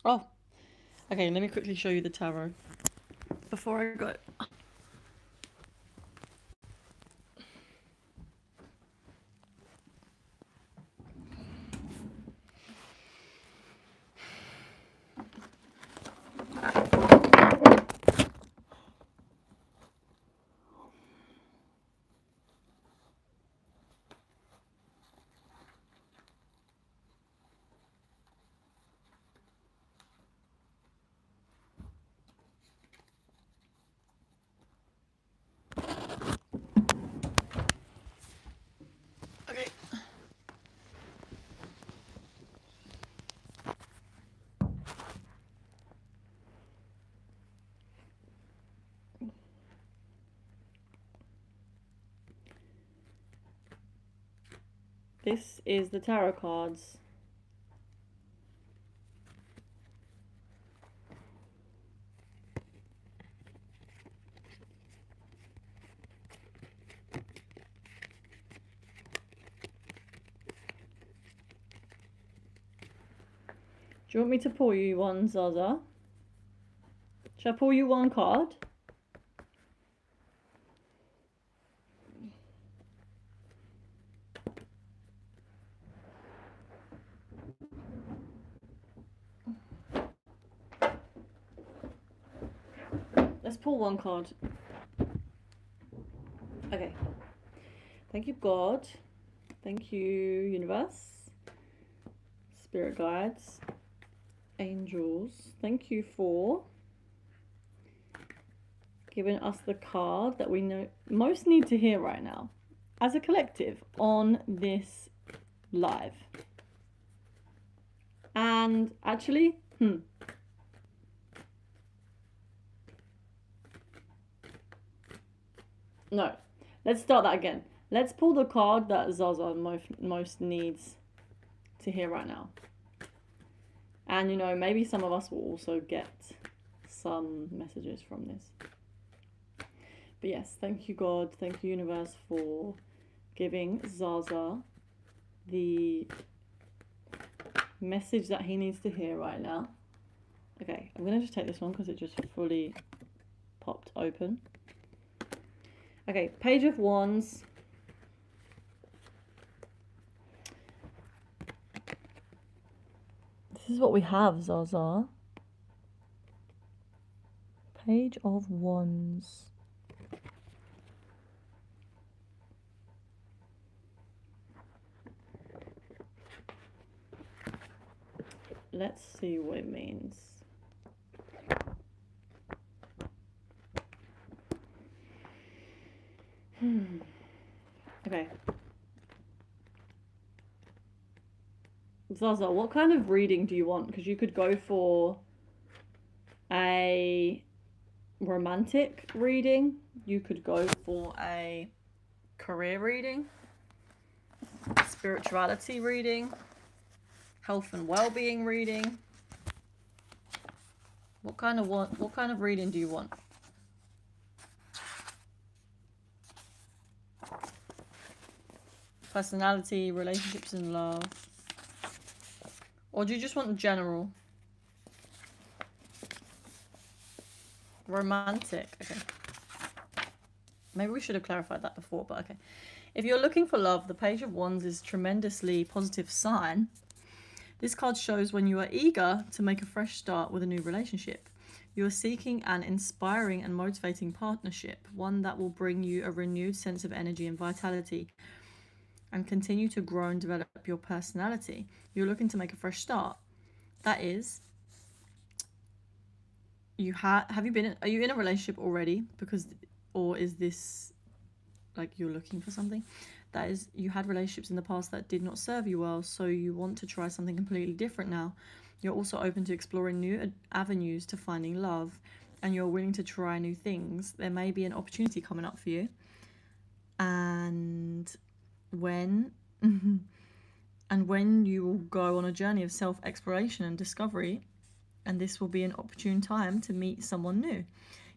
Oh, okay, let me quickly show you the tarot before I go. Okay. This is the tarot cards. Do you want me to pull you one, Zaza? Shall I pull you one card? Let's pull one card. Okay. Thank you, God. Thank you, universe, spirit guides, angels. Thank you for giving us the card that we know most need to hear right now as a collective on this live. And actually, no, let's start that again. Let's pull the card that Zaza most needs to hear right now. And you know, maybe some of us will also get some messages from this. But yes, thank you, God. Thank you, universe, for giving Zaza the message that he needs to hear right now. Okay, I'm going to just take this one because it just fully popped open. Okay, Page of Wands. This is what we have, Zaza. Page of Wands. Let's see what it means. Okay. Zaza, what kind of reading do you want? Because you could go for a romantic reading. You could go for a career reading, spirituality reading, health and well-being reading. What kind of reading do you want? Personality, relationships and love. Or do you just want general? Romantic. Okay. Maybe we should have clarified that before, but okay. If you're looking for love, the Page of Wands is a tremendously positive sign This card shows when you are eager to make a fresh start with a new relationship. You are seeking an inspiring and motivating partnership, one that will bring you a renewed sense of energy and vitality and continue to grow and develop your personality. You're looking to make a fresh start. That is, are you in a relationship already? Or is this like you're looking for something? That is, you had relationships in the past that did not serve you well, so you want to try something completely different now. You're also open to exploring new avenues to finding love, and you're willing to try new things. There may be an opportunity coming up for you. And when you will go on a journey of self-exploration and discovery, and this will be an opportune time to meet someone new.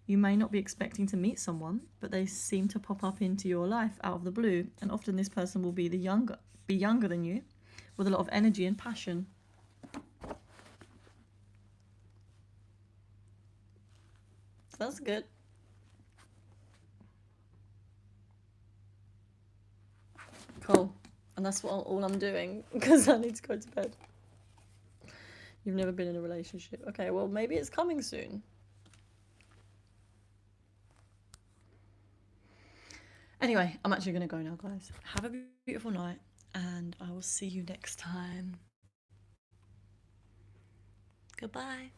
You may not be expecting to meet someone, but they seem to pop up into your life out of the blue, and often this person will be younger than you, with a lot of energy and passion. So that's good. Cool. And that's all I'm doing, because I need to go to bed. You've never been in a relationship. Okay, well, maybe it's coming soon. Anyway, I'm actually going to go now, guys. Have a beautiful night, and I will see you next time. Goodbye.